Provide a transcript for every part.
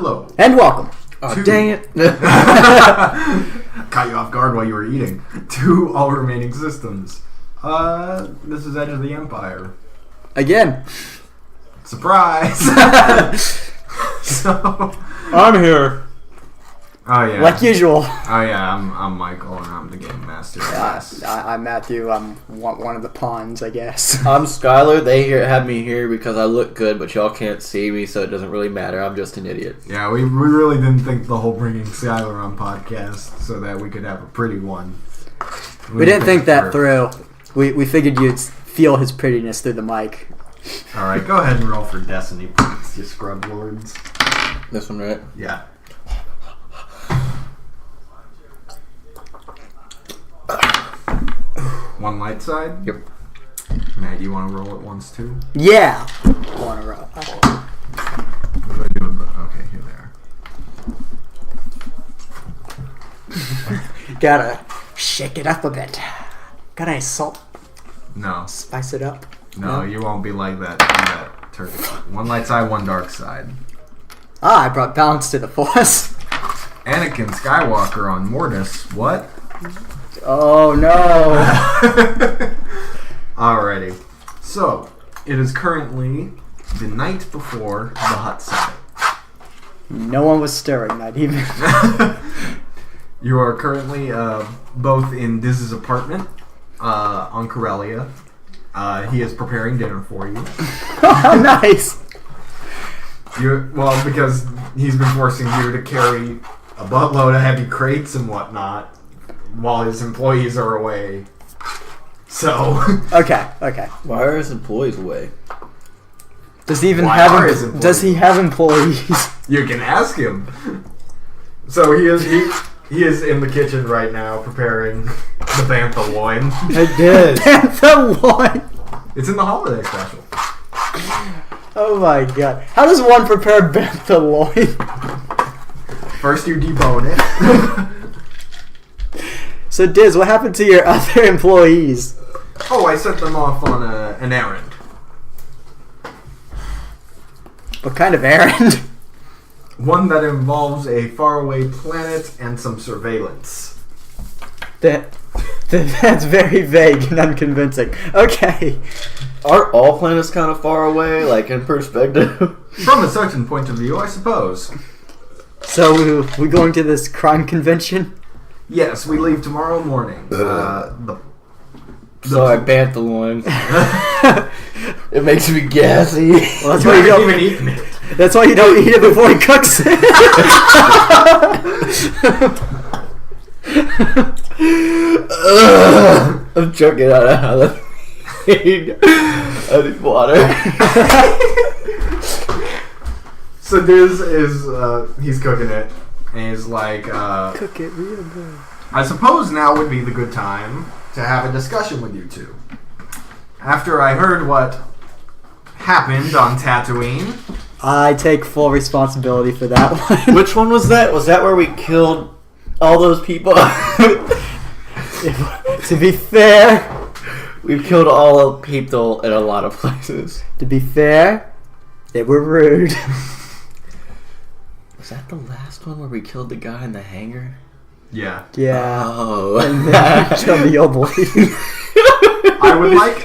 Hello. And welcome. Oh, dang it. Caught you off guard while you were eating. To all remaining systems. This is Edge of the Empire. Again. Surprise! So... I'm here. Oh, yeah. Like usual. Oh, yeah, I'm Michael, and I'm the game master. I'm Matthew. I'm one of the pawns, I guess. I'm Skylar. They have me here because I look good, but y'all can't see me, so it doesn't really matter. I'm just an idiot. Yeah, we really didn't think the whole bringing Skylar on podcast so that we could have a pretty one. We didn't think that through. We figured you'd feel his prettiness through the mic. Alright, go ahead and roll for Destiny points, you scrub lords. This one, right? Yeah. One light side? Yep. Matt, you want to roll it once too? Yeah. One in a row. What do I do with the... Okay, here they are. Gotta shake it up a bit. Got any salt? No. Spice it up? No, you won't be like that turkey. One light side, one dark side. I brought balance to the force. Anakin Skywalker on Mortis. What? Oh no. Alrighty. So, it is currently the night before the Hutt Summit. No one was stirring, not even. You are currently both in Diz's apartment on Corellia. He is preparing dinner for you. Oh, nice. Well, because he's been forcing you to carry a buttload of heavy crates and whatnot while his employees are away. So... Okay. Why are his employees away? Does he even Why have are his employees? Does he have employees? You can ask him. So he is in the kitchen right now preparing the bantha loin. I did. The one. It's in the holiday special. Oh my god. How does one prepare bantha loin? First you debone it. So Diz, what happened to your other employees? Oh, I sent them off on an errand. What kind of errand? One that involves a faraway planet and some surveillance. That's very vague and unconvincing. Okay. Aren't all planets kind of far away, like in perspective? From a certain point of view, I suppose. So we going to this crime convention? Yes, we leave tomorrow morning. So I bant the loin. It makes me gassy. Well, that's You why you haven't don't. even eaten it. That's why you don't eat it before he cooks it. I'm choking out of how I need water. So Diz is, he's cooking it, and he's like, Cook it real good. I suppose now would be the good time to have a discussion with you two. After I heard what happened on Tatooine, I take full responsibility for that one. Which one was that? Was that where we killed all those people? To be fair, We've killed all the people in a lot of places. they were rude. Was that the last one where we killed the guy in the hangar? yeah. Yeah. Oh. And then kill the old lady. I would like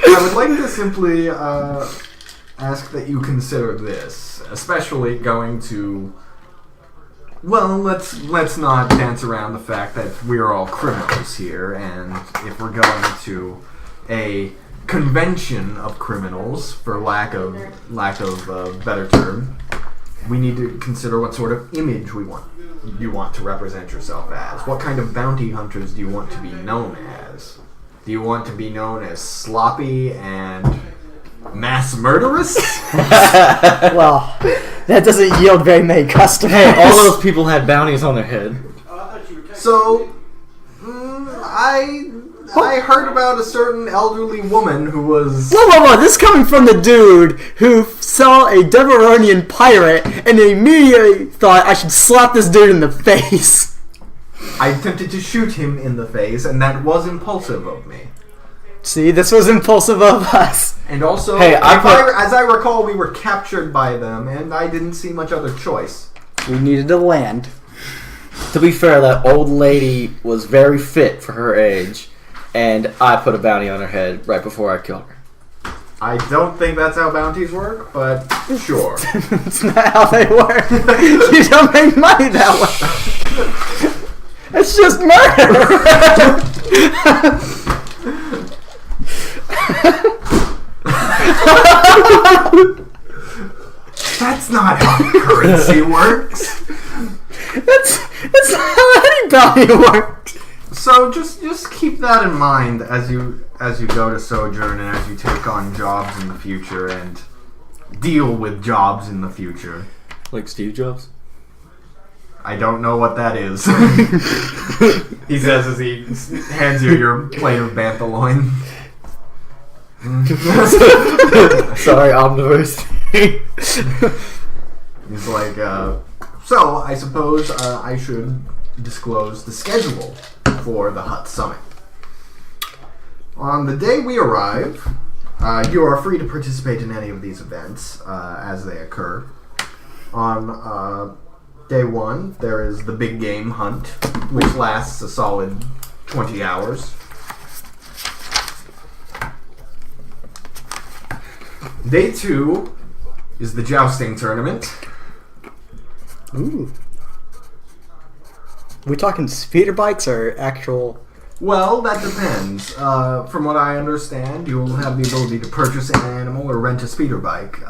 to simply ask that you consider this, especially going to. Well, let's not dance around the fact that we're all criminals here, and if we're going to a convention of criminals, for lack of a better term, we need to consider what sort of image you want to represent yourself as. What kind of bounty hunters do you want to be known as? Do you want to be known as sloppy and mass murderous? Well, that doesn't yield very many customers. Hey, all those people had bounties on their head. So, I heard about a certain elderly woman who was... Whoa, this is coming from the dude who saw a Deveronian pirate and immediately thought I should slap this dude in the face. I attempted to shoot him in the face, and that was impulsive of me. See, this was impulsive of us. And also, Hey, as I recall, we were captured by them, and I didn't see much other choice. We needed to land. To be fair, that old lady was very fit for her age, and I put a bounty on her head right before I killed her. I don't think that's how bounties work, but sure. It's not how they work. You don't make money that way. It's just murder. That's not how currency works. That's not how any bounty works. So just keep that in mind as you go to Sojourn and as you take on jobs in the future and deal with jobs in the future. Like Steve Jobs? I don't know what that is. He says as he hands you your plate of bantha loin. Sorry, omnivores. He's like, so I suppose I should disclose the schedule for the Hutt Summit. On the day we arrive, you are free to participate in any of these events as they occur. On day 1, there is the big game hunt, which lasts a solid 20 hours. Day 2 is the jousting tournament. Ooh. We talking speeder bikes or actual? Well, that depends. From what I understand, you'll have the ability to purchase an animal or rent a speeder bike,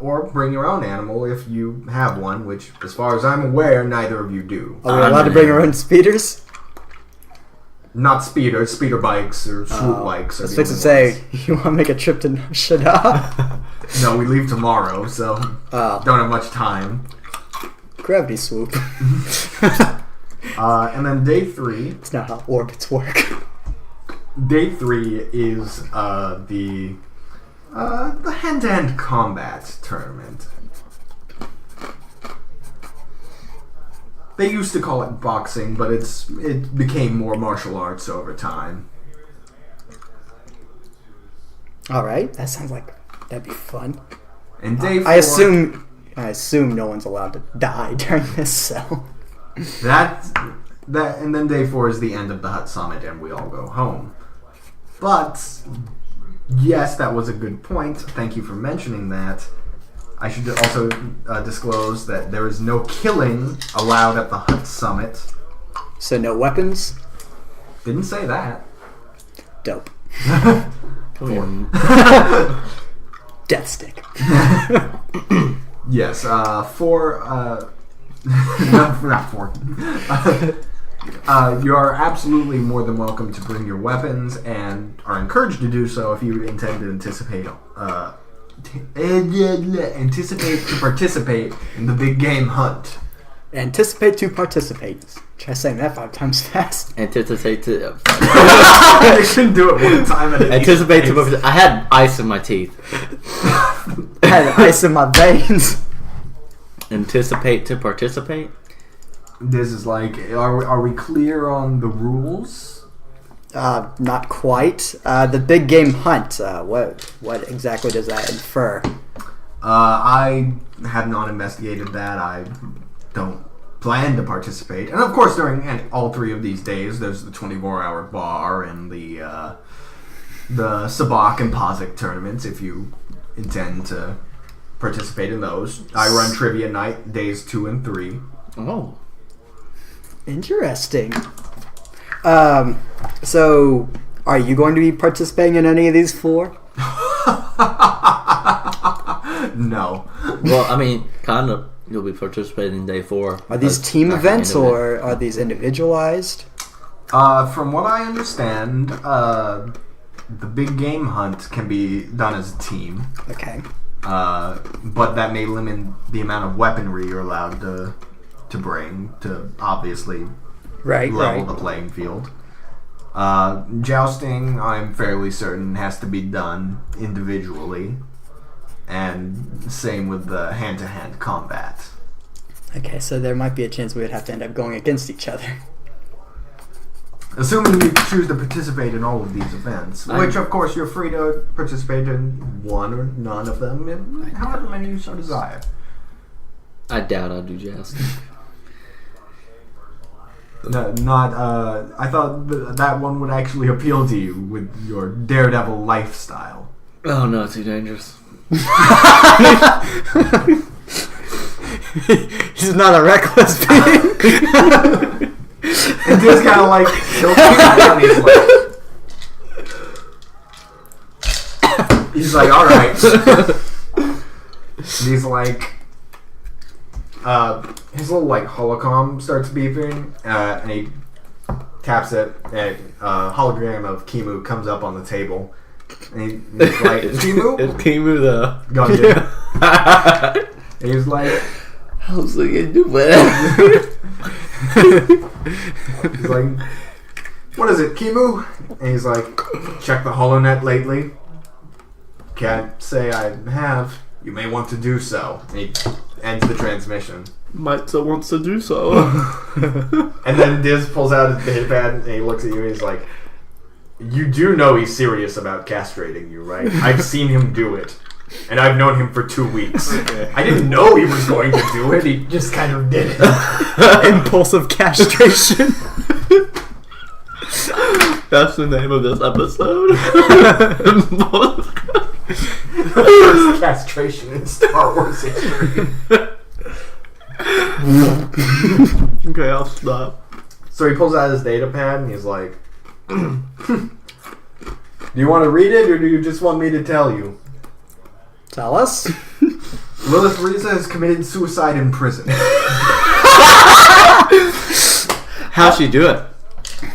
or bring your own animal if you have one, which, as far as I'm aware, neither of you do. Are we allowed to bring our own speeders? Not speeders, speeder bikes or swoop bikes. I was fixing to say, you want to make a trip to Nashoba? No, we leave tomorrow, so don't have much time. Gravity swoop. And then day 3. It's not how orbits work. Day 3 is the hand-to-hand combat tournament. They used to call it boxing, but it became more martial arts over time. Alright, that sounds like that'd be fun. And day 4, I assume no one's allowed to die during this, so and then day 4 is the end of the Hutt Summit, and we all go home. But yes, that was a good point. Thank you for mentioning that. I should also disclose that there is no killing allowed at the Hutt Summit. So no weapons? Didn't say that. Dope. Come Death stick. Yes, for not for. You are absolutely more than welcome to bring your weapons, and are encouraged to do so if you intend to anticipate to participate in the big game hunt. Anticipate to participate. Try saying that 5 times fast. Anticipate to... I shouldn't do it one time at a Anticipate to... I had ice in my teeth. I had ice in my veins. Anticipate to participate? This is like, are we clear on the rules? Not quite. The big game hunt. What exactly does that infer? I have not investigated that. I don't plan to participate. And of course, during all 3 of these days, there's the 24-hour bar and the Sabak and Pazik tournaments, if you intend to participate in those. I run trivia night days 2 and 3. Oh. Interesting. So, are you going to be participating in any of these 4? No. Well, I mean, kind of. You'll be participating in day 4. Are these team events or are these individualized? From what I understand, the big game hunt can be done as a team. Okay. But that may limit the amount of weaponry you're allowed to bring to obviously level the playing field. Jousting, I'm fairly certain, has to be done individually. And same with the hand-to-hand combat. Okay, so there might be a chance we would have to end up going against each other. Assuming you choose to participate in all of these events, which of course you're free to participate in one or none of them, however many you so desire. I doubt I'll do jousting. No, not. I thought that one would actually appeal to you with your daredevil lifestyle. Oh no, too dangerous. He's not a reckless being. And just kind of like tilts his head and he's like, all right. And he's like, his little like holocom starts beeping, and he taps it, and a hologram of Kimu comes up on the table, and he's like, Kimu? It's Kimu though. Gotcha. And he's like, how's it gonna do that? he's like, what is it, Kimu? And he's like, check the HoloNet lately. Can't say I have. You may want to do so. And he ends the transmission. Might still wants to do so. And then Diz pulls out his data pad and he looks at you and he's like, you do know he's serious about castrating you, right? I've seen him do it. And I've known him for 2 weeks. Okay. I didn't know he was going to do it. He just kind of did it. Impulsive castration. That's the name of this episode. First castration in Star Wars history. Okay, I'll stop. So he pulls out his data pad and he's like, do you want to read it or do you just want me to tell you? Tell us. Lilith Riza has committed suicide in prison. How'd she do it?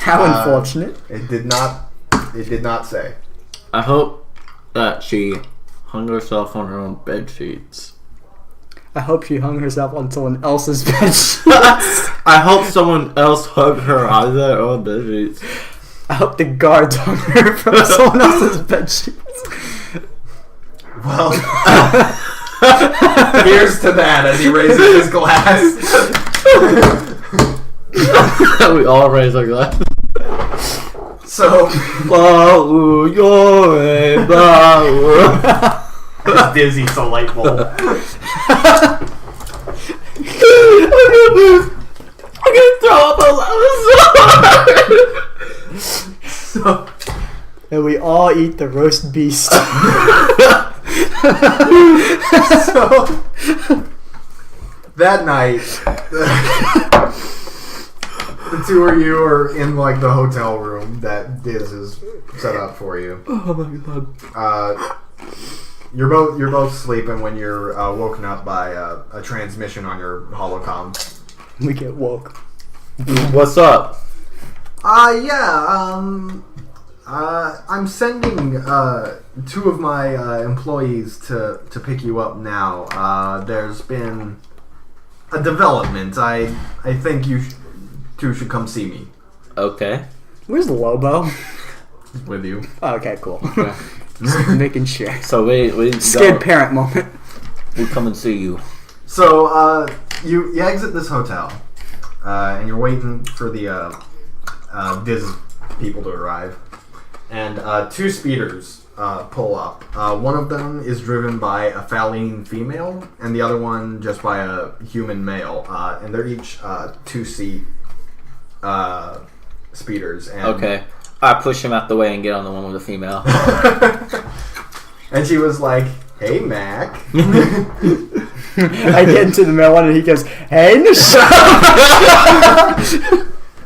How unfortunate. It did not say. I hope that she hung herself on her own bed sheets. I hope she hung herself on someone else's bed sheets. I hope someone else hugged her on their own bed sheets. I hope the guards hung her from someone else's bed sheets. Well, here's to that as he raises his glass. We all raise our glass. So, it's dizzy, so light bulb. I'm gonna throw up a So, And we all eat the roast beast. so that night, the two of you are in like the hotel room that Diz has set up for you. Oh my god. You're both sleeping when you're woken up by a transmission on your holocom. We get woke. What's up? I'm sending two of my employees to pick you up now. There's been a development. I think you two should come see me. Okay. Where's Lobo? With you. Oh, okay, cool. Just making sure. So we Scared parent moment. We come and see you. So you exit this hotel, and you're waiting for the Diz people to arrive. And two speeders pull up. One of them is driven by a Faline female, and the other one just by a human male. And they're each two-seat speeders. And Okay. I push him out the way and get on the one with the female. And she was like, "Hey, Mac." I get into the male one and he goes, "Hey, Nashoba."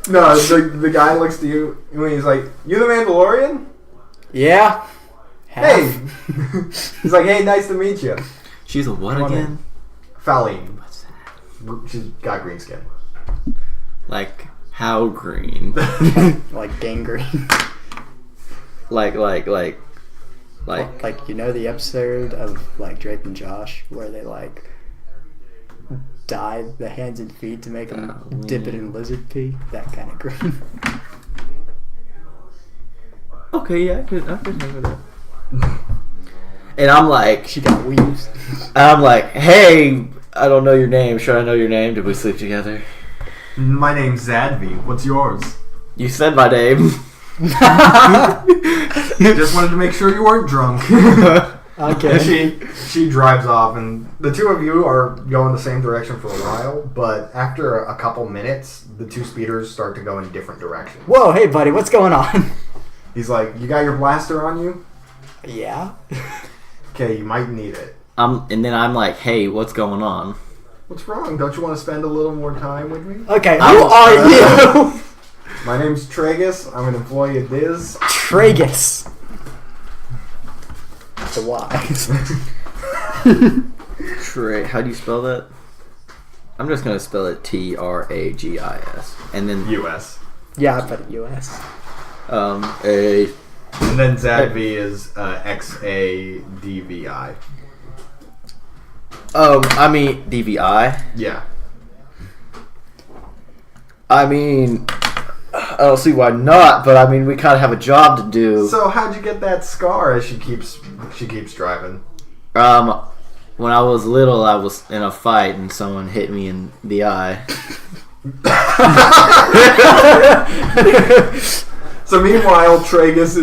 No, the guy looks to you and he's like, "You the Mandalorian?" Yeah. Hey. He's like, "Hey, nice to meet you." She's a what Come on again? Faline. She's got green skin. Like how green? Like gangrene. like Like you know the episode of like Drake and Josh where they like dye the hands and feet to make them dip it in lizard pee? That kind of green. Okay, yeah, I could remember that. And I'm like, She got weaves. hey, I don't know your name. Should I know your name? Did we sleep together? My name's Zadvi. What's yours? You said my name. Just wanted to make sure you weren't drunk. Okay. She drives off, and the two of you are going the same direction for a while. But after a couple minutes, the two speeders start to go in different directions. Whoa, hey buddy, what's going on? He's like, "You got your blaster on you? Yeah. Okay, you might need it." And then I'm like, "Hey, what's going on?" What's wrong? Don't you want to spend a little more time with me? Okay, who are you? My name's Tragus. I'm an employee at Diz. Tragus. The Y. How do you spell that? I'm just gonna spell it Tragis, and then U.S. Yeah, I put it US. A. And then Zadvi is XADVI. I mean DVI. Yeah. I mean, I don't see why not, but I mean, we kind of have a job to do. So how'd you get that scar? As she keeps driving. When I was little, I was in a fight and someone hit me in the eye. So meanwhile, Tragus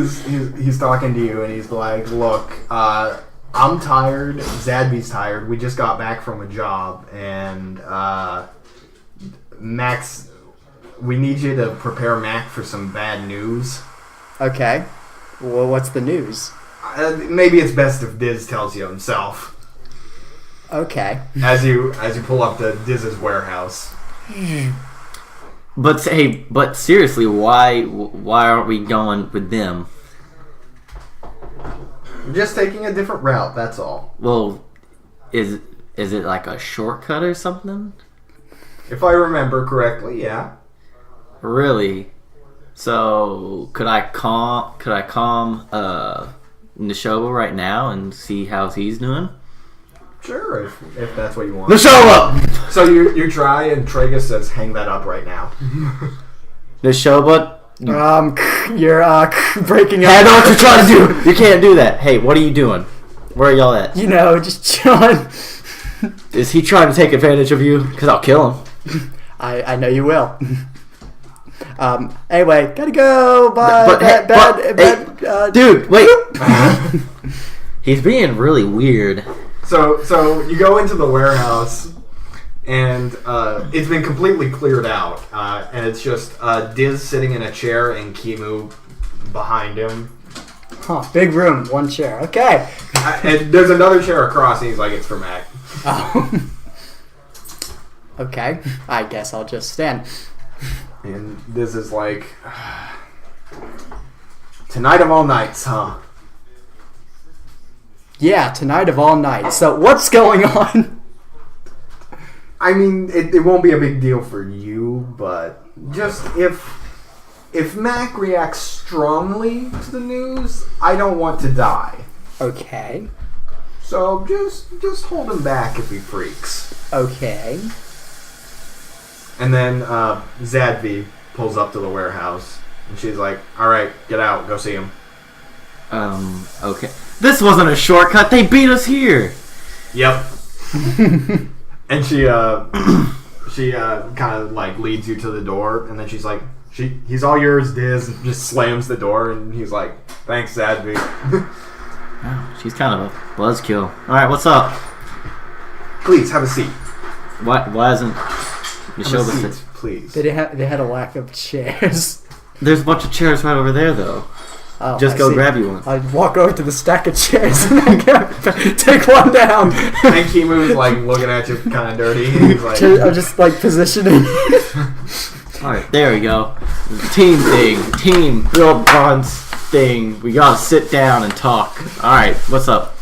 he's talking to you and he's like, "Look, I'm tired. Zadby's tired. We just got back from a job, and Max, we need you to prepare Mac for some bad news." Okay. Well, what's the news? Maybe it's best if Diz tells you himself. Okay. As you pull up to Diz's warehouse. But seriously, why aren't we going with them? I'm just taking a different route. That's all. Well, is it like a shortcut or something? If I remember correctly, yeah. Really? So could I calm Nashoba right now and see how he's doing? Sure, if that's what you want. Nashoba! So you try, and Tragus says, "Hang that up right now." Nashoba, You're breaking up. I know what you're trying to do. You can't do that. Hey, what are you doing? Where are y'all at? You know, just chilling. Is he trying to take advantage of you? Because I'll kill him. I know you will. Anyway, gotta go. Bye. Dude, wait. He's being really weird. So you go into the warehouse, and it's been completely cleared out, and it's just Diz sitting in a chair and Kimu behind him. Huh, big room, one chair. Okay. And there's another chair across, and he's like, "It's for Mac." Oh. Okay, I guess I'll just stand. And Diz is like, "Tonight of all nights, huh?" Yeah, tonight of all nights. So what's going on? I mean, it won't be a big deal for you, but just if Mac reacts strongly to the news, I don't want to die. Okay. So just hold him back if he freaks. Okay. And then Zadvi pulls up to the warehouse, and she's like, "All right, get out, go see him." Okay. This wasn't a shortcut. They beat us here. Yep. And she kind of like leads you to the door, and then she's like, "He's all yours, Diz." And just slams the door, and he's like, "Thanks, Zadvi." Oh, she's kind of a buzzkill. All right, what's up? Please have a seat. Why isn't Nashoba Have a seat, please. They had a lack of chairs. There's a bunch of chairs right over there, though. Oh, Just go grab you one. I'd walk over to the stack of chairs and then take one down. And Kimu's like looking at you kind of dirty. He's like, I'm just like positioning. Alright, there we go. Team thing. Team build bonds thing. We gotta sit down and talk. Alright, what's up?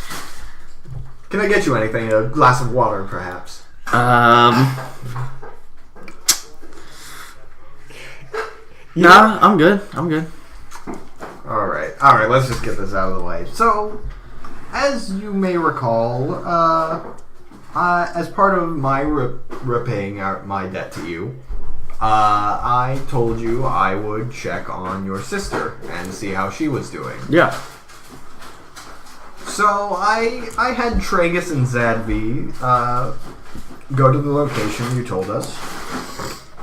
"Can I get you anything? A glass of water, perhaps?" Nah, I'm good. All right. Let's just get this out of the way. So, as you may recall, as part of my repaying my debt to you, I told you I would check on your sister and see how she was doing. Yeah. So I had Tragus and Zadvi go to the location you told us,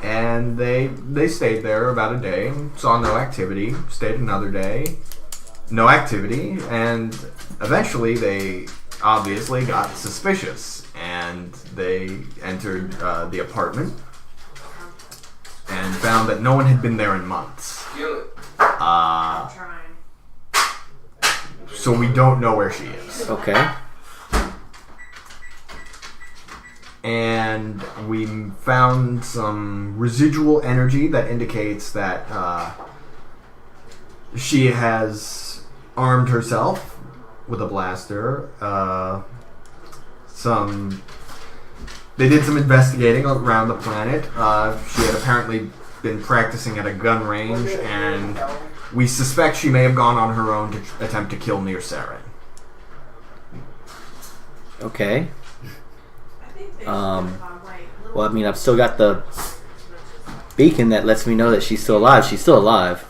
and they stayed there about a day and saw no activity. Stayed another day, no activity, and eventually they obviously got suspicious, and they entered the apartment and found that no one had been there in months. So we don't know where she is. Okay. And we found some residual energy that indicates that she has armed herself with a blaster. They did some investigating around the planet. She had apparently been practicing at a gun range, and we suspect she may have gone on her own to attempt to kill Near Saren. Okay. Well, I mean, I've still got the beacon that lets me know that she's still alive. She's still alive.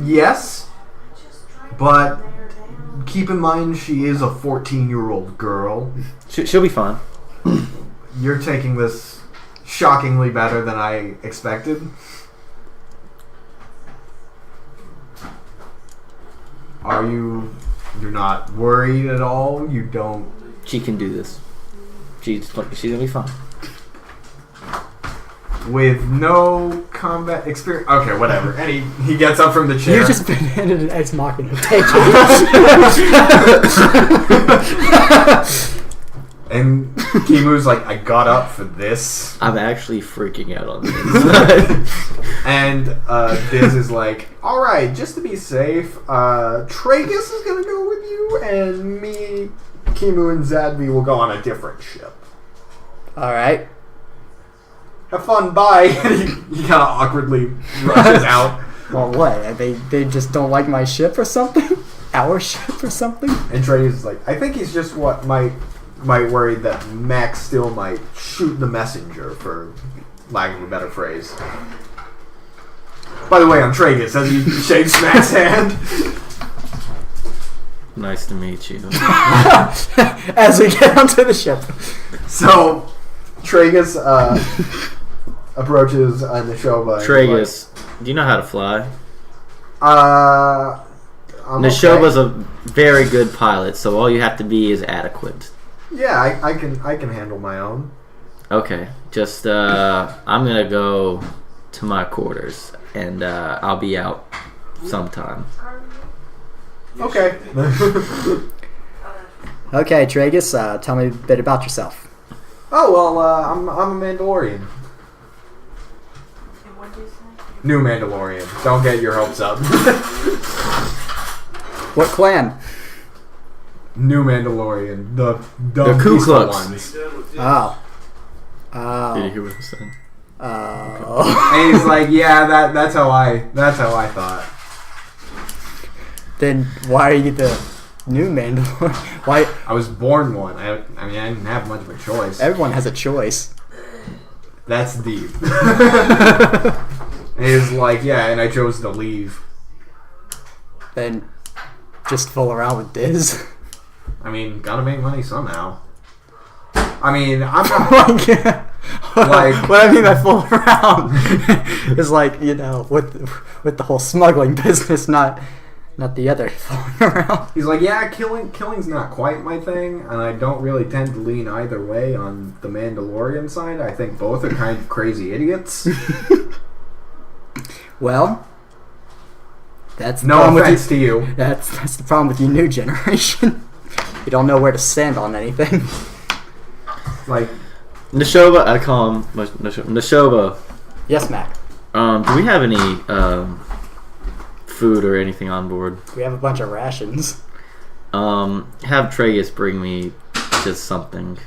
Yes, but keep in mind she is a 14-year-old girl. She'll be fine. You're taking this shockingly better than I expected. You're not worried at all? You don't... She can do this. She's gonna be fine. With no combat experience... Okay, whatever. And he gets up from the chair. You've just been handed an Ex Machina. Take it. And Kimu's like, I got up for this. I'm actually freaking out on this. And Diz is like, alright, just to be safe, Tragus is gonna go with you, and me, Kimu, and Zadby will go on a different ship. Alright. Have fun, bye. And he kind of awkwardly rushes out. Well, what? They just don't like my ship or something? Our ship or something? And Tragus is like, I think he's just might worry that Max still might shoot the messenger, for lack of a better phrase. By the way, I'm Tragus, as he shakes Max's hand. Nice to meet you. As we get onto the ship. So, Tragus approaches Nashoba. Tragus, do you know how to fly? Nashoba's Nashoba's a very good pilot, so all you have to be is adequate. Yeah, I can handle my own. Okay, just I'm gonna go to my quarters, and I'll be out sometime. Okay. Okay, Tragus, tell me a bit about yourself. Oh well, I'm a Mandalorian. New Mandalorian. Don't get your hopes up. What clan? New Mandalorian. The Ku Klux. ones. Oh. Did you hear what I said? Oh. And he's like, yeah, that's how I thought. Then why are you the new Mandalorian? Why? I was born one. I mean, I didn't have much of a choice. Everyone has a choice. That's deep. And he's like, yeah, and I chose to leave. Then just fool around with Diz. I mean, gotta make money somehow. I mean, I'm not... Like, what I mean by fool around is like, you know, with the whole smuggling business, not the other fooling around. He's like, yeah, killing's not quite my thing, and I don't really tend to lean either way on the Mandalorian side. I think both are kind of crazy idiots. Well, that's the no problem offense to you. That's the problem with you new generation. You don't know where to stand on anything. Like, Nashoba, I call him Nashoba. Yes, Mac. Do we have any food or anything on board? We have a bunch of rations. Have Tragus bring me just something.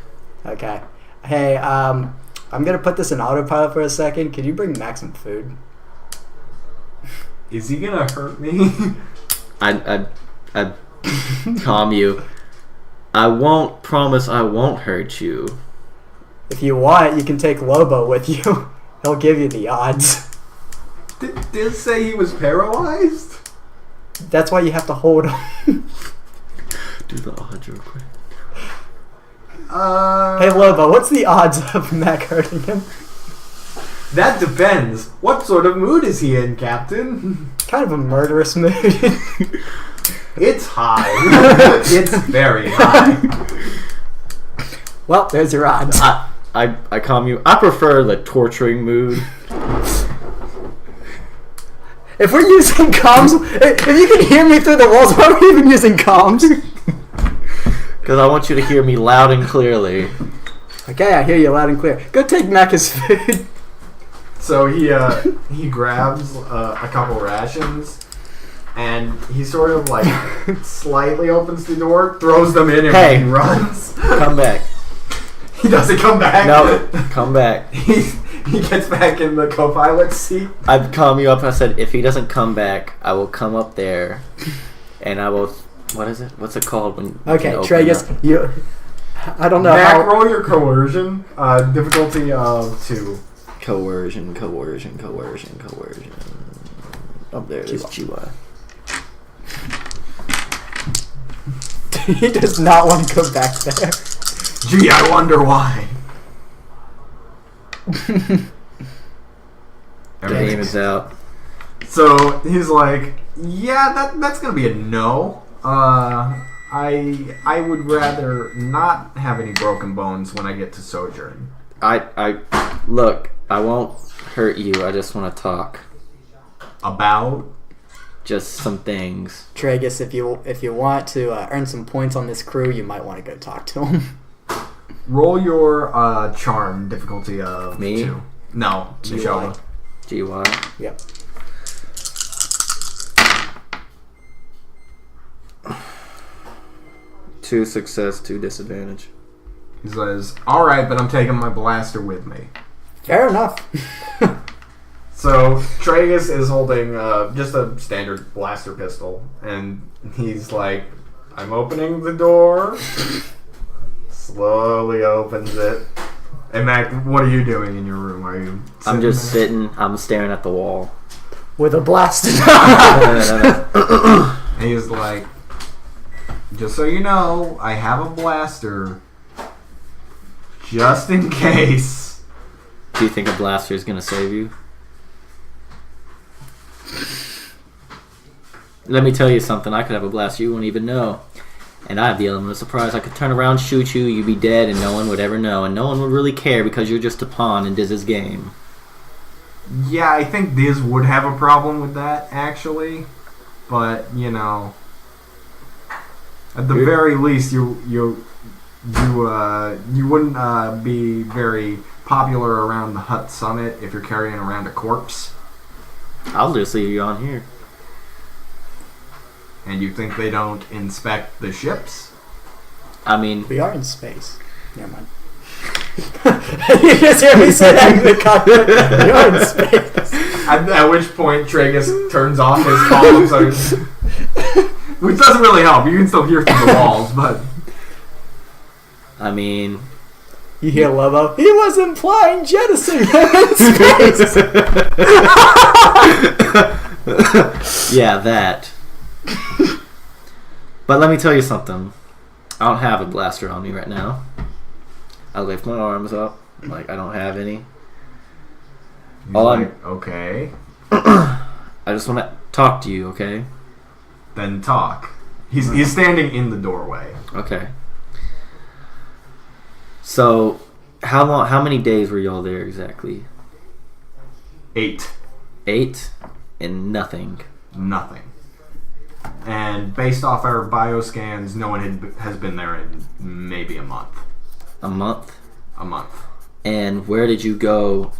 Okay. Hey, I'm gonna put this in autopilot for a second. Can you bring Mac some food? is he gonna hurt me? I calm you. I won't promise I won't hurt you. If you want, you can take Lobo with you. He'll give you the odds. Did it say he was paralyzed? That's why you have to hold him. Do the odds real quick. Hey Lobo, what's the odds of Mac hurting him? That depends. What sort of mood is he in, Captain? Kind of a murderous mood. It's high. It's very high. Well, there's your odds. I calm you. I prefer the torturing mood. If we're using comms, if you can hear me through the walls, why are we even using comms? Because I want you to hear me loud and clearly. Okay, I hear you loud and clear. Go take Mac his food. So he grabs a couple rations, and he sort of like slightly opens the door, throws them in, and Hey. he runs. Come back. He doesn't come back. No, come back. He gets back in the co-pilot seat. I've calmed you up. I said, if he doesn't come back, I will come up there, and I will. What is it? What's it called when? Okay, you open Tragus, up? you. I don't know Mac, how. roll your coercion. Difficulty of 2. Coercion. Up there is GY. He does not want to go back there. Gee, I wonder why. Our game is out. So he's like, yeah, that's gonna be a no. I would rather not have any broken bones when I get to Sojourn. I look. I won't hurt you. I just want to talk. About? Just some things. Tragus, if you want to earn some points on this crew, you might want to go talk to him. Roll your charm difficulty of Me? 2. No, Nashoba. GY. Yep. Two success, 2 disadvantage. He says, alright, but I'm taking my blaster with me. Fair enough. So Tragus is holding just a standard blaster pistol, and he's like, I'm opening the door. Slowly opens it. And Mac, what are you doing in your room? Are you I'm just there? sitting. I'm staring at the wall. With a blaster. No. And he's like, just so you know, I have a blaster. Just in case. Do you think a blaster is going to save you? Let me tell you something. I could have a blaster you wouldn't even know. And I have the element of surprise. I could turn around, shoot you, you'd be dead, and no one would ever know. And no one would really care because you're just a pawn in Diz's game. Yeah, I think Diz would have a problem with that, actually. But, you know, at the very least, you wouldn't be very popular around the Hutt Summit if you're carrying around a corpse. I'll just leave you on here. And you think they don't inspect the ships? I mean, We are in space. Never mind. You just hear me say that in the cockpit. We are in space. At which point Tragus turns off his columns, which doesn't really help. You can still hear through the walls, but I mean, You hear Lobo. He was implying jettisoning him in space. yeah, that. But let me tell you something. I don't have a blaster on me right now. I lift my arms up like I don't have any. Okay. I just want to talk to you, okay? Then talk. He's standing in the doorway. Okay. So, how many days were y'all there exactly? 8. 8 and nothing. Nothing. And based off our bioscans, no one has been there in maybe a month. A month? A month. And where did you go?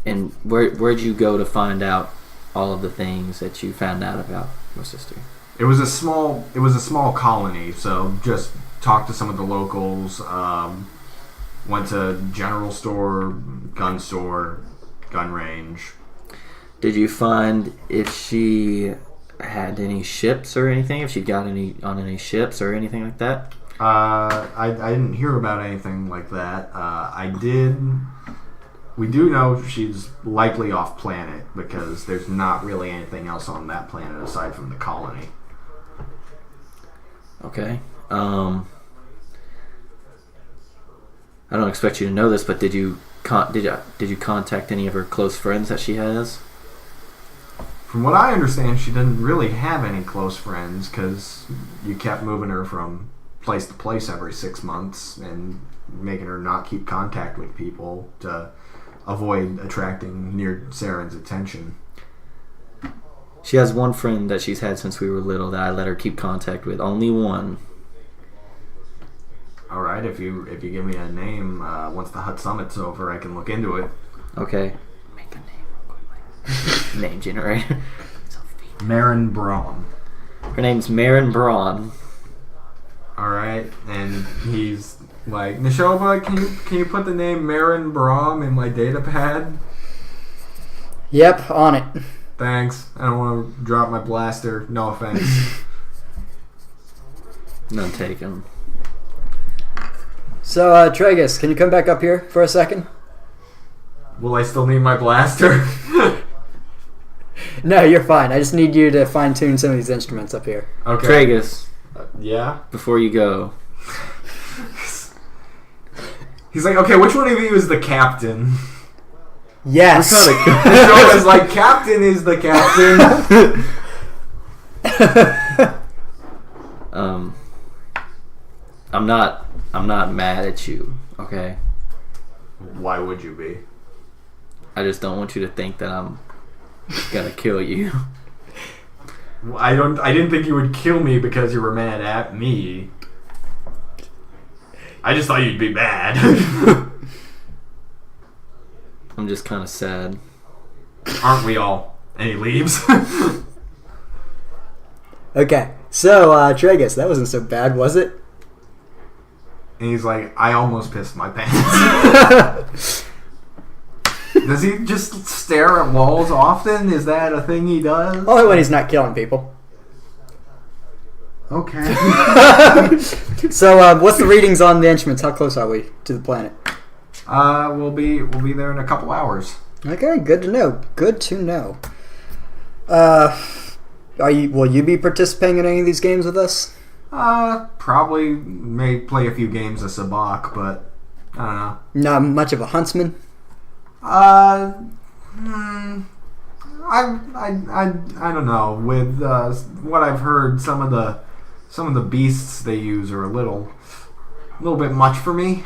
And where'd you go to find out all of the things that you found out about your sister? It was a small colony, so just talked to some of the locals. Went to general store, gun range. Did you find if she had any ships or anything? If she got on any ships or anything like that? I didn't hear about anything like that. We do know she's likely off planet because there's not really anything else on that planet aside from the colony. Okay. I don't expect you to know this, but did you contact any of her close friends that she has? From what I understand, she didn't really have any close friends because you kept moving her from place to place every 6 months and making her not keep contact with people to avoid attracting near Saren's attention. She has one friend that she's had since we were little that I let her keep contact with. Only one. All right, if you give me a name, once the Hutt Summit's over, I can look into it. Okay. Make a name real quick. Name generator. Marin Braun. Her name's Marin Braun. All right, and he's like, Nashoba, can you put the name Marin Braun in my data pad? Yep, on it. Thanks. I don't want to drop my blaster. No offense. None taken. So, Tragus, can you come back up here for a second? Will I still need my blaster? No, you're fine. I just need you to fine-tune some of these instruments up here. Okay. Tragus. Yeah? Before you go. He's like, okay, which one of you is the captain? Yes. Nashoba's like, captain is the captain. I'm not mad at you, okay? Why would you be? I just don't want you to think that I'm gonna kill you. I didn't think you would kill me because you were mad at me. I just thought you'd be mad. I'm just kind of sad. Aren't we all? And he leaves. Okay, so, Tragus, that wasn't so bad, was it? And he's like, I almost pissed my pants. Does he just stare at walls often? Is that a thing he does? Only when he's not killing people. Okay. So, what's the readings on the instruments? How close are we to the planet? We'll be there in a couple hours. Okay, good to know. Good to know. Will you be participating in any of these games with us? Probably may play a few games of Sabak, but I don't know. Not much of a huntsman? I don't know. With what I've heard, some of the beasts they use are a little bit much for me.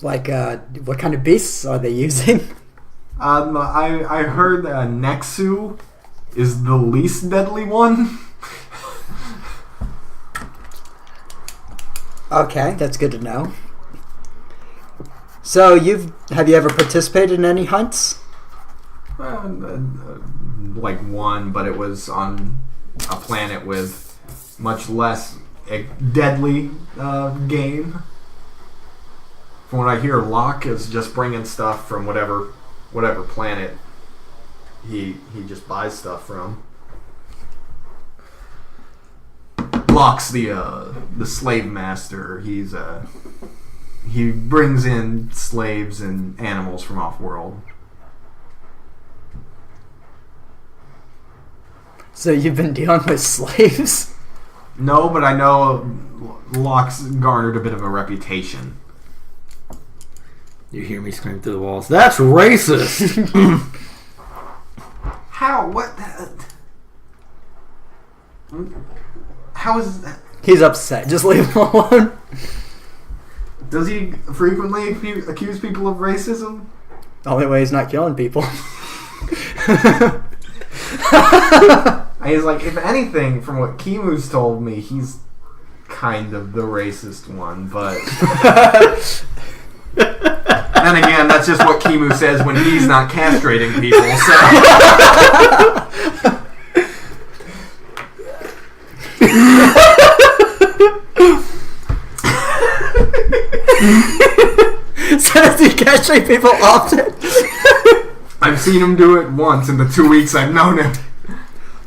Like, what kind of beasts are they using? I heard Nexu is the least deadly one. Okay, that's good to know. So, have you ever participated in any hunts? Like one, but it was on a planet with much less deadly game. From what I hear, Locke is just bringing stuff from whatever planet he just buys stuff from. Locke's the slave master. He brings in slaves and animals from off-world. So you've been dealing with slaves? No, but I know Locke's garnered a bit of a reputation. You hear me scream through the walls. That's racist! How? What? How is that? He's upset. Just leave him alone. Does he frequently accuse people of racism? The only way he's not killing people. He's like, if anything, from what Kimu's told me, he's kind of the racist one, but... Then again, that's just what Kimu says when he's not castrating people, So does he castrate people often? I've seen him do it once in the 2 weeks I've known him.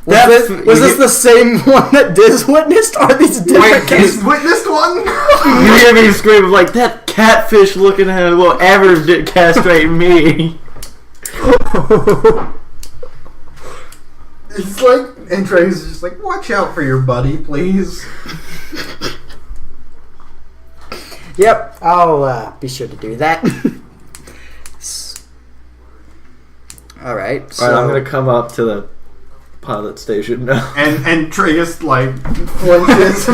Was this the same one that Diz witnessed? Or are these different cases? Diz witnessed one? You hear me scream like, that catfish looking at him will ever castrate me. It's like, and Trey's just like, watch out for your buddy, please. Yep, I'll be sure to do that. All right. So Alright, I'm gonna come up to the pilot station now. And Tragus like flinches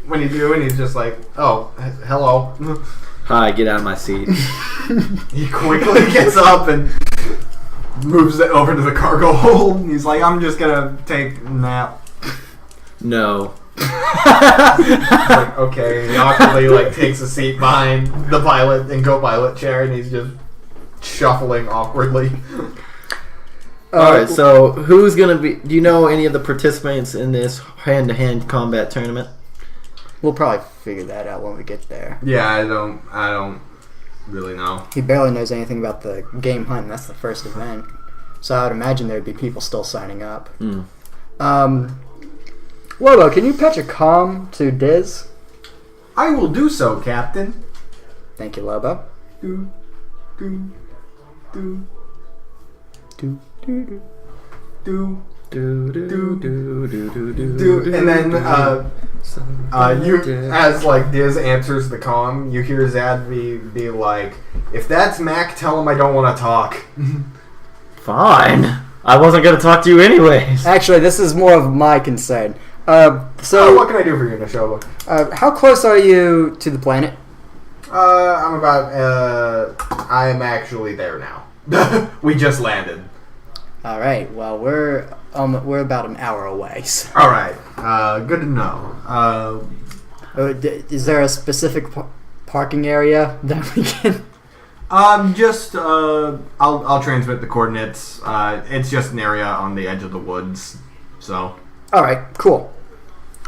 when you do, and he's just like, "Oh, hello." Hi, get out of my seat. He quickly gets up and moves it over to the cargo hold. And he's like, "I'm just gonna take a nap." No. Like, okay. He awkwardly like takes a seat behind the pilot and co-pilot chair, and he's just shuffling awkwardly. Alright, so who's gonna be... Do you know any of the participants in this hand-to-hand combat tournament? We'll probably figure that out when we get there. Yeah, I don't really know. He barely knows anything about the game hunt, and that's the first event. So I would imagine there'd be people still signing up. Lobo, can you patch a comm to Diz? I will do so, Captain. Thank you, Lobo. Do, do, do, Do, do, do. do. And then you, as like Diz answers the comm, you hear Zad be like, "If that's Mac, tell him I don't want to talk." Fine. I wasn't gonna talk to you anyways. Actually, this is more of my concern. So what can I do for you, Nashoba? How close are you to the planet? I'm about. I am actually there now. We just landed. All right. Well, we're about an hour away. So. All right. Good to know. Is there a specific parking area that we can? I'll transmit the coordinates. It's just an area on the edge of the woods. So. All right. Cool.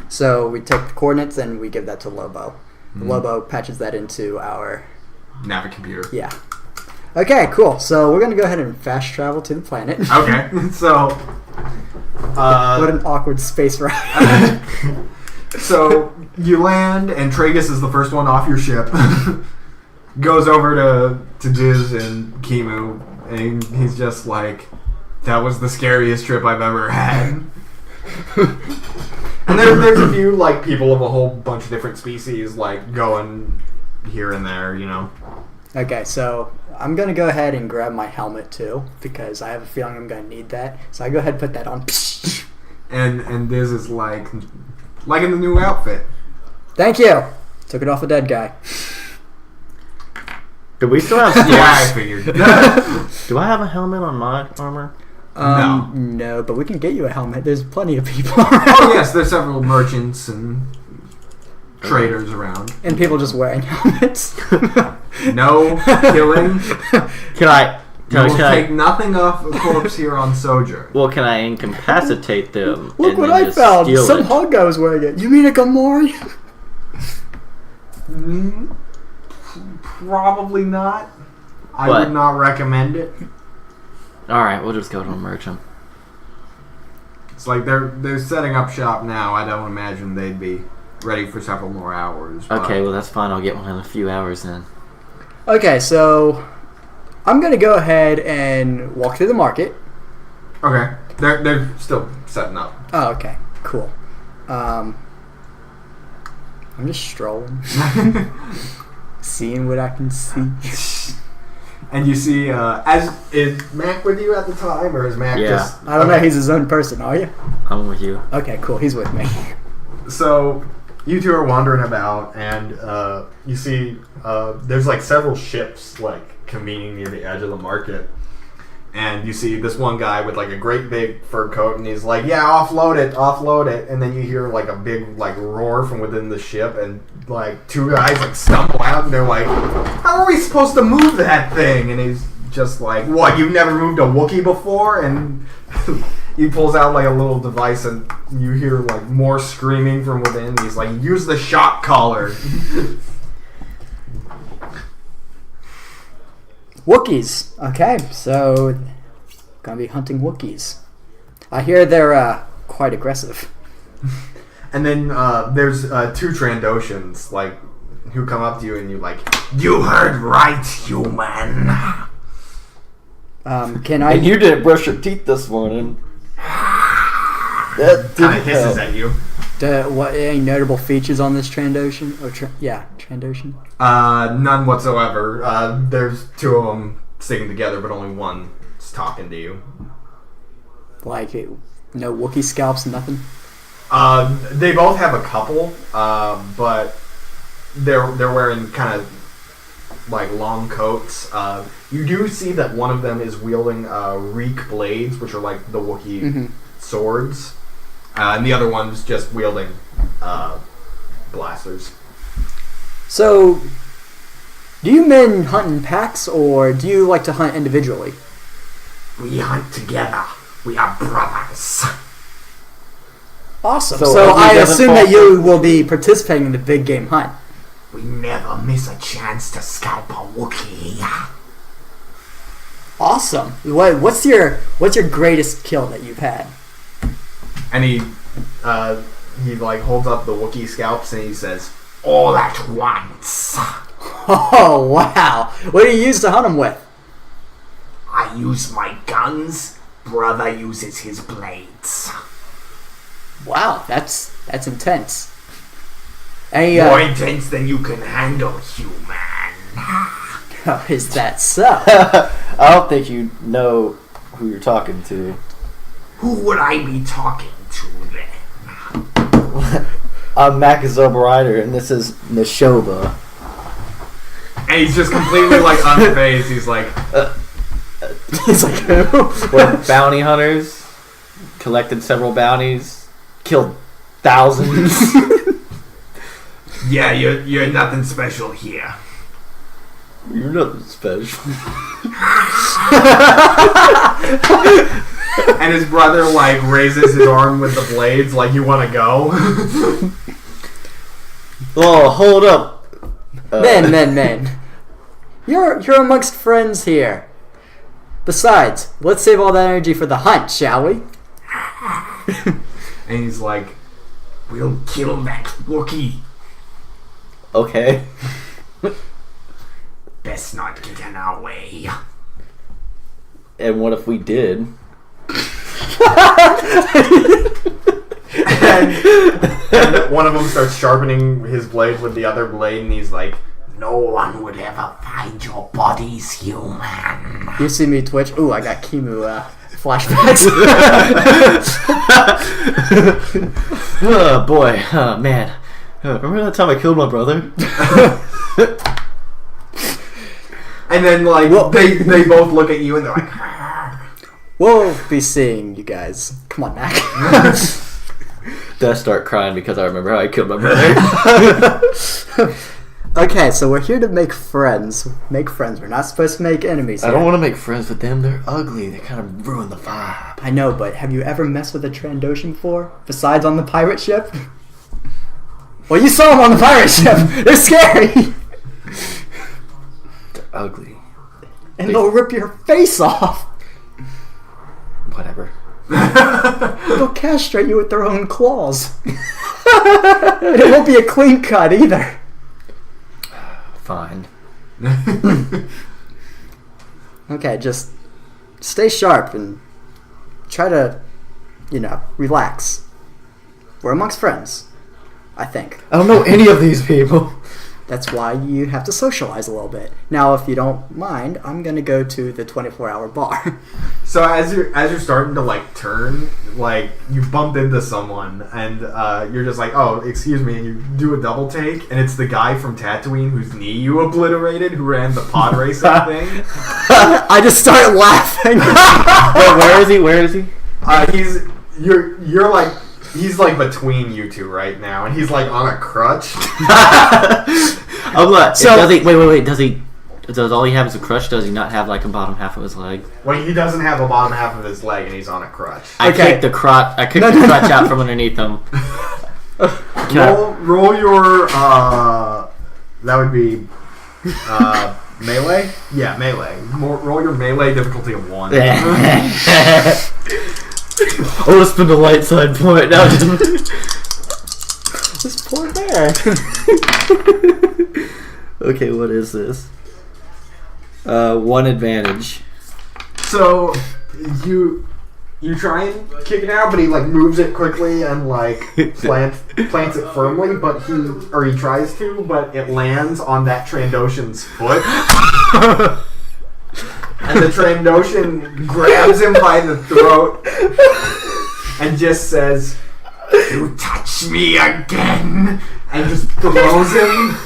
So we take the coordinates and we give that to Lobo. Lobo patches that into our Navicomputer. Yeah. Okay, cool. So we're going to go ahead and fast travel to the planet. Okay, so... what an awkward space ride. So, you land, and Tragus is the first one off your ship. Goes over to Diz and Kimu, and he's just like, "That was the scariest trip I've ever had." And there's a few, like, people of a whole bunch of different species, like, going here and there, you know. Okay, so I'm going to go ahead and grab my helmet, too, because I have a feeling I'm going to need that. So I go ahead and put that on. And Diz is like in the new outfit. Thank you. Took it off a dead guy. Do we still have... Yeah, I figured. Do I have a helmet on my armor? No, but we can get you a helmet. There's plenty of people. Oh, yes, there's several merchants and traders around. And people just wearing helmets. No killing. Can I take nothing off a corpse here on Sojourn. Well, can I incapacitate them? Look and what then I just found. steal Some it? hog guy was wearing it. You mean a Gamorrean? Probably not. I What? would not recommend it. Alright, we'll just go to a merchant. It's like they're setting up shop now. I don't imagine they'd be ready for several more hours. But Okay, well that's fine. I'll get one in a few hours then. Okay, so I'm going to go ahead and walk through the market. Okay. They're still setting up. Oh, okay. Cool. I'm just strolling. Seeing what I can see. And you see, is Mac with you at the time, or is Mac just... I don't know. He's his own person, are you? I'm with you. Okay, cool. He's with me. So, you two are wandering about, and you see there's like several ships like convening near the edge of the market. And you see this one guy with like a great big fur coat, and he's like, "Yeah, offload it." And then you hear like a big like roar from within the ship, and like two guys like stumble out, and they're like, "How are we supposed to move that thing?" And he's just like, "What? You've never moved a Wookiee before?" And he pulls out like a little device, and you hear like more screaming from within. He's like, "Use the shock collar." Wookiees. Okay, so gonna be hunting Wookiees. I hear they're quite aggressive. And then there's two Trandoshans like who come up to you, and you like, "You heard right, human." Can I? And you didn't brush your teeth this morning. That Kind didn't of hisses help. at you. Any notable features on this Trandoshan? Trandoshan. None whatsoever. There's two of them sticking together, but only one's talking to you. Like, no Wookiee scalps, nothing? They both have a couple, but they're wearing kind of like long coats. You do see that one of them is wielding reek blades, which are like the Wookiee swords, and the other one's just wielding blasters. So, do you men hunt in packs, or do you like to hunt individually? We hunt together. We are brothers. Awesome. So So Ugly I doesn't assume fall that you will be participating in the big game hunt. We never miss a chance to scalp a Wookiee. Awesome. What's your greatest kill that you've had? And he like holds up the Wookiee scalps and he says, "All at once." Oh wow! What do you use to hunt them with? I use my guns. Brother uses his blades. Wow, that's intense. Any, More intense than you can handle, human. is that so? I don't think you know who you're talking to. Who would I be talking to then? I'm Mak Rider, and this is Nashoba. And he's just completely like unfazed. He's like, He's like, who? We're bounty hunters, collected several bounties, killed thousands. "Yeah, you're nothing special here." You're nothing special. And his brother like raises his arm with the blades, like, "You want to go?" Oh, hold up. Men. You're amongst friends here. Besides, let's save all that energy for the hunt, shall we? And he's like, "We'll kill that Wookiee. Okay. Best not get in our way." And what if we did? And one of them starts sharpening his blade with the other blade, and he's like, "No one would ever find your bodies, human." You see me twitch. Ooh, I got Kimu flashbacks. Oh boy, oh man. Remember that time I killed my brother? And then like they both look at you and they're like, We'll be seeing you guys. Come on, Mac. Then I start crying because I remember how I killed my brother. Okay, so we're here to make friends. Make friends. We're not supposed to make enemies I here. don't want to make friends with them. They're ugly. They kind of ruin the vibe. I know, but have you ever messed with a Trandoshan before? Besides on the pirate ship? Well, you saw them on the pirate ship. They're scary. They're ugly. And they'll rip your face off. Whatever. They'll castrate you with their own claws. And it won't be a clean cut either. Fine. Okay, just stay sharp and try to, relax. We're amongst friends, I think. I don't know any of these people. That's why you have to socialize a little bit. Now, if you don't mind, I'm gonna go to the 24-hour bar. So as you're starting to like turn, like you bump into someone and you're just like, "Oh, excuse me," and you do a double take, and it's the guy from Tatooine whose knee you obliterated, who ran the pod racing thing. I just start laughing. Wait, where is he? He's like between you two right now, and he's like on a crutch. I'm like, So- does he? Wait. Does all he have is a crutch? Does he not have like a bottom half of his leg? Well, he doesn't have a bottom half of his leg, and he's on a crutch. I Okay. kicked the crotch. I kicked the crutch out from underneath him. Roll your that would be melee. Yeah, melee. Roll your melee difficulty of 1. Oh, let's spin the light side point. No, This poor bear. okay, what is this? 1 advantage. So you You try and kick it out, but he like moves it quickly and like plants it firmly. But he tries to, but it lands on that Trandoshan's foot, and the Trandoshan grabs him by the throat and just says, "You touch me again," and just throws him.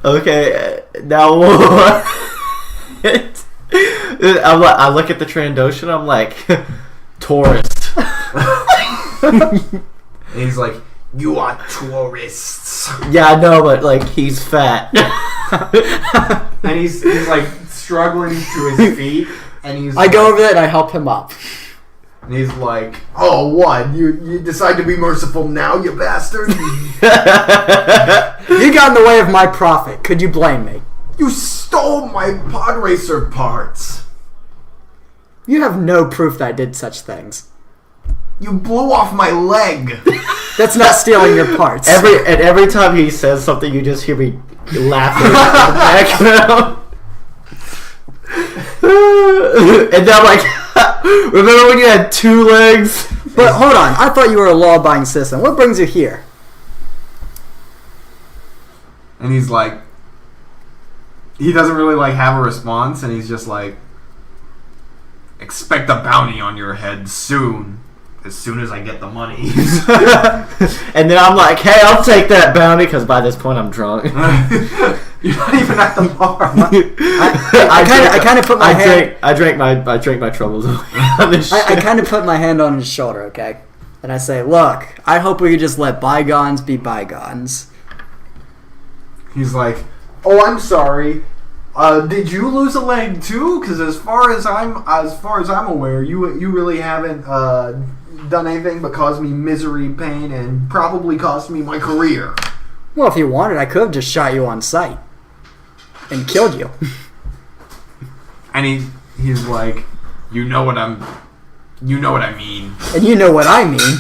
Okay, now what? I look at the Trandoshan. I'm like, tourist. And he's like, "You are tourists." Yeah, I know, but like he's fat. And he's like struggling to his feet, and I go over there and I help him up. And he's like, "Oh, what? You decide to be merciful now, you bastard? You got in the way of my profit. Could you blame me? You stole my pod racer parts. You have no proof that I did such things. You blew off my leg." That's not stealing your parts. Every time he says something, you just hear me laughing in the background. And then I'm like, remember when you had 2 legs? But hold on, I thought you were a law-abiding citizen. What brings you here? And he's like, he doesn't really like have a response, and he's just like, "Expect a bounty on your head soon. As soon as I get the money." And then I'm like, hey, I'll take that bounty, because by this point I'm drunk. You're not even at the bar. I kind of put my hand. I drank my troubles away on this shit. I kind of put my hand on his shoulder, okay, and I say, "Look, I hope we could just let bygones be bygones." He's like, "Oh, I'm sorry. Did you lose a leg too? Because as far as I'm aware, you really haven't done anything but cause me misery, pain, and probably cost me my career." Well, if you wanted, I could have just shot you on sight and killed you. And he's like, "You know what I mean." And you know what I mean.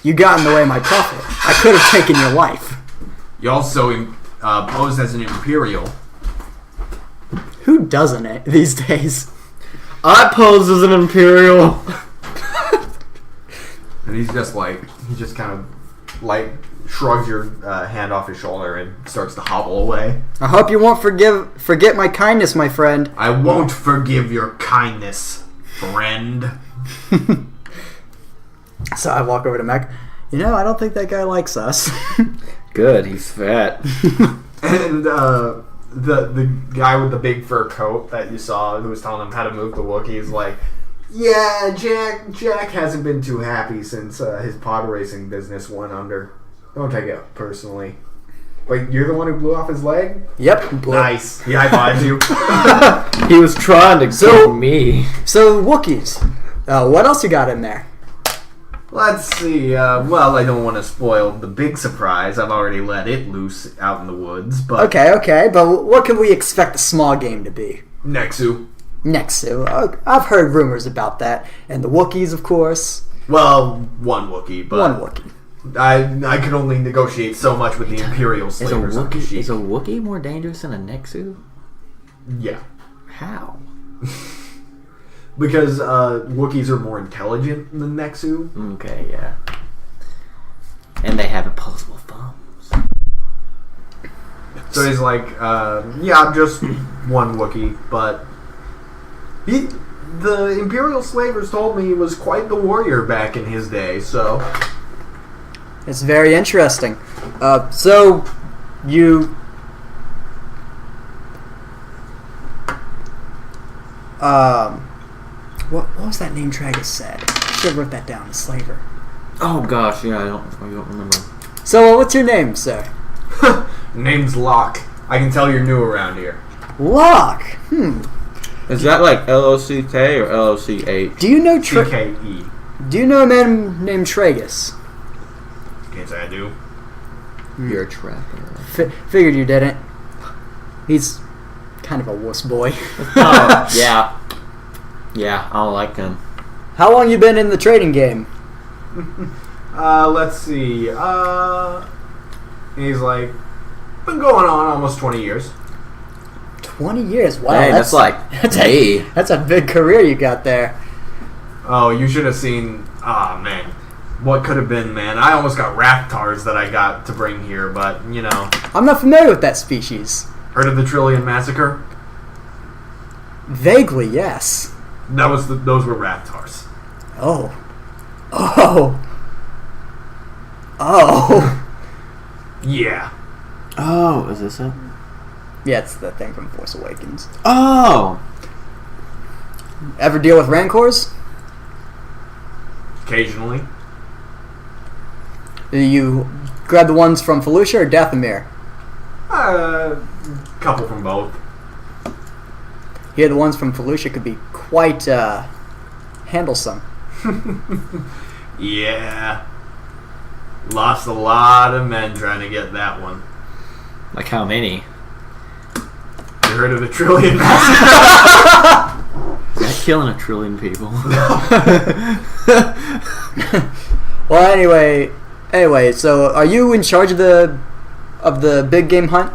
You got in the way of my profit. I could have taken your life. You also posed as an Imperial. Who doesn't it these days? I pose as an Imperial. And he just kind of like shrugs your hand off his shoulder and starts to hobble away. I hope you won't forget my kindness, my friend. I won't forgive your kindness, friend. So I walk over to Mak. I don't think that guy likes us. Good, he's fat. And the guy with the big fur coat that you saw, who was telling him how to move the Wookiee, is like, "Yeah, Jack hasn't been too happy since his pod racing business went under. Don't take it personally." Wait, you're the one who blew off his leg? Yep. Nice. He high-fives you. He was trying to kill me. So, Wookiees. What else you got in there? Let's see. Well, I don't want to spoil the big surprise. I've already let it loose out in the woods. But Okay. But what can we expect the small game to be? Nexu. I've heard rumors about that. And the Wookiees, of course. Well, one Wookiee, but one Wookiee. I could only negotiate so much with the Imperial slavers. Is a Wookiee more dangerous than a Nexu? Yeah. How? Because Wookiees are more intelligent than Nexu. Okay, yeah. And they have opposable thumbs. So he's like, yeah, I'm just one Wookiee, but the Imperial slavers told me he was quite the warrior back in his day, so... It's very interesting. So, you... What was that name Tragus said? I should have wrote that down. Slaver. Oh gosh, yeah, I don't remember. So, what's your name, sir? Name's Locke. I can tell you're new around here. Locke. Is that like L-O-C-K or L-O-C-H? Do you know C-K-E. Do you know a man named Tragus? Can't say I do. You're a trapper. Figured you didn't. He's kind of a wuss boy. Oh, yeah. Yeah, I don't like him. How long you been in the trading game? Let's see. He's like, been going on almost 20 years. 20 years. Wow, Dang, that's like me. That's a big career you got there. Oh, you should have seen. Ah, man. What could have been, man. I almost got raptors that I got to bring here, but, you know. I'm not familiar with that species. Heard of the Trillion Massacre? Vaguely, yes. Those were raptors. Oh. Oh. Oh. Yeah. Oh, is this it? Yeah, it's the thing from Force Awakens. Oh! Ever deal with Rancors? Occasionally. Do you grab the ones from Felucia or Dathomir? Couple from both. Here, the ones from Felucia could be quite handlesome. Yeah. Lost a lot of men trying to get that one. Like how many? You heard of the Trillion Massacre? Is that killing 1 trillion people? Well, anyway, so are you in charge of the big game hunt?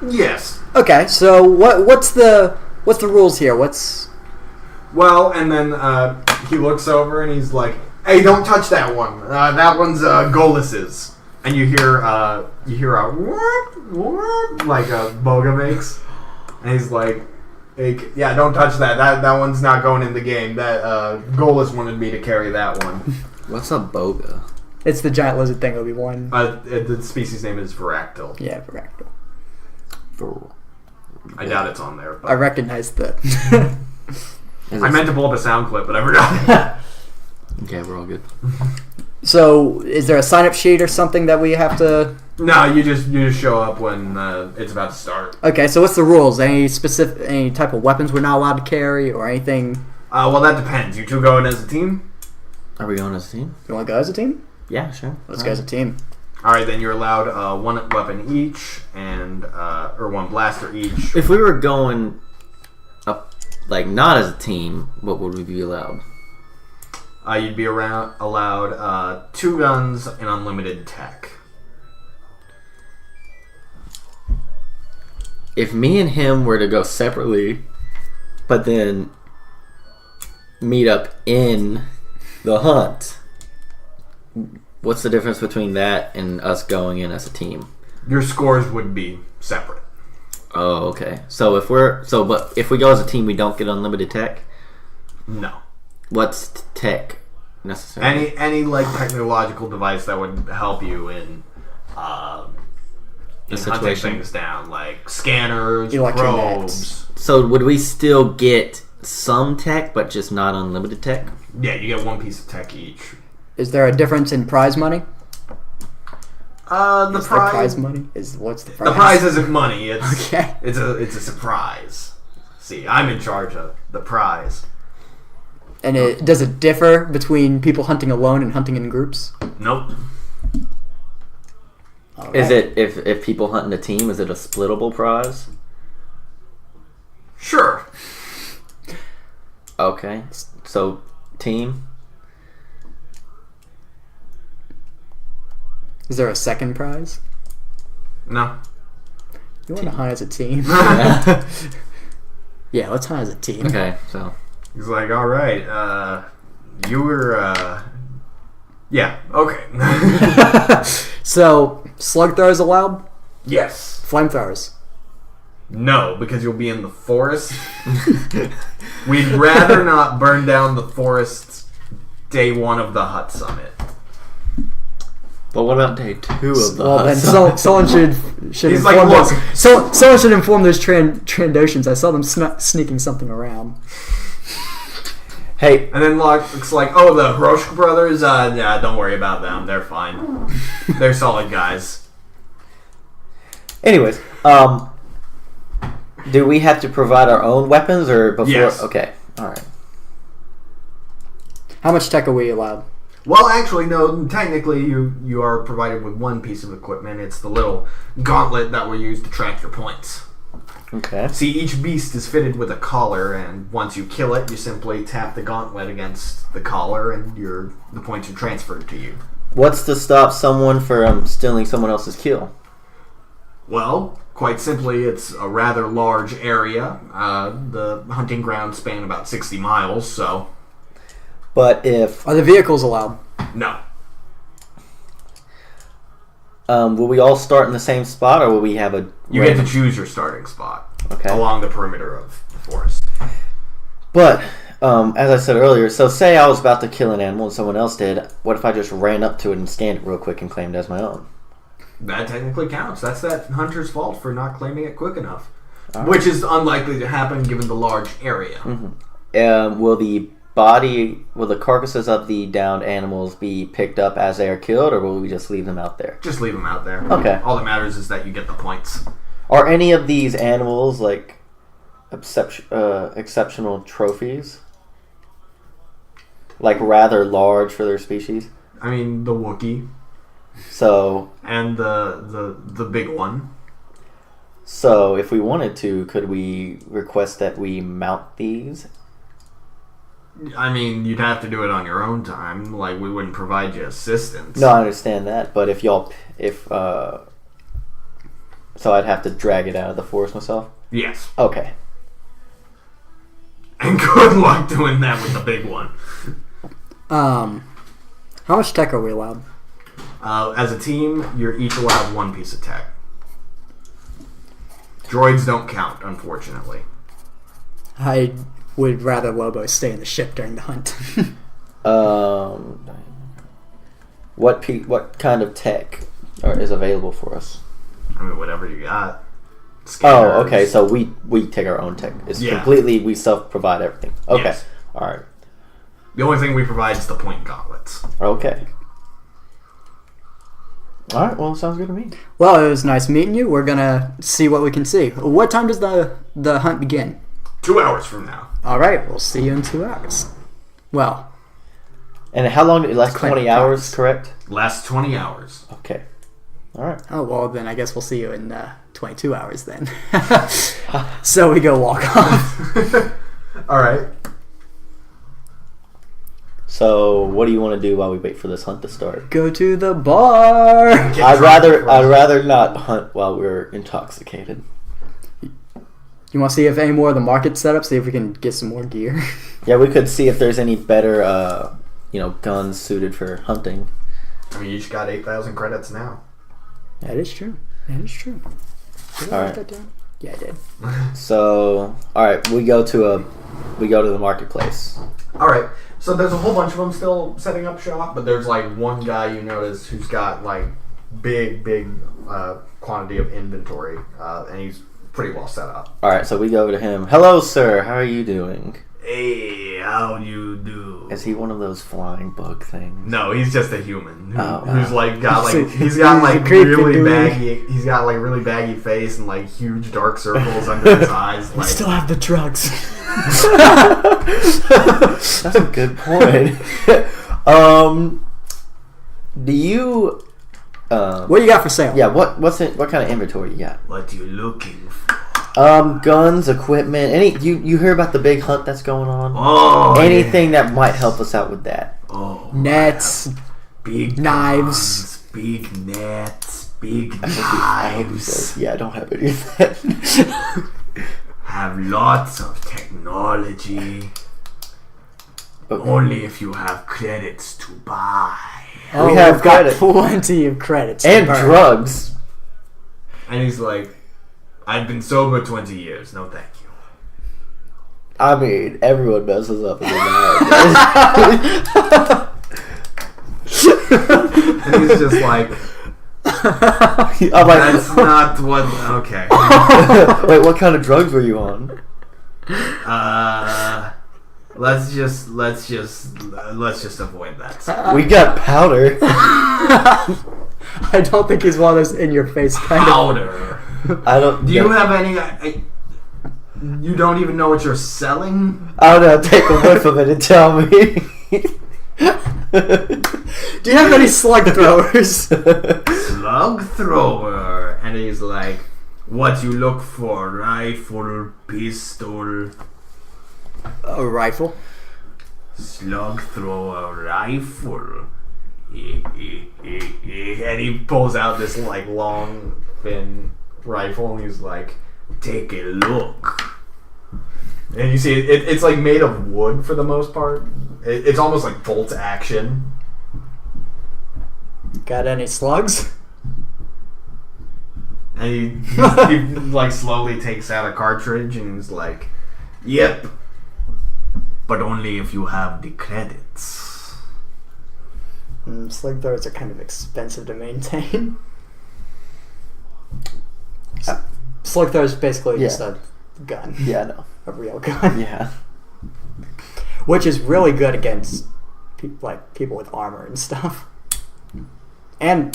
Yes. Okay, so what's the rules here? Well, and then he looks over and he's like, "Hey, don't touch that one. That one's Golus's." And you hear a whoop, whoop, like a boga makes, and he's like, "Hey, yeah, don't touch that. That one's not going in the game. That Golus wanted me to carry that one." What's a boga? It's the giant lizard thing, Obi-Wan. The species name is Varactyl. Yeah, Varactyl. I doubt it's on there. But I recognize that. I meant to pull up a sound clip, but I forgot. Okay, we're all good. So, is there a sign-up sheet or something that we have to... No, you just show up when it's about to start. Okay, so what's the rules? Any type of weapons we're not allowed to carry or anything? Well, that depends. You two going as a team? Are we going as a team? You want to go as a team? Yeah, sure. Let's go as a team. All right, then you're allowed one weapon each and or one blaster each. If we were going up, like, not as a team, what would we be allowed? You'd be allowed 2 guns and unlimited tech. If me and him were to go separately, but then meet up in the hunt, what's the difference between that and us going in as a team? Your scores would be separate. Oh, okay. So but if we go as a team, we don't get unlimited tech? No. What's tech necessarily? Any like technological device that would help you in hunting things down, like scanners, probes. So would we still get some tech, but just not unlimited tech? Yeah, you get 1 piece of tech each. Is there a difference in prize money? The prize money is what's the prize? The prize isn't money. It's okay. It's a surprise. See, I'm in charge of the prize. And does it differ between people hunting alone and hunting in groups? Nope. Right. Is it if people hunt in a team? Is it a splittable prize? Sure. Okay, so team. Is there a second prize? No. You want to hunt as a team? Yeah, let's hunt as a team. Okay, so He's like, all right, you were, yeah, okay. So, slug throwers allowed? Yes. Flamethrowers? No, because you'll be in the forest. We'd rather not burn down the forests day 1 of the Hutt Summit. but what about day 2 of the Well, Hutt then Summit? someone should He's inform like, those. Someone should inform those Trandoshans. I saw them sneaking something around. Hey, And then looks like, oh, the Hiroshika brothers, yeah, don't worry about them. They're fine. They're solid guys. anyways, do we have to provide our own weapons or before? Yes. Okay, all right. How much tech are we allowed? Well, actually, no. Technically, you are provided with 1 piece of equipment. It's the little gauntlet that we use to track your points. Okay. See, each beast is fitted with a collar, and once you kill it, you simply tap the gauntlet against the collar, and the points are transferred to you. What's to stop someone from stealing someone else's kill? Well, quite simply, it's a rather large area. The hunting grounds span about 60 miles, so... But if... Are the vehicles allowed? No. will we all start in the same spot, or will we have a... You get to choose your starting spot along the perimeter of the forest. But, as I said earlier, so say I was about to kill an animal and someone else did, what if I just ran up to it and scanned it real quick and claimed it as my own? That technically counts. That's that hunter's fault for not claiming it quick enough. Right. Which is unlikely to happen given the large area. Mm-hmm. Will the carcasses of the downed animals be picked up as they are killed, or will we just leave them out there? Just leave them out there. Okay. All that matters is that you get the points. Are any of these animals, like, exceptional trophies? Like, rather large for their species? I mean, the Wookiee. So... And the big one. So, if we wanted to, could we request that we mount these? I mean, you'd have to do it on your own time. Like, we wouldn't provide you assistance. No, I understand that, but so I'd have to drag it out of the forest myself? Yes. Okay. And good luck doing that with the big one. How much tech are we allowed? As a team, you're each allowed one piece of tech. Droids don't count, unfortunately. I would rather Lobo stay in the ship during the hunt. What kind of tech is available for us? I mean, whatever you got. Scanners. Oh, okay. So we take our own tech. It's completely we self-provide everything. Okay. Yes. All right. The only thing we provide is the point gauntlets. Okay. All right. Well, sounds good to me. Well, it was nice meeting you. We're gonna see what we can see. What time does the hunt begin? 2 hours from now. All right. We'll see you in 2 hours. Well. And how long did it last? 20 hours, correct? Last 20 hours. Okay. All right. Oh, well, then I guess we'll see you in 22 hours then. So we go walk off. All right. So, what do you want to do while we wait for this hunt to start? Go to the bar. I'd rather not hunt while we're intoxicated. You want to see if any more of the market's set up? See if we can get some more gear. Yeah, we could see if there's any better, guns suited for hunting. I mean, you just got 8,000 credits now. That is true. That is true. Did I write that down? Yeah, I did. So, all right, we go to the marketplace. All right. So there's a whole bunch of them still setting up shop, but there's like one guy you notice who's got like big quantity of inventory, and he's pretty well set up. All right, so we go over to him. Hello, sir. How are you doing? Hey, how you do? Is he one of those flying bug things? No, he's just a human who's wow. he's got like really baggy face and like huge dark circles under his eyes. We still have the drugs. That's a good point. Do you? What do you got for sale? Yeah, what kind of inventory you got? What you looking for? Guns, equipment. You hear about the big hunt that's going on? Oh, anything that might help us out with that? Oh, nets, big knives, guns, big nets, big I hope he knives. says, yeah, I don't have any of that. Have lots of technology. Okay. Only if you have credits to buy. Oh, we have we've got credit. plenty of credits. And drugs. And he's like, I've been sober 20 years. No, thank you. I mean, everyone messes up in the And he's just like, I'm like, that's not what. Okay. wait, what kind of drugs were you on? Let's just avoid that. We got powder. I don't think he's one of those in your face kind of. Powder. I don't. Do you have any? You don't even know what you're selling? I don't know. Take a whiff of it and tell me. Do you have any slug throwers? Slug thrower. And he's like, what you look for? Rifle, pistol. A rifle. Slug thrower, rifle. And he pulls out this like long, thin rifle, and he's like, "Take a look." And you see, it's like made of wood for the most part. It's almost like bolt action. Got any slugs? And he like slowly takes out a cartridge and he's like, "Yep, but only if you have the credits." Slug throwers are kind of expensive to maintain. Slug throwers is basically just a gun. Yeah, I know. A real gun. Yeah. Which is really good against people with armor and stuff. And,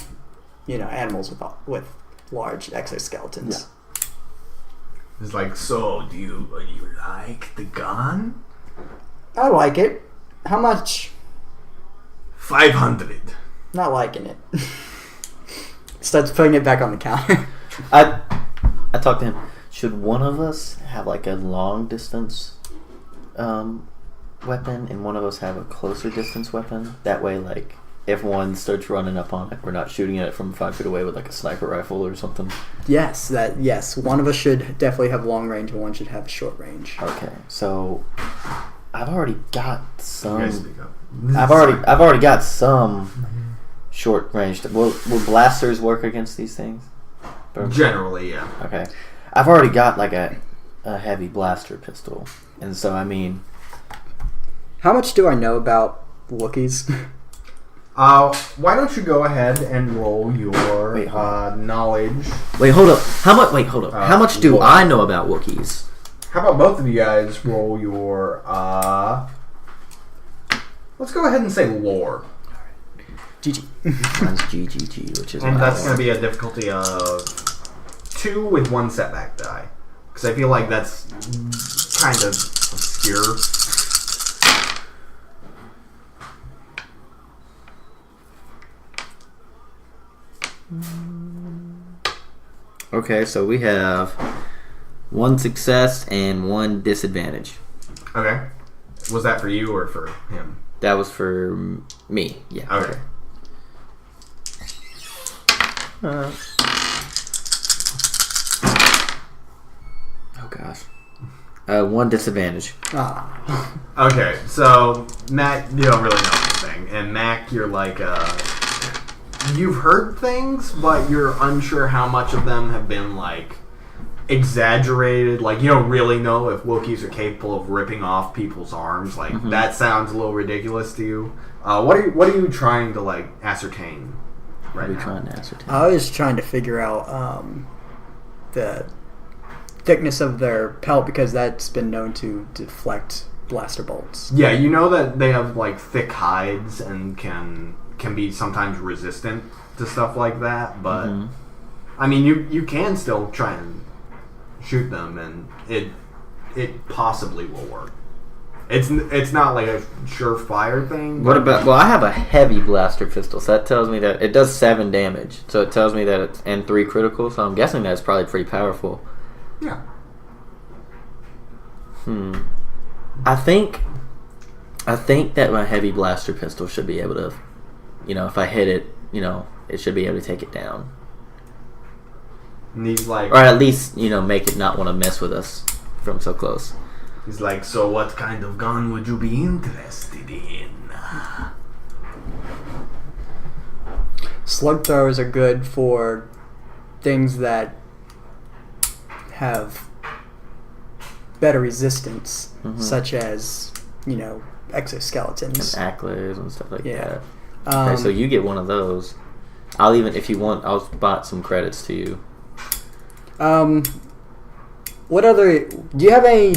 animals with large exoskeletons. Yeah. It's like, "So, do you like the gun?" I like it. How much? 500. Not liking it. Starts putting it back on the counter. I talked to him. Should one of us have like a long distance weapon and one of us have a closer distance weapon? That way, like, if one starts running up on it, we're not shooting at it from 5 feet away with like a sniper rifle or something. Yes. One of us should definitely have long range and one should have short range. Okay, so I've already got some. You guys speak up. I've already got some short range. Will blasters work against these things? Generally, yeah. Okay. I've already got like a heavy blaster pistol. And so, I mean... How much do I know about Wookiees? Why don't you go ahead and roll your knowledge. Wait, hold up. How much do I know about Wookiees? How about both of you guys roll your, let's go ahead and say lore. GG. Mine's GGG, which is... And that's going to be a difficulty of 2 with 1 setback die. Because I feel like that's kind of obscure. Okay, so we have 1 success and 1 disadvantage. Okay. Was that for you or for him? That was for me, yeah. Okay. Oh gosh. 1 disadvantage. Okay, so Mac, you don't really know anything, and Mac, you're like, you've heard things, but you're unsure how much of them have been like exaggerated. Like, you don't really know if Wookiees are capable of ripping off people's arms. Like, that sounds a little ridiculous to you. What are you trying to like ascertain? What are we trying to ascertain? I was trying to figure out the thickness of their pelt because that's been known to deflect blaster bolts. Yeah, you know that they have like thick hides and can be sometimes resistant to stuff like that, but I mean you can still try and shoot them and it possibly will work. It's not like a surefire thing. What about... Well, I have a heavy blaster pistol, so that tells me that it does 7 damage. So it tells me that it's... And 3 critical, so I'm guessing that's probably pretty powerful. Yeah. I think that my heavy blaster pistol should be able to... if I hit it, it should be able to take it down. And he's like... Or at least, make it not want to mess with us from so close. He's like, "So what kind of gun would you be interested in?" Slug throwers are good for things that have better resistance, such as, exoskeletons. And acklers and stuff like that. Okay, so you get one of those. I'll even, if you want, I'll bot some credits to you. What other... Do you have any...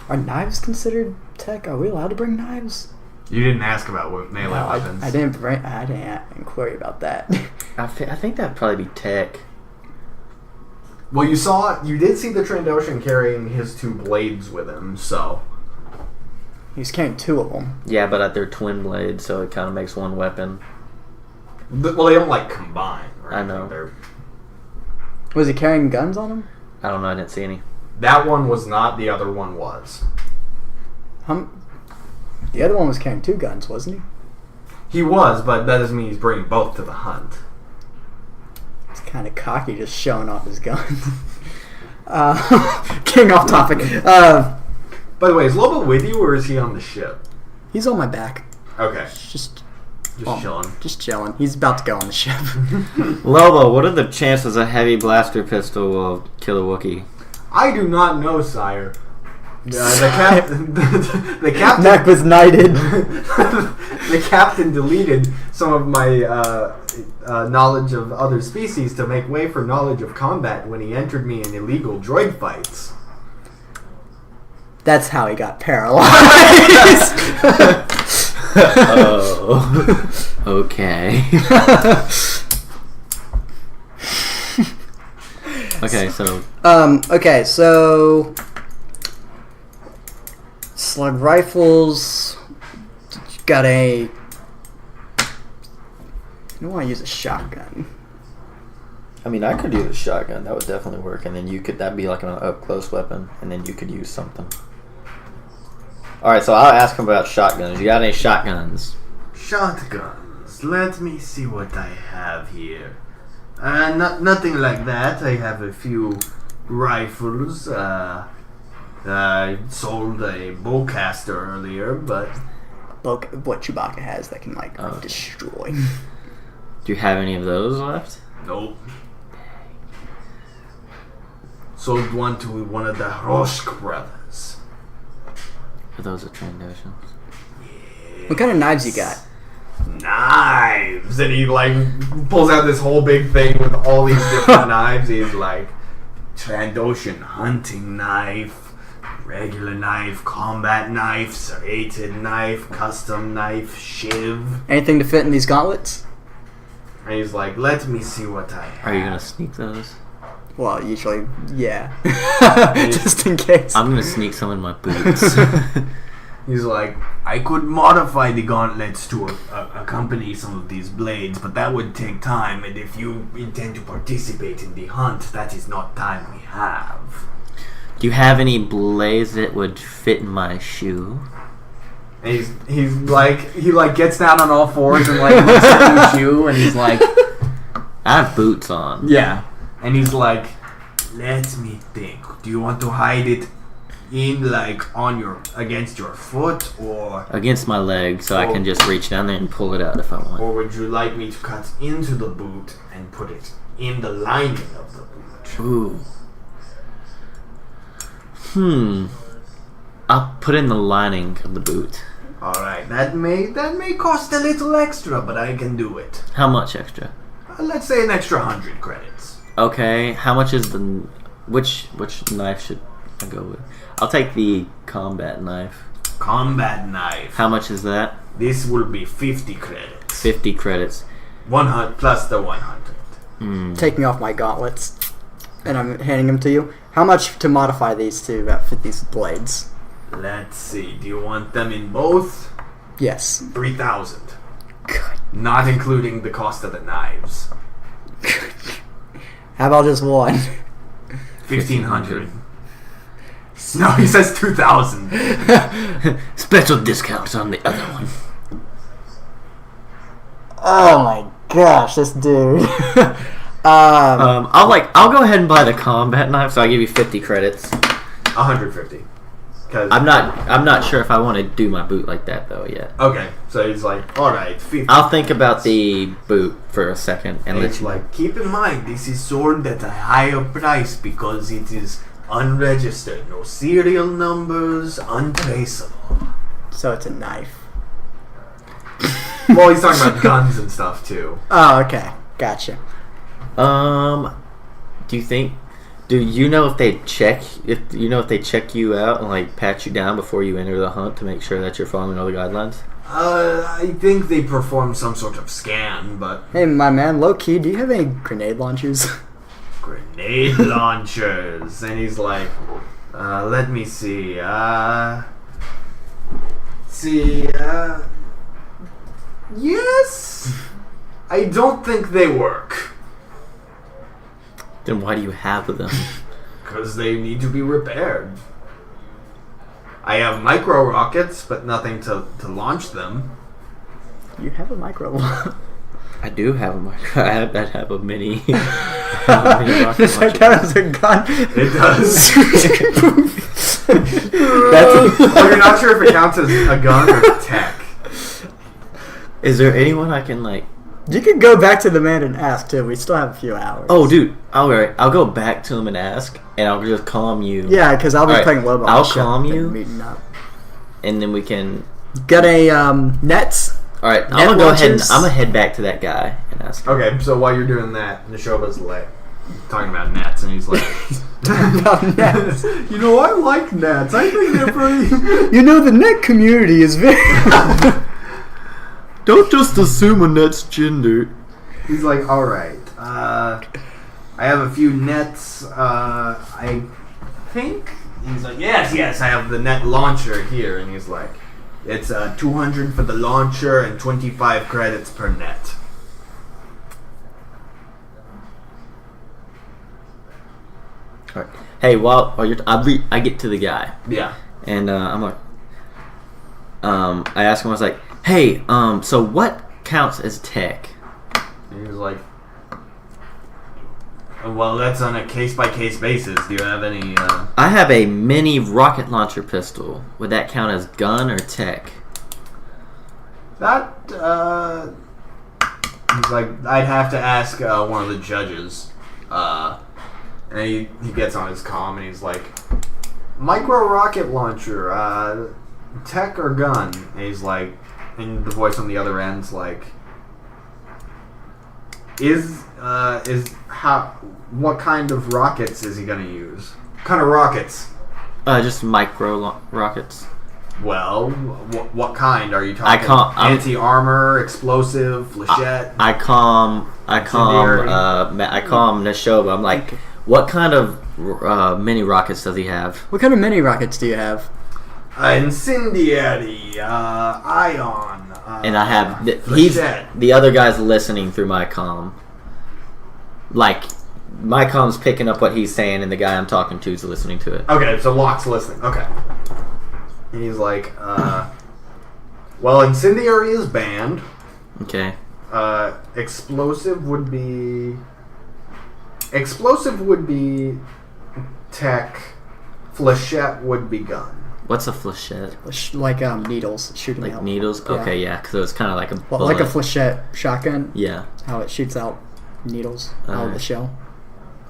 Are knives considered tech? Are we allowed to bring knives? You didn't ask about melee weapons. I didn't inquire about that. I think that'd probably be tech. Well, you did see the Trandoshan carrying his 2 blades with him, so... He's carrying 2 of them. Yeah, but they're twin blades, so it kind of makes 1 weapon. Well, they don't, like, combine, right? I know. Was he carrying guns on him? I don't know, I didn't see any. That one was not, the other one was. The other one was carrying 2 guns, wasn't he? He was, but that doesn't mean he's bringing both to the hunt. It's kind of cocky, just showing off his gun. Getting off topic. By the way, is Lobo with you or is he on the ship? He's on my back. Okay. Just chilling. Just chilling. He's about to go on the ship. Lobo, what are the chances a heavy blaster pistol will kill a Wookiee? I do not know, sire. The captain. Mak was knighted. The captain deleted some of my knowledge of other species to make way for knowledge of combat when he entered me in illegal droid fights. That's how he got paralyzed. Oh, okay. Okay, so slug rifles. Got a. I don't want to use a shotgun. I mean, I could use a shotgun. That would definitely work, and then that'd be like an up close weapon, and then you could use something. All right, so I'll ask him about shotguns. You got any shotguns? Shotguns. Let me see what I have here. Nothing like that. I have a few rifles. I sold a bowcaster earlier, but What Chewbacca has that can destroy. Do you have any of those left? nope. Sold one to one of the Roshk brothers. Are those are Trandoshans? What kind of knives you got? Knives, and he pulls out this whole big thing with all these different knives. He's like, Trandoshan hunting knife, regular knife, combat knife, serrated knife, custom knife, shiv. Anything to fit in these gauntlets? And he's like, let me see what I have. Are you gonna sneak those? Well, usually, yeah. Just in case. I'm gonna sneak some in my boots. He's like, I could modify the gauntlets to accompany some of these blades, but that would take time, and if you intend to participate in the hunt, that is not time we have. Do you have any blades that would fit in my shoe? And he's like, he gets down on all fours and looks at your shoe, and he's like, I have boots on. yeah. And he's like, let me think. Do you want to hide it in against your foot, or Against my leg, so I can just reach down there and pull it out if I want. or would you like me to cut into the boot and put it in the lining of the boot? Ooh. I'll put in the lining of the boot. All right, that may cost a little extra, but I can do it. How much extra? Let's say an extra 100 credits. Okay, how much is the... Which knife should I go with? I'll take the combat knife. Combat knife. How much is that? This will be 50 credits. 50 credits. 100 plus the 100. Taking off my gauntlets, and I'm handing them to you. How much to modify these to fit these blades? Let's see. Do you want them in both? Yes. 3,000. Good. Not including the cost of the knives. How about just one? 1,500. No, he says 2,000. Special discounts on the other one. Oh my gosh, this dude. I'll go ahead and buy the combat knife, so I'll give you 50 credits. 150. I'm not sure if I want to do my boot like that though yet. Okay, so he's like, all right, 50. I'll think about the boot for a second and let he's you. like, keep in mind, this is sold at a higher price because it is unregistered, no serial numbers, untraceable. So it's a knife. Well, he's talking about guns and stuff too. Oh, okay, gotcha. Do you know if they check you out and pat you down before you enter the hunt to make sure that you're following all the guidelines? I think they perform some sort of scan, but Hey, my man, low key, do you have any grenade launchers? grenade launchers, and he's like, let me see, yes, I don't think they work. Then why do you have them? Because they need to be repaired. I have micro rockets, but nothing to launch them. You have a micro. I do have a micro. I have a mini. Does that count as a gun? It does. That's You're not sure if it counts as a gun or tech. Is there anyone I can like? You can go back to the man and ask too. We still have a few hours. Oh, dude. Alright, I'll go back to him and ask, and I'll just calm you. Yeah, because I'll be Alright, playing Lobo. I'll calm you. Meeting up. And then we can. Got a nets. All right, Net I'm gonna go ahead. launchers? I'm gonna head back to that guy and ask him. Okay, so while you're doing that, Nashoba's like talking about nets, and he's like, About nets. "You know, I like nets. I think they're pretty." You know, the net community is very. Don't just assume a net's gender. He's like, "All right, I have a few nets. I think." He's like, "Yes, I have the net launcher here," and he's like, "It's 200 for the launcher and 25 credits per net." All right. Hey, while you're, I get to the guy Yeah. and I'm like, I ask him. I was like, "Hey, so what counts as tech?" And he's like, "Well, that's on a case-by-case basis. Do you have any?" I have a mini rocket launcher pistol. Would that count as gun or tech? That, he's like, "I'd have to ask one of the judges." And he gets on his comm and he's like, "Micro rocket launcher, tech or gun?" And he's like, and the voice on the other end's like, what kind of rockets is he gonna use? What kind of rockets? Just micro rockets. Well, what kind are you talking? Anti-armor, explosive, flechette. I calm Nashoba. I'm like, what kind of mini rockets does he have? What kind of mini rockets do you have? Incendiary, ion. And I have he's flechette. the other guy's listening through my comm. Like my comm's picking up what he's saying, and the guy I'm talking to is listening to it. Okay, so Locke's listening. Okay. And he's like, well, incendiary is banned. Okay. Explosive would be tech. Flechette would be gun. What's a flechette? Like needles shooting Like out. needles? Yeah. Okay, yeah, because it's kind of like a Well, bullet. like a flechette shotgun. Yeah. How it shoots out needles out of Alright. the shell.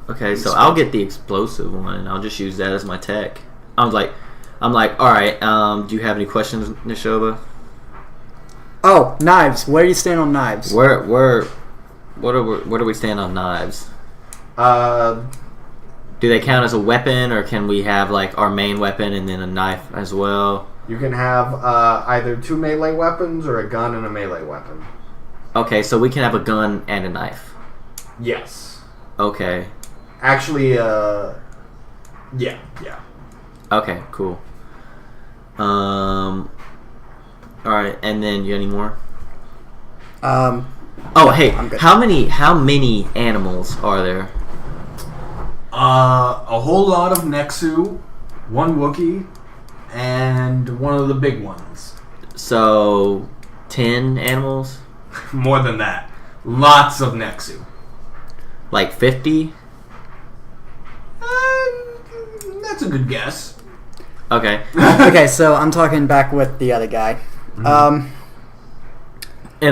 Okay, so I'll get the explosive one, and I'll just use that as my tech. I'm like, all right. Do you have any questions, Nashoba? Oh, knives. Where do you stand on knives? Where do we stand on knives? Do they count as a weapon, or can we have like our main weapon and then a knife as well? You can have either two melee weapons or a gun and a melee weapon. Okay, so we can have a gun and a knife. Yes. Okay. Actually, yeah. Okay, cool. All right, and then you got any more? Oh, hey, I'm good. how many animals are there? A whole lot of Nexu, one Wookiee, and one of the big ones. So, 10 animals? More than that. Lots of Nexu. Like 50? That's a good guess. Okay. Okay, so I'm talking back with the other guy. And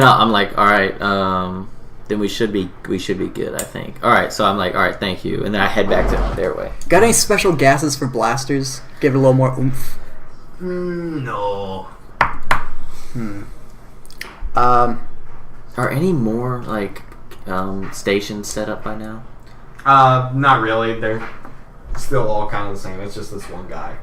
I'm like, all right, then we should be good, I think. All right, so I'm like, all right, thank you, and then I head back to their way. Got any special gases for blasters? Give it a little more oomph. No. Are any more like stations set up by now? Not really. They're still all kind of the same. It's just this one guy.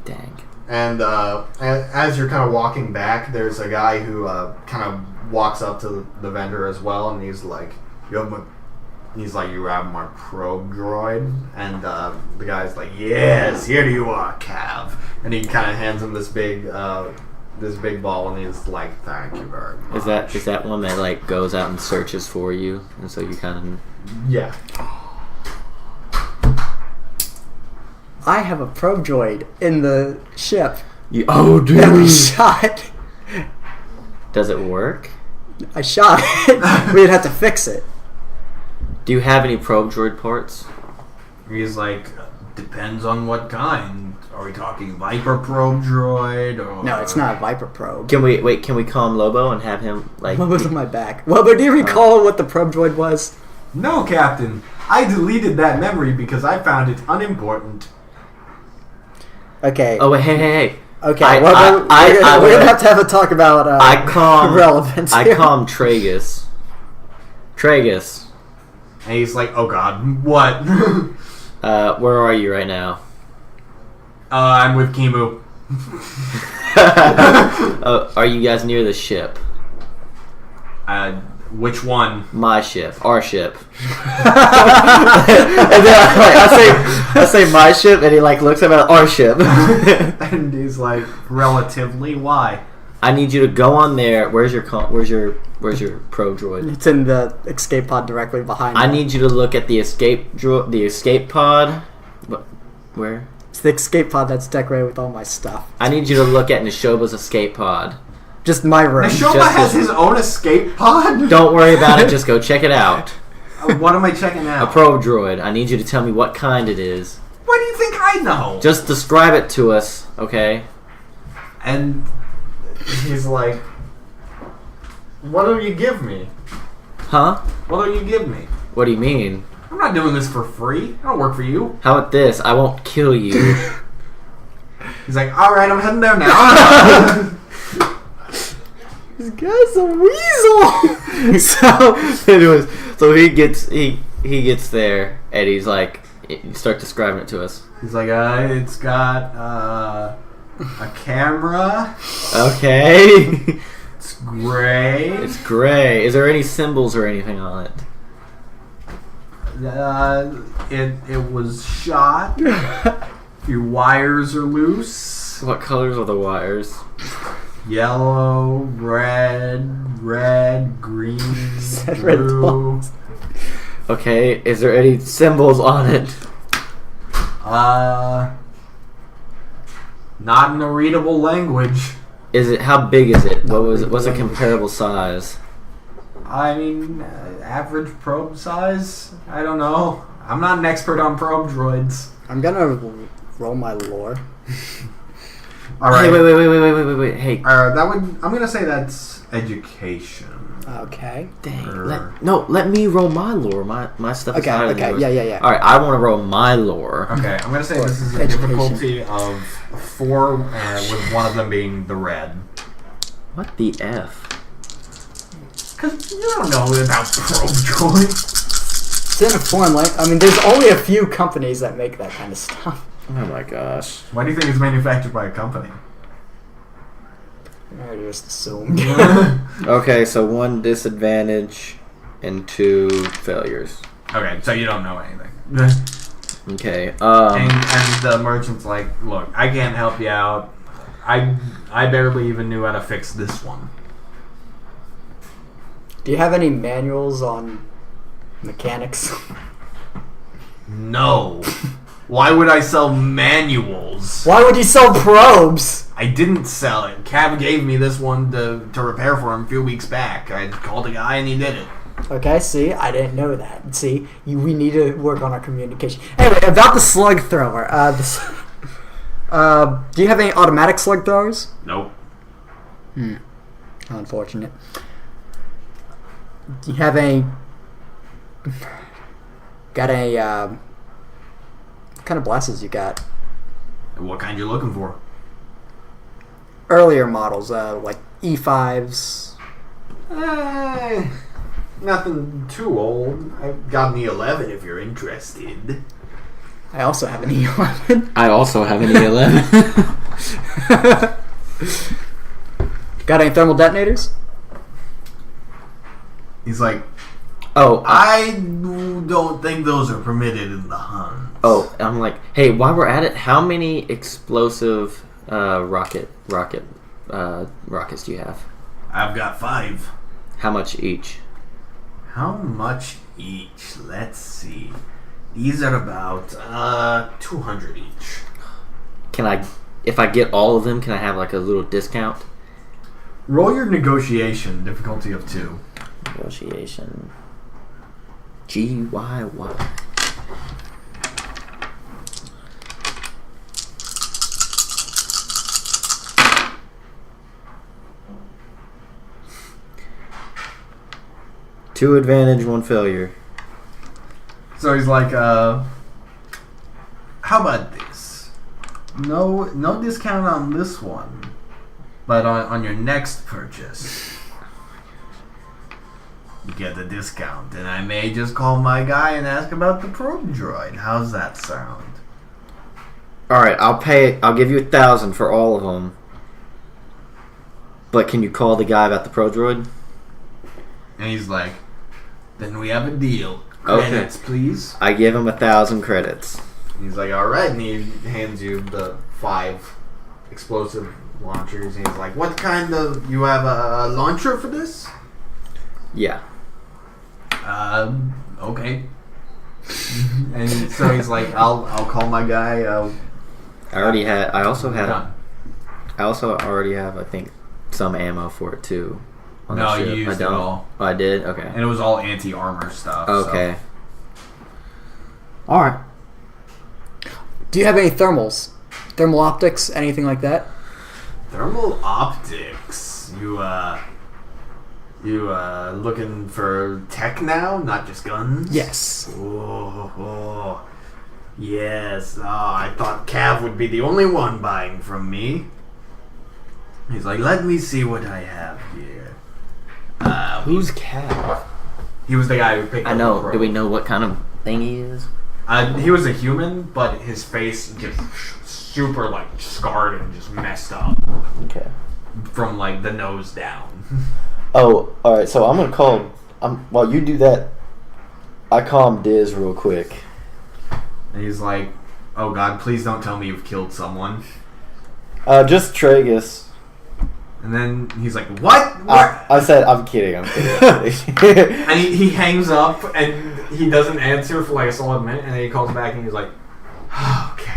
Dang. And as you're kind of walking back, there's a guy who kind of walks up to the vendor as well, and he's like, "You have my probe droid?" And the guy's like, "Yes, here you are, Cav." And he kind of hands him this big ball, and he's like, "Thank you very much." Is that one that like goes out and searches for you, and so you kind Yeah. I have a probe droid in the ship. oh And dude, we shot. does it work? I shot it. We'd have to fix it. Do you have any probe droid parts? He's like, depends on what kind. Are we talking Viper probe droid or? No, it's not a Viper probe. Can we call him Lobo and have him like? Lobo's on my back. Lobo, do you recall what the probe droid was? No, Captain. I deleted that memory because I found it unimportant. Okay. Oh wait, hey. Okay, we're gonna have a talk about relevance. I call him Tragus. Tragus. And he's like, oh god, what? Where are you right now? I'm with Kimu. Are you guys near the ship? Which one? My ship. Our ship. And then I say my ship, and he like looks at our ship. And he's like, relatively, why? I need you to go on there. Where's your probe droid? It's in the escape pod directly behind. I need you to look at the escape pod. Where? It's the escape pod that's decorated with all my stuff. I need you to look at Nashoba's escape pod. Just my room. Nashoba has his own escape pod? Don't worry about it. Just go check it out. What am I checking out? A probe droid. I need you to tell me what kind it is. What do you think I know? Just describe it to us, okay? And he's like, what'll you give me? Huh? What'll you give me? What do you mean? I'm not doing this for free. I don't work for you. How about this? I won't kill you. He's like, alright, I'm heading there now. This guy's a weasel. so he gets there, and he's like, you start describing it to us. He's like, it's got a camera. Okay. It's gray. It's gray. Is there any symbols or anything on it? It was shot. Your wires are loose. What colors are the wires? Yellow, red, green, blue. Okay, is there any symbols on it? Not in a readable language. Is it? How big is it? What's a comparable size? I mean, average probe size? I don't know. I'm not an expert on probe droids. I'm gonna roll my lore. All right. Hey, wait. Hey. I'm gonna say that's education. Okay. Dang. Let me roll my lore. My stuff is higher than yours. Yeah. All right, I want to roll my lore. Okay, I'm gonna say this is a Education. difficulty of 4, with one of them being the red. What the F? Because you don't know about probe droids. It's in a foreign language. I mean, there's only a few companies that make that kind of stuff. Oh my gosh. Why do you think it's manufactured by a company? I just assumed. Okay, so 1 disadvantage and 2 failures. Okay, so you don't know anything. Okay. And the merchant's like, look, I can't help you out. I barely even knew how to fix this one. Do you have any manuals on mechanics? No. Why would I sell manuals? Why would you sell probes? I didn't sell it. Cav gave me this one to repair for him a few weeks back. I called a guy and he did it. Okay, see, I didn't know that. See, we need to work on our communication. Anyway, about the slug thrower. Do you have any automatic slug throwers? Nope. Unfortunate. Do you have any... Got any, what kind of blasters you got? What kind you looking for? Earlier models, like E5s. Nothing too old. I've got an E11 if you're interested. I also have an E11. I also have an E11. Got any thermal detonators? He's like, Oh, I don't think those are permitted in the hunt. Oh, I'm like, hey, while we're at it, how many explosive rockets do you have? I've got 5. How much each? How much each? Let's see. These are about 200 each. If I get all of them, can I have like a little discount? Roll your negotiation, difficulty of 2. Negotiation. GYY. Two advantage, one failure. So he's like, how about this? No discount on this one, but on your next purchase, you get a discount, and I may just call my guy and ask about the probe droid. How's that sound? All right, I'll give you 1,000 for all of them. But can you call the guy about the pro droid? And he's like, then we have a deal. Okay. Credits, please. I give him 1,000 credits. He's like, all right, and he hands you the 5 explosive launchers. And he's like, what kind of? You have a launcher for this? Yeah. Okay. And so he's like, I'll call my guy. I also already have, I think, some ammo for it too. On No, the ship. you used I don't. it all. Oh, I did? Okay. And it was all anti-armor stuff. Okay. Alright. Do you have any thermals? Thermal optics? Anything like that? Thermal optics. You looking for tech now, not just guns? Yes. Oh, yes. Oh, I thought Cav would be the only one buying from me. He's like, let me see what I have here. Who's Cav? He was the guy who picked up I the know. probe. Do we know what kind of thing he is? He was a human, but his face just super like scarred and just messed up Okay. from like the nose down. Oh, alright, so I'm gonna call... while you do that, I call him Diz real quick. And he's like, oh god, please don't tell me you've killed someone. Just Tragus. And then he's like, what? I said, I'm kidding. And he hangs up and he doesn't answer for like a solid minute, and then he calls back and he's like, oh, okay.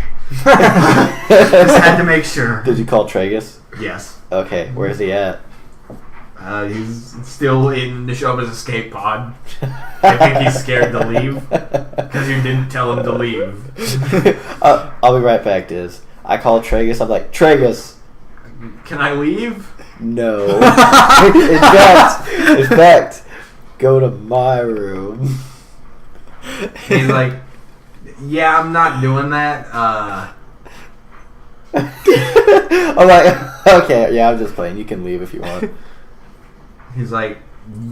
Just had to make sure. Did you call Tragus? Yes. Okay, where's he at? He's still in Nashoba's escape pod. I think he's scared to leave because you didn't tell him to leave. I'll be right back, Diz. I call Tragus. I'm like, Tragus. Can I leave? No. In fact, go to my room. And he's like, yeah, I'm not doing that. I'm like, okay, yeah, I'm just playing. You can leave if you want. He's like,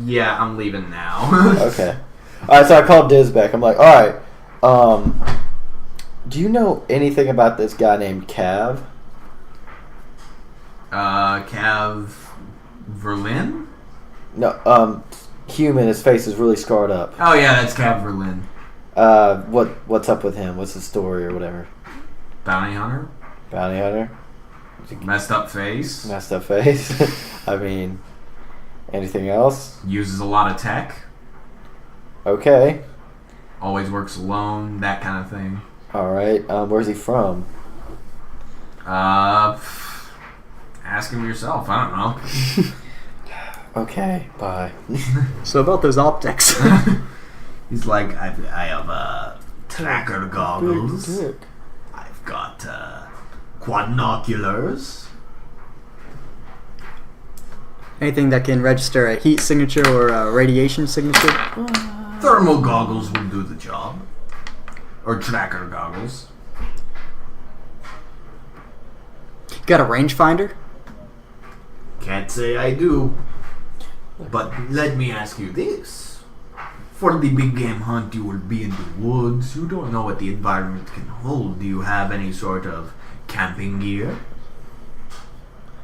yeah, I'm leaving now. Okay. Alright, so I called Diz back. I'm like, alright, do you know anything about this guy named Cav? Cav Verlin? No, human. His face is really scarred up. Oh yeah, that's Cav Verlin. What's up with him? What's his story or whatever? Bounty hunter? Bounty hunter? Messed up face? Messed up face? I mean, anything else? Uses a lot of tech. Okay. Always works alone, that kind of thing. Alright, where's he from? Ask him yourself, I don't know. Okay, bye. So about those optics. He's like, I have tracker goggles. Big dick. I've got quadnoculars. Anything that can register a heat signature or a radiation signature? Thermal goggles will do the job. Or tracker goggles. Got a rangefinder? Can't say I do. But let me ask you this. For the big game hunt, you will be in the woods. You don't know what the environment can hold. Do you have any sort of camping gear?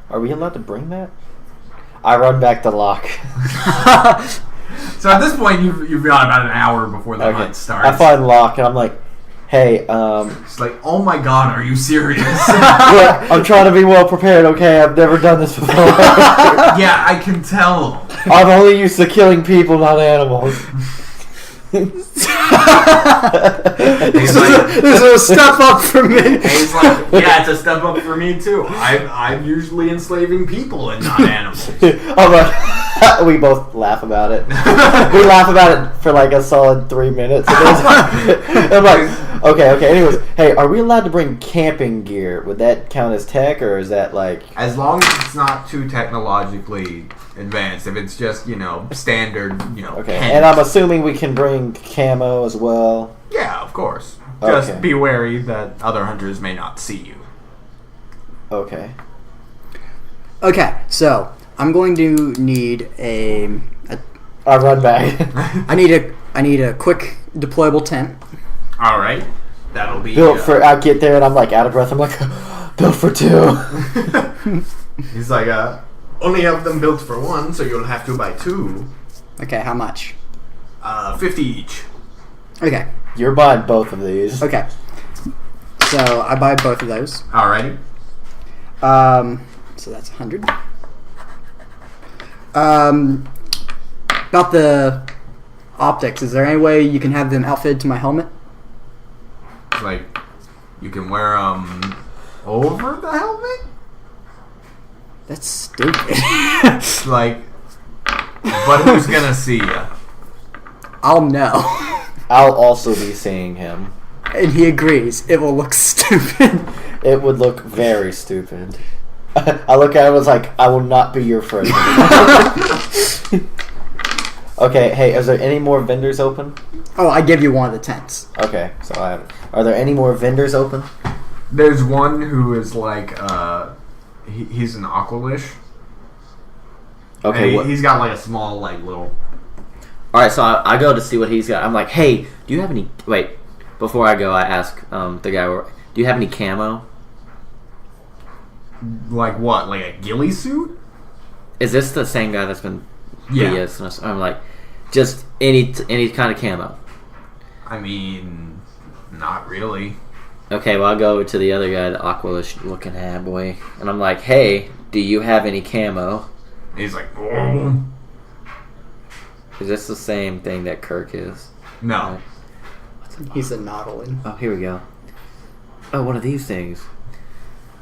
Are we allowed to bring that? I run back to lock. So at this point, you've got about an hour before the hunt starts. I find Locke and I'm like, hey, It's like, oh my god, are you serious? look, I'm trying to be well prepared, okay? I've never done this before. Yeah, I can tell. I'm only used to killing people, not animals. He's like, This is a step up for me. he's like, yeah, it's a step up for me too. I'm usually enslaving people and not animals. I'm like, We both laugh about it. We laugh about it for like a solid 3 minutes. I'm like, okay. Anyways, hey, are we allowed to bring camping gear? Would that count as tech, or is that like... As long as it's not too technologically advanced. If it's just, standard, Okay, tent. and I'm assuming we can bring camo as well. Yeah, of course. Okay. Just be wary that other hunters may not see you. Okay. Okay, so I'm going to need a Run back. I need a quick deployable tent. All right. That'll be... Built for... I get there and I'm like out of breath. I'm like, built for 2. He's like, only have them built for 1, so you'll have to buy 2. Okay, how much? 50 each. Okay. You're buying both of these. Okay. So I buy both of those. Alrighty. So that's 100. About the optics, is there any way you can have them outfitted to my helmet? Like, you can wear them over the helmet? That's stupid. Like, but who's gonna see you? I'll know. I'll also be seeing him. And he agrees. It will look stupid. It would look very stupid. I look at him and was like, I will not be your friend. Okay, hey, is there any more vendors open? Oh, I give you one of the tents. Okay, so are there any more vendors open? There's one who is like, he's an aqualish. Okay, And he's got like a small, like, little... Alright, so I go to see what he's got. I'm like, hey, do you have any... Wait, before I go, I ask the guy, do you have any camo? Like what? Like a ghillie suit? Is this the same guy that's been... Yeah. Yes, I'm like, just any kind of camo. I mean, not really. Okay, well, I'll go to the other guy, the aqualish looking boy, and I'm like, hey, do you have any camo? He's like, oh. Is this the same thing that Kirk is? No. He's a Nautilin. Oh, here we go. Oh, one of these things.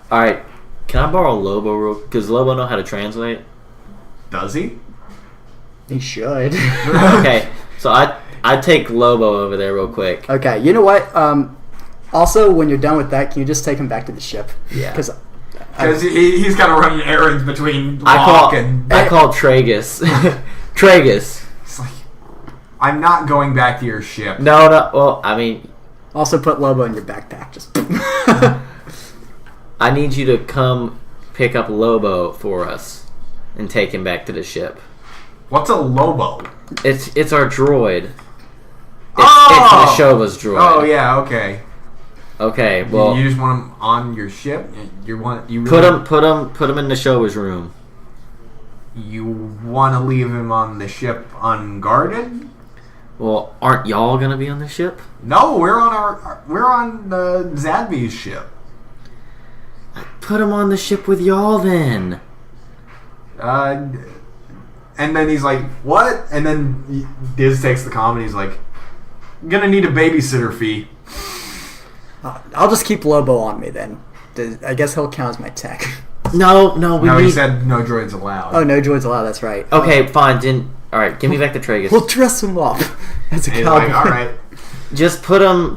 Alright, can I borrow Lobo real... Does Lobo know how to translate? Does he? He should. Okay, so I take Lobo over there real quick. Okay, you know what? Also, when you're done with that, can you just take him back to the ship? Yeah. Because he's got to run errands between I call Tragus. Tragus. It's like, I'm not going back to your ship. No, well, I mean... Also put Lobo in your backpack. Just. I need you to come pick up Lobo for us and take him back to the ship. What's a Lobo? It's our droid. It's Oh! Nashoba's droid. Oh yeah, okay. Okay, well, you just want him on your ship? You really, put him in Nashoba's room. You want to leave him on the ship unguarded? Well, aren't y'all gonna be on the ship? No, we're on the Zadby's ship. Put him on the ship with y'all then. And then he's like, what? And then Diz takes the comm and he's like, I'm gonna need a babysitter fee. I'll just keep Lobo on me then. I guess he'll count as my tech. No, he said no droids allowed. Oh, no droids allowed. That's right. Okay, fine. All right, give me back the Tragus. We'll dress him up as a And he's cowboy. like, all right. Just put him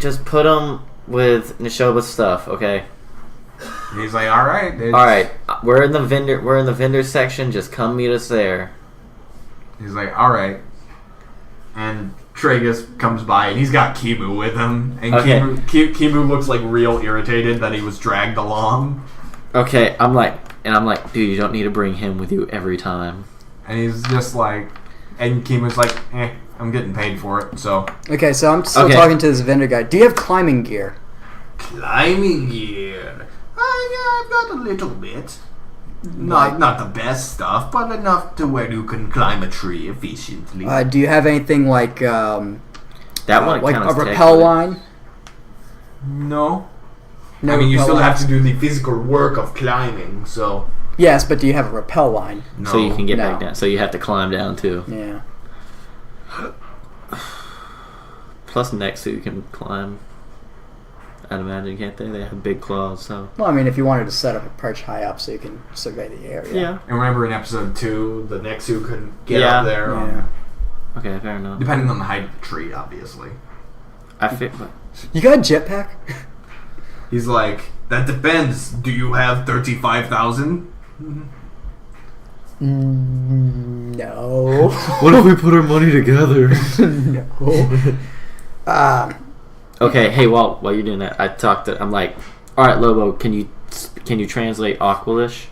with Nashoba's stuff, okay? And he's like, all right. All right, we're in the vendor section. Just come meet us there. He's like, all right. And Tragus comes by, and he's got Kimu with him. And Okay. Kimu looks like real irritated that he was dragged along. Okay, I'm like, dude, you don't need to bring him with you every time. And he's just like, and Kimu's like, I'm getting paid for it, so. Okay, so I'm still talking to this vendor guy. Do you have climbing gear? Climbing gear? Yeah, I've got a little bit. Not the best stuff, but enough to where you can climb a tree efficiently. Do you have anything like That one like counts a rappel line? No. No. I mean, you rappel still have lines? to do the physical work of climbing, so. Yes, but do you have a rappel line? No. So you can get No. back down. So you have to climb down too. Yeah. Plus next, so you can climb. I'd imagine, can't they? They have big claws, so. Well, I mean, if you wanted to set up a perch high up so you can survey the area. Yeah. And remember in episode 2, the Nexu couldn't get up there. Yeah. Okay, fair enough. Depending on the height of the tree, obviously. I feel. You got a jetpack? He's like, that depends. Do you have 35,000? No. What if we put our money together? No. Okay, hey, while you're doing that, I'm like, all right, Lobo, can you translate Aqualish?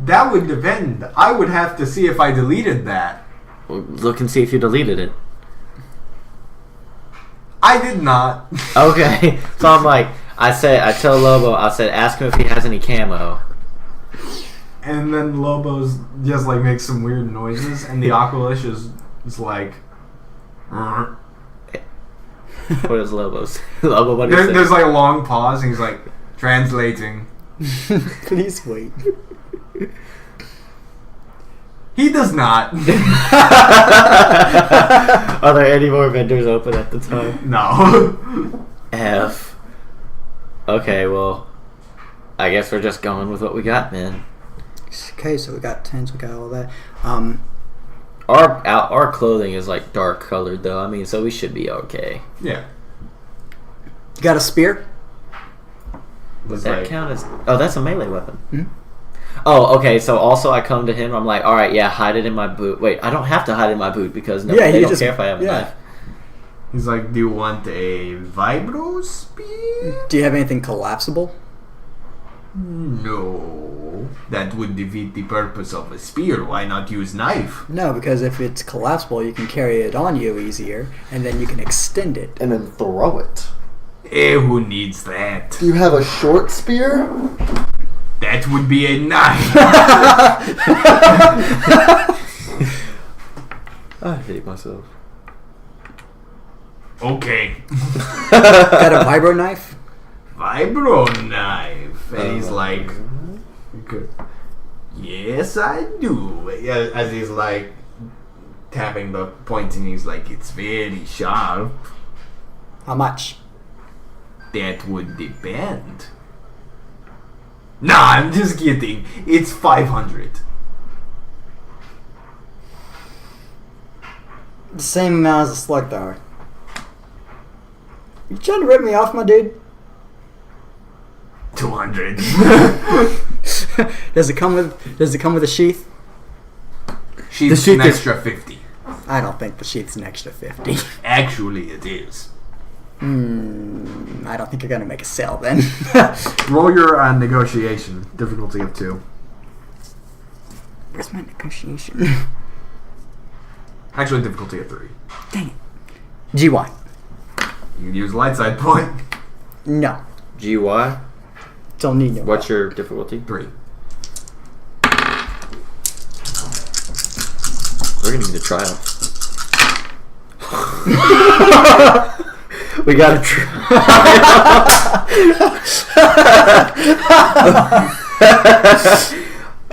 That would depend. I would have to see if I deleted that. Well, look and see if you deleted it. I did not. Okay, so I'm like, I tell Lobo, ask him if he has any camo. And then Lobo's just like makes some weird noises, and the Aqualish is like. What is Lobo's? Lobo, what is it? There's like a long pause, and he's like, translating. Please wait. He does not. Are there any more vendors open at the time? No. F. Okay, well, I guess we're just going with what we got, man. Okay, so we got tents, we got all that. Our clothing is like dark colored though. I mean, so we should be okay. Yeah. You got a spear? Does that count as? Oh, that's a melee weapon. Mm-hmm. Oh, okay. So also, I come to him. I'm like, all right, yeah, hide it in my boot. Wait, I don't have to hide it in my boot because they don't care if I have a knife. He's like, do you want a vibro spear? Do you have anything collapsible? No. That would defeat the purpose of a spear. Why not use knife? No, because if it's collapsible, you can carry it on you easier, and then you can extend it. And then throw it. Who needs that? Do you have a short spear? That would be a knife. I hate myself. Okay. Got a vibro knife? Vibro knife. And he's like, yes, I do. Yeah, as he's like tapping the point, and he's like, it's very sharp. How much? That would depend. Nah, I'm just kidding. It's 500. The same amount as a slug thrower. You trying to rip me off, my dude? 200. Does it come with a sheath? Sheath's an extra 50. I don't think the sheath's an extra 50. Actually, it is. I don't think you're gonna make a sale then. Roll your negotiation. Difficulty of 2. Where's my negotiation? Actually, difficulty of 3. Dang it. GY. You can use light side point. No. GY? Don't need no. What's your difficulty? 3. We're gonna need a trial. We got a trial.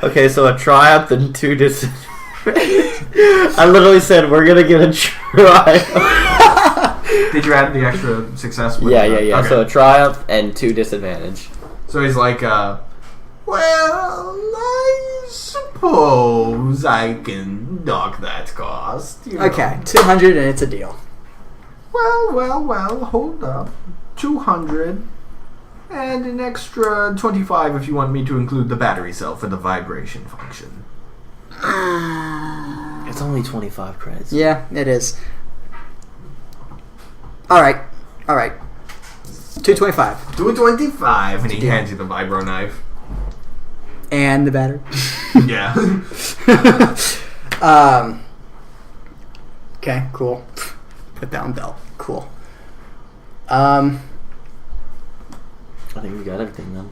Okay, so a triumph and 2 disadvantages. I literally said we're gonna get a trial. Did you add the extra success? Yeah. Okay. So a triumph and 2 disadvantage. So he's like, well, I suppose I can dock that cost. You know. Okay, 200 and it's a deal. Well, hold up. 200 and an extra 25 if you want me to include the battery cell for the vibration function. It's only 25 credits. Yeah, it is. Alright. 225. 225, and he hands you the vibro knife. And the battery. Yeah. Okay, cool. Put down belt. Cool. I think we got everything then.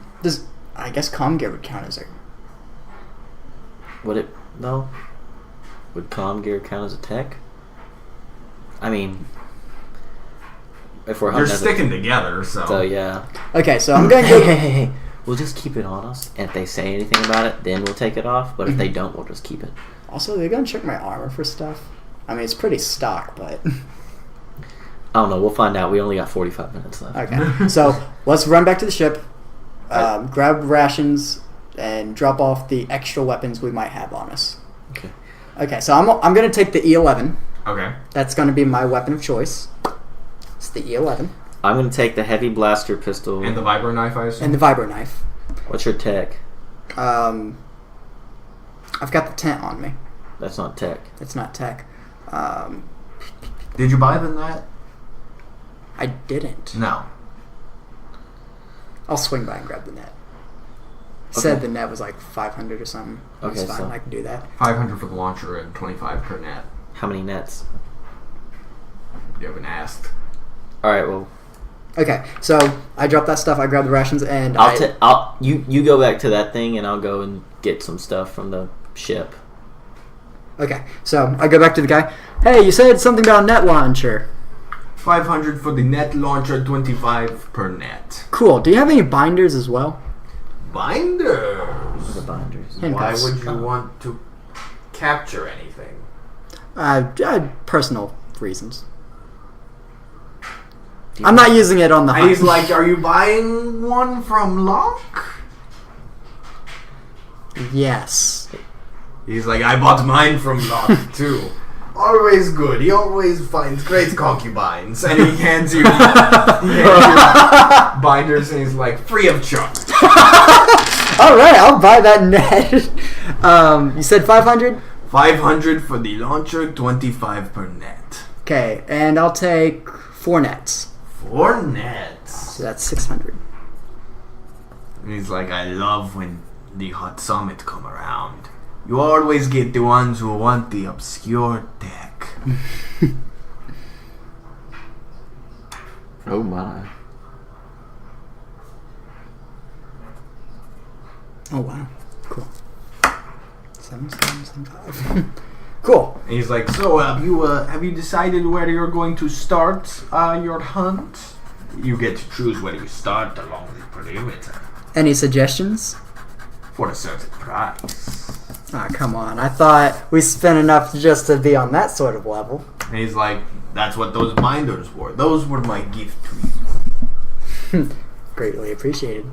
I guess comm gear would count as a... Would it? No. Would comm gear count as a tech? I mean, if we're You're sticking together, so. So yeah. Okay, so I'm going to Hey. We'll just keep it on us, and if they say anything about it, then we'll take it off. But if they don't, we'll just keep it. Also, they're going to check my armor for stuff. I mean, it's pretty stock, but... I don't know. We'll find out. We only got 45 minutes left. Okay. So let's run back to the ship, grab rations, and drop off the extra weapons we might have on us. Okay. Okay. So I'm gonna take the E11. Okay. That's gonna be my weapon of choice. It's the E11. I'm going to take the heavy blaster pistol. And the vibro knife, I assume? And the vibro knife. What's your tech? I've got the tent on me. That's not tech. It's not tech. Did you buy the net? I didn't. No. I'll swing by and grab the net. Okay. Said the net was like 500 or something. Okay, It's fine. so- I can do that. 500 for the launcher and 25 per net. How many nets? You haven't asked. All right, well, Okay, so I drop that stuff. I grab the rations, and you go back to that thing, and I'll go and get some stuff from the ship. Okay, so I go back to the guy. Hey, you said something about a net launcher. 500 for the net launcher, 25 per net. Cool. Do you have any binders as well? Binders. The binders. Yeah. Why Handcuffs. would you want to capture anything? Personal reasons. I'm not using it on the And hunt. he's like, are you buying one from Locke? Yes. He's like, I bought mine from Locke too. Always good. He always finds great concubines. And he hands you, binders and he's like, free of charge. Alright, I'll buy that net. You said 500? 500 for the launcher, 25 per net. Okay, and I'll take 4 nets. 4 nets. So that's 600. And he's like, I love when the Hutt Summit come around. You always get the ones who want the obscure tech. Oh my. Oh, wow. Cool. 7775. Cool. And he's like, so have you decided where you're going to start your hunt? You get to choose where you start along the perimeter Any suggestions? for a certain price. Ah, come on. I thought we spent enough just to be on that sort of level. And he's like, that's what those binders were. Those were my gift to you. Greatly appreciated.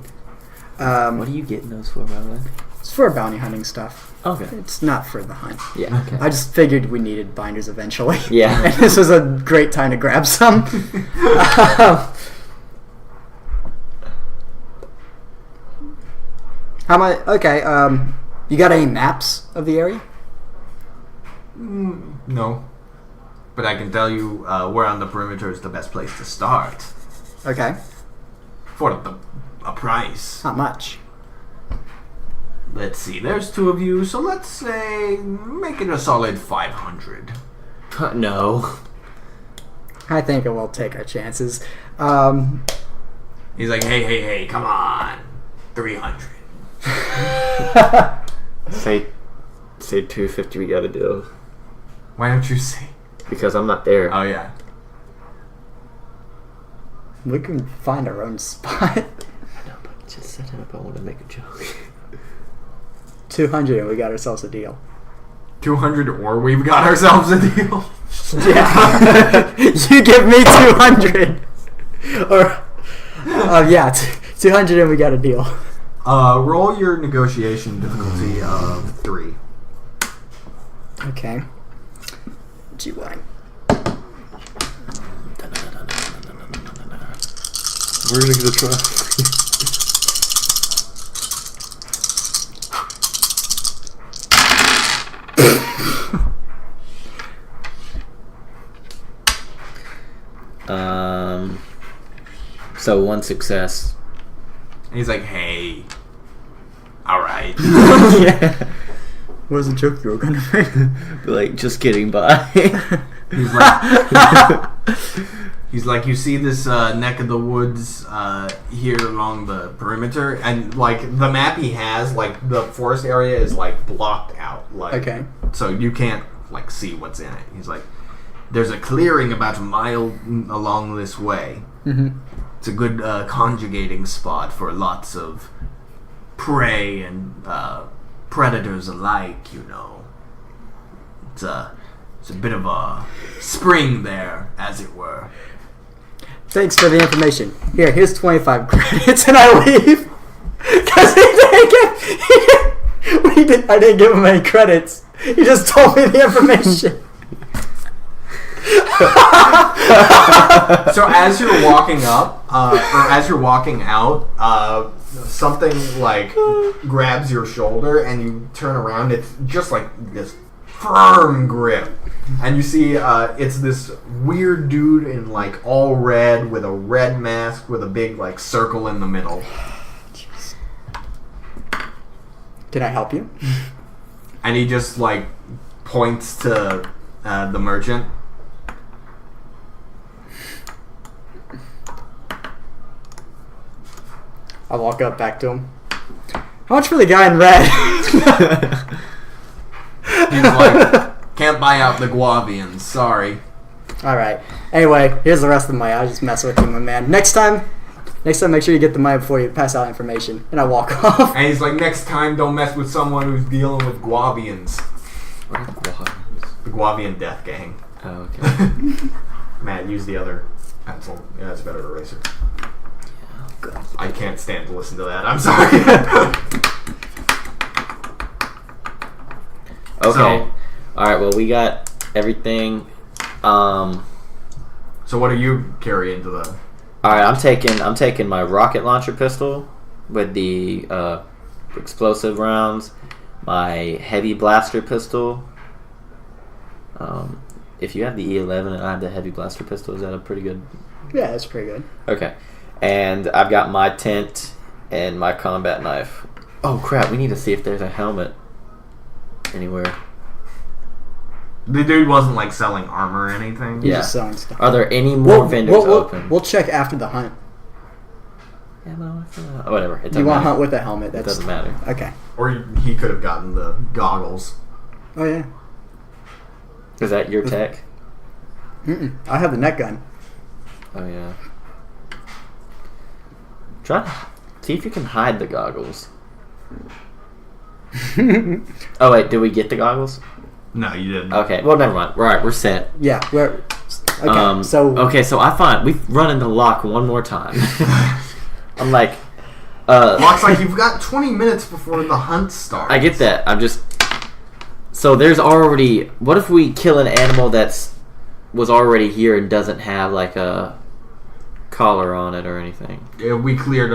What are you getting those for, by the way? It's for bounty hunting stuff. Okay. It's not for the hunt. Yeah. Okay. I just figured we needed binders eventually. Yeah. And this was a great time to grab some. How am I? Okay. You got any maps of the area? No. But I can tell you where on the perimeter is the best place to start. Okay. For a price. Not much. Let's see, there's 2 of you, so let's say, make it a solid 500. No. I think we'll take our chances. He's like, hey, come on. 300. Say 250. We got a deal Why don't you say? because I'm not there. Oh, yeah. We can find our own spot. No, but just set it up. I want to make a joke. 200 and we got ourselves a deal. 200 or we've got ourselves a deal. Yeah. You give me 200. Or, yeah, 200 and we got a deal. Roll your negotiation difficulty of 3. Okay. GY. We're gonna get a try. So 1 success. And he's like, hey. Alright. Yeah. What was the joke you were gonna make? Like, just getting by. He's like, you see this neck of the woods here along the perimeter? And, like, the map he has, like, the forest area is, like, blocked out. Like, Okay. So you can't, like, see what's in it. He's like, there's a clearing about a mile along this way. Mm-hmm. It's a good conjugating spot for lots of prey and predators alike, you know. It's a bit of a spring there, as it were. Thanks for the information. Here's 25 credits, and I leave. Because I didn't give him any credits. He just told me the information. So as you're walking up, or as you're walking out, something like grabs your shoulder, and you turn around. It's just like this firm grip, and you see it's this weird dude in like all red with a red mask with a big like circle in the middle. Jeez. Can I help you? And he just like points to the merchant. I walk up back to him. How much for the guy in red? He's like, can't buy out the Guavians, sorry. Alright. Anyway, here's the rest of the money. I just mess with you, my man. Next time, make sure you get the money before you pass out information. And I walk off. And he's like, next time, don't mess with someone who's dealing with Guavians. What are Guavians? The Guavian Death Gang. Oh, okay. Matt, use the other pencil. Yeah, that's a better eraser. God. I can't stand to listen to that. I'm sorry. Okay. So- Alright, well, we got everything. So what do you carry into the... Alright, I'm taking my rocket launcher pistol with the explosive rounds, my heavy blaster pistol. If you have the E11 and I have the heavy blaster pistol, is that a pretty good... Yeah, that's pretty good. Okay. And I've got my tent and my combat knife. Oh crap, we need to see if there's a helmet anywhere. The dude wasn't like selling armor or anything. He's Yeah. just selling stuff. Are there any more vendors open? We'll check after the hunt. Yeah, no, whatever. It doesn't You want to matter. hunt with a helmet? It doesn't matter. Okay. Or he could have gotten the goggles. Oh yeah. Is that your tech? I have the net gun. Oh yeah. Try to see if you can hide the goggles. Oh wait, did we get the goggles? No, you didn't. Okay, well never mind. Right, we're set. Yeah. We're okay. So I find we've run into lock one more time. I'm like, Locke's like, you've got 20 minutes before the hunt starts. I get that. I'm just so there's already. What if we kill an animal was already here and doesn't have like a collar on it or anything? Yeah, we cleared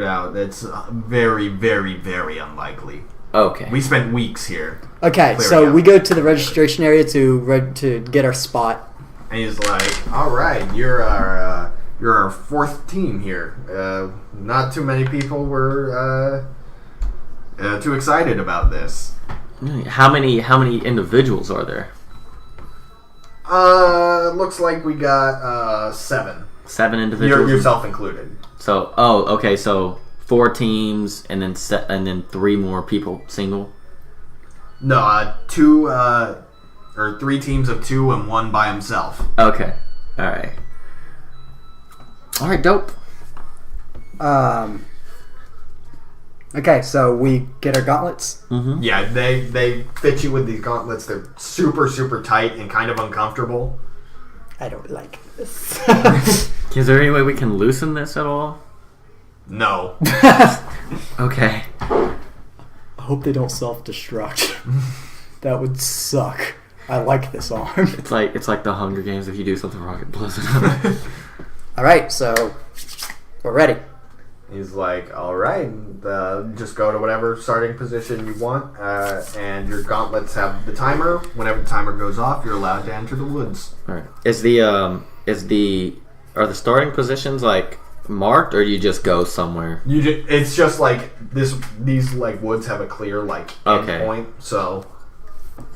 out. It's very, very, very unlikely. Okay. We spent weeks here. Okay, so we go to the registration area to get our spot. And he's like, all right, you're our fourth team here. Not too many people were too excited about this. How many individuals are there? Looks like we got 7. 7 individuals. Yourself included. So, okay. So 4 teams, and then 3 more people single. No, 2 or 3 teams of 2 and 1 by himself. Okay. All right. Dope. Okay, so we get our gauntlets. Mm-hmm. Yeah, they fit you with these gauntlets. They're super, super tight and kind of uncomfortable. I don't like this. Is there any way we can loosen this at all? No. Okay. I hope they don't self-destruct. That would suck. I like this arm. It's like the Hunger Games. If you do something wrong, it blows it up. All right, so we're ready. He's like, all right, just go to whatever starting position you want, and your gauntlets have the timer. Whenever the timer goes off, you're allowed to enter the woods. All right. Are the starting positions like marked, or do you just go somewhere? It's just like these like woods have a clear like end point, so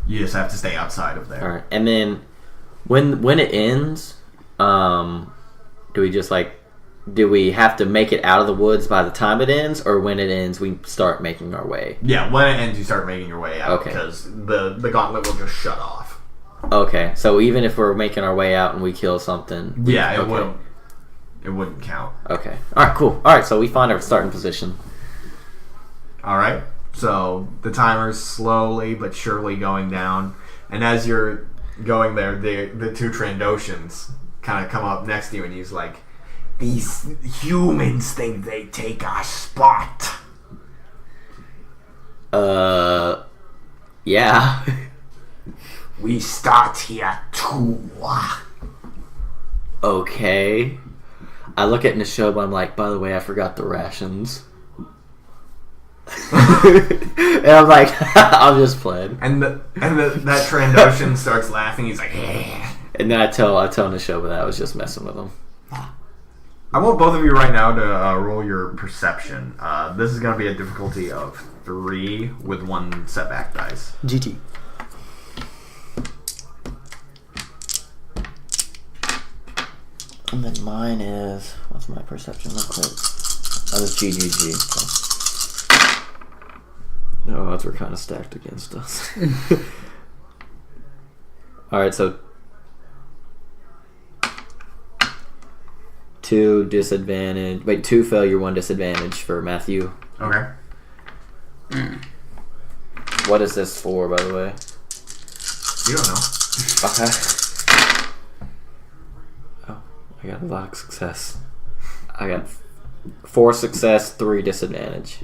you just have to stay outside of there. All right, and then when it ends, do we have to make it out of the woods by the time it ends, or when it ends we start making our way? Yeah, when it ends you start making your way out, Okay. because the gauntlet will just shut off. Okay, so even if we're making our way out and we kill something, Yeah, okay. It wouldn't count. Okay. All right. Cool. All right. So we find our starting position. All right. So the timer's slowly but surely going down, and as you're going there, the 2 Trandoshans kind of come up next to you, and he's like, "These humans think they take our spot." Yeah. We start here too. Okay. I look at Nashoba, I'm like, by the way, I forgot the rations. And I'm like, I'm just playing. And that Trandoshan starts laughing. He's like, and then I tell Nashoba that I was just messing with him. I want both of you right now to roll your perception. This is going to be a difficulty of 3 with 1 setback dice. GT. And then mine is... What's my perception real quick? That was GGG. So. No, odds were kind of stacked against us. Alright, so... 2 disadvantage... Wait, 2 failure, 1 disadvantage for Matthew. Okay. What is this for, by the way? You don't know. Okay. I got a lot of success. I got 4 success, 3 disadvantage.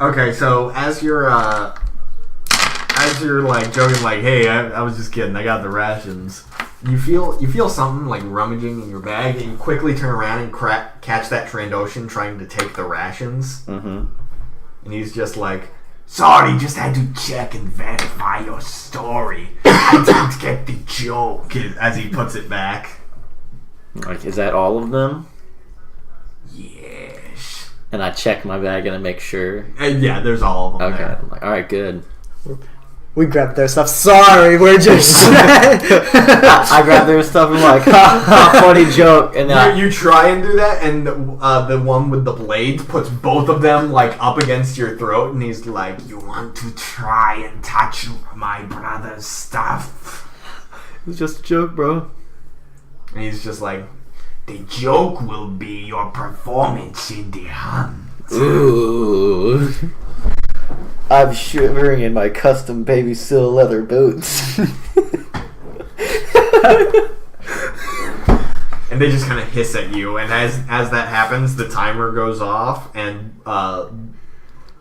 Okay, so as you're like joking, like, "Hey, I was just kidding. I got the rations." You feel something like rummaging in your bag, and you quickly turn around and catch that Trandoshan trying to take the rations. Mm-hmm. And he's just like, "Sorry, just had to check and verify your story. I didn't get the joke." As he puts it back. Like, is that all of them? Yes. And I check my bag and I make sure. Yeah, there's all of them. Okay. There. I'm like, alright, good. We grabbed their stuff. Sorry, we're just... I grab their stuff and I'm like, ha, funny joke. And then you try and do that, and the one with the blades puts both of them like up against your throat, and he's like, "You want to try and touch my brother's stuff?" It's just a joke, bro. And he's just like, "The joke will be your performance in the hunt." Ooh. I'm shivering in my custom baby seal leather boots. And they just kind of hiss at you, and as that happens, the timer goes off, and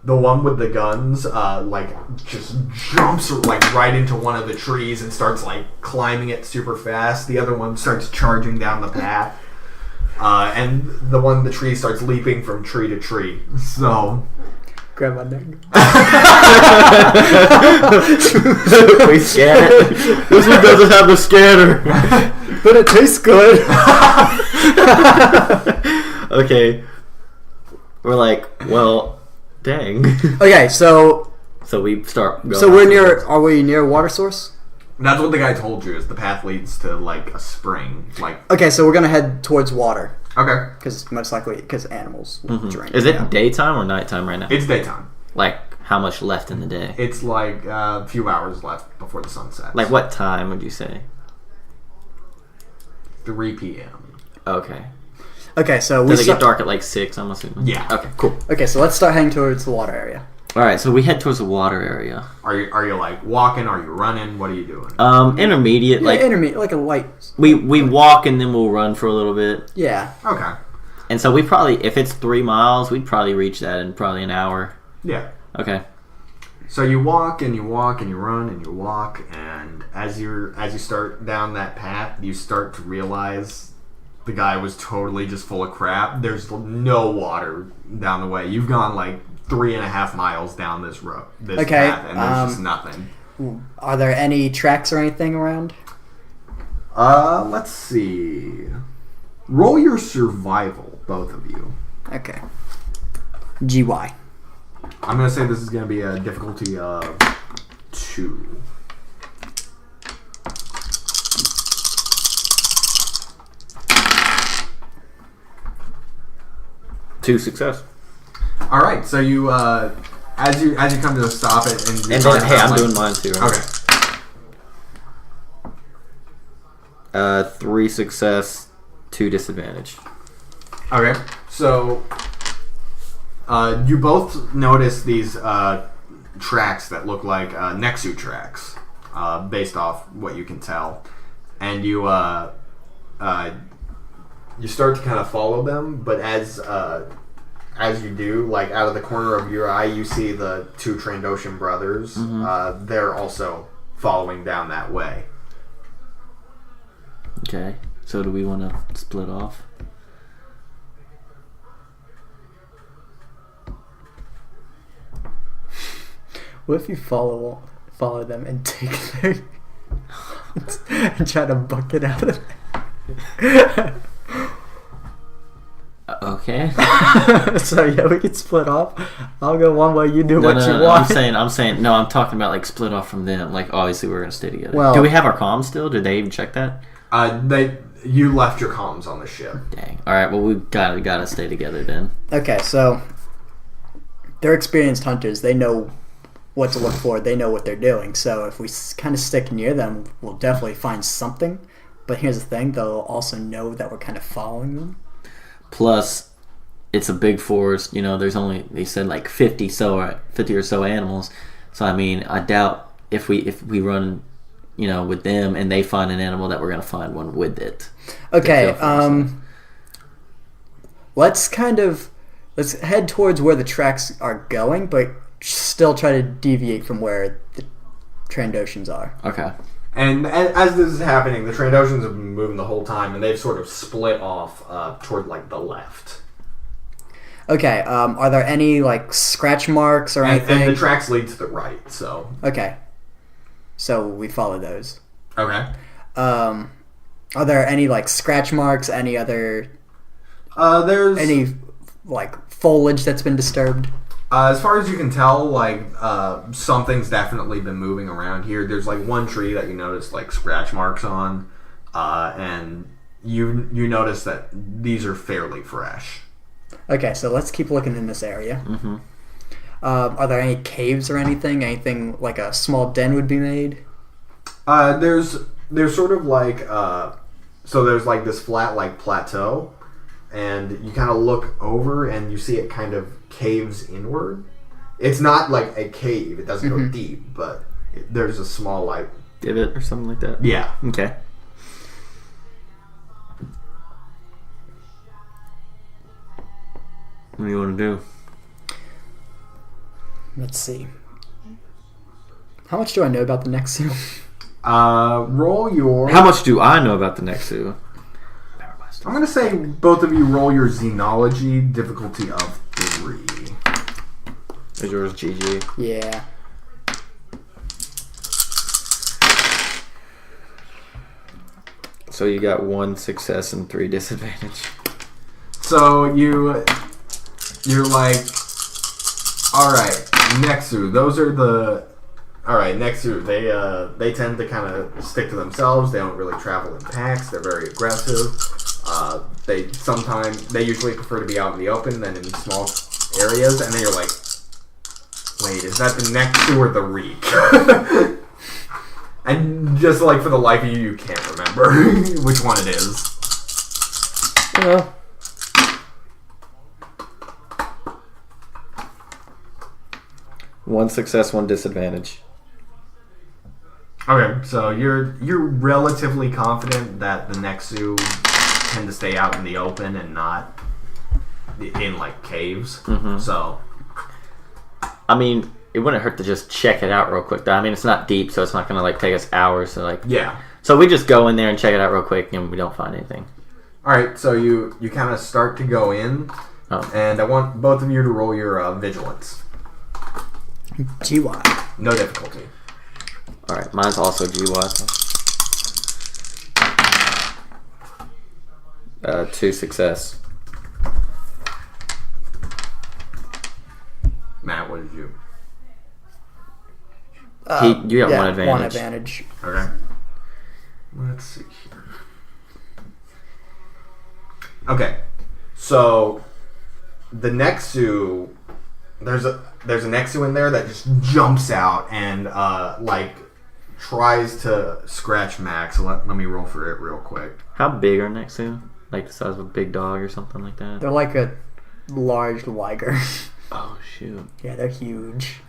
the one with the guns like just jumps like right into one of the trees and starts like climbing it super fast. The other one starts charging down the path, and the one in the tree starts leaping from tree to tree. So Grab my neck. We scan it. This one doesn't have the scanner. But it tastes good. Okay. We're like, well, dang. Okay, so we start going we're near. Are we near a water source? that's what the guy told you, is the path leads to like a spring. Like, Okay, so we're gonna head towards water okay, because most likely because animals will drink. Is it daytime or nighttime right now? it's daytime. Like, how much left in the day? It's like a few hours left before the sun sets. Like, what time would you say? 3 p.m. Okay. Okay, so Does it get dark at like 6, I'm assuming? Yeah. Okay, cool. Okay, so let's start heading towards the water area. Alright, so we head towards the water area. Are you like walking? Are you running? What are you doing? Intermediate, like... intermediate, like a light. We walk and then we'll run for a little bit. Yeah. Okay. And so we probably, if it's 3 miles, we'd probably reach that in probably an hour. Yeah. Okay. So you walk and you walk and you run and you walk, and as you start down that path, you start to realize the guy was totally just full of crap. There's no water down the way. You've gone like 3.5 miles down this road, this path, and there's just nothing. Are there any tracks or anything around? Let's see. Roll your survival, both of you. Okay. GY. I'm gonna say this is gonna be a difficulty of 2. Two success. All right, so you as you come to stop it, and And then, hey, I'm doing mine too. Right? Okay. 3 success, 2 disadvantage. Okay, so you both notice these tracks that look like Nexu tracks, based off what you can tell, and you you start to kind of follow them, but as you do, like out of the corner of your eye, you see the two Trandoshan brothers. They're also following down that way. Okay. So do we want to split off? What if you follow them and take their and try to buck it out of them? Okay. So yeah, we could split off. I'll go one way, you do what you want. I'm saying no, I'm talking about like split off from them. Like obviously we're gonna stay together. Well, do we have our comms still? Did they even check that? You left your comms on the ship. Dang. Alright, well we gotta stay together then. Okay, so they're experienced hunters. They know what to look for. They know what they're doing. So if we kind of stick near them, we'll definitely find something. But here's the thing, they'll also know that we're kind of following them. Plus, it's a big forest. You know, there's only, they said like 50 or so animals. So I mean, I doubt if we run, you know, with them and they find an animal that we're gonna find one with it. Okay, let's head towards where the tracks are going, but still try to deviate from where the Trandoshans are. Okay. And as this is happening, the Trandoshans have been moving the whole time, and they've sort of split off toward like the left. Okay. Are there any like scratch marks or anything? And the tracks lead to the right. So. Okay. So we follow those. Okay. Are there any like scratch marks? Any other? There's any like foliage that's been disturbed? As far as you can tell, like something's definitely been moving around here. There's like one tree that you notice like scratch marks on, and you notice that these are fairly fresh. Okay, so let's keep looking in this area. Mm-hmm. Are there any caves or anything? Anything like a small den would be made? There's sort of like so there's like this flat like plateau, and you kind of look over and you see it kind of caves inward. It's not like a cave; it doesn't go deep, but there's a small like divot or something like that. Yeah. Okay. What do you want to do? Let's see. How much do I know about the Nexu? Roll your. How much do I know about the Nexu? I'm gonna say both of you roll your Xenology difficulty of 3. Is yours GG? Yeah. So you got 1 success and 3 disadvantage. So you're like, all right, Nexu. Those are the. All right, Nexu. They tend to kind of stick to themselves. They don't really travel in packs. They're very aggressive. They usually prefer to be out in the open than in small areas. And then you're like, wait, is that the Nexu or the Reek? And just like for the life of you can't remember which one it is. Yeah. One success, 1 disadvantage. Okay, so you're relatively confident that the Nexu tend to stay out in the open and not in like caves. Mm-hmm. So, I mean, it wouldn't hurt to just check it out real quick. Though. I mean, it's not deep, so it's not gonna like take us hours to like. Yeah. So we just go in there and check it out real quick, and we don't find anything. All right, so you kind of start to go in, and I want both of you to roll your vigilance. GY. No difficulty. All right, mine's also GY. 2 success. Matt, what did you? You got 1 advantage. 1 advantage. Okay. Let's see here. Okay, so the Nexu, there's a Nexu in there that just jumps out and like tries to scratch Max. So let me roll for it real quick. How big are Nexu? Like the size of a big dog or something like that? They're like a large liger. Oh shoot! Yeah, they're huge.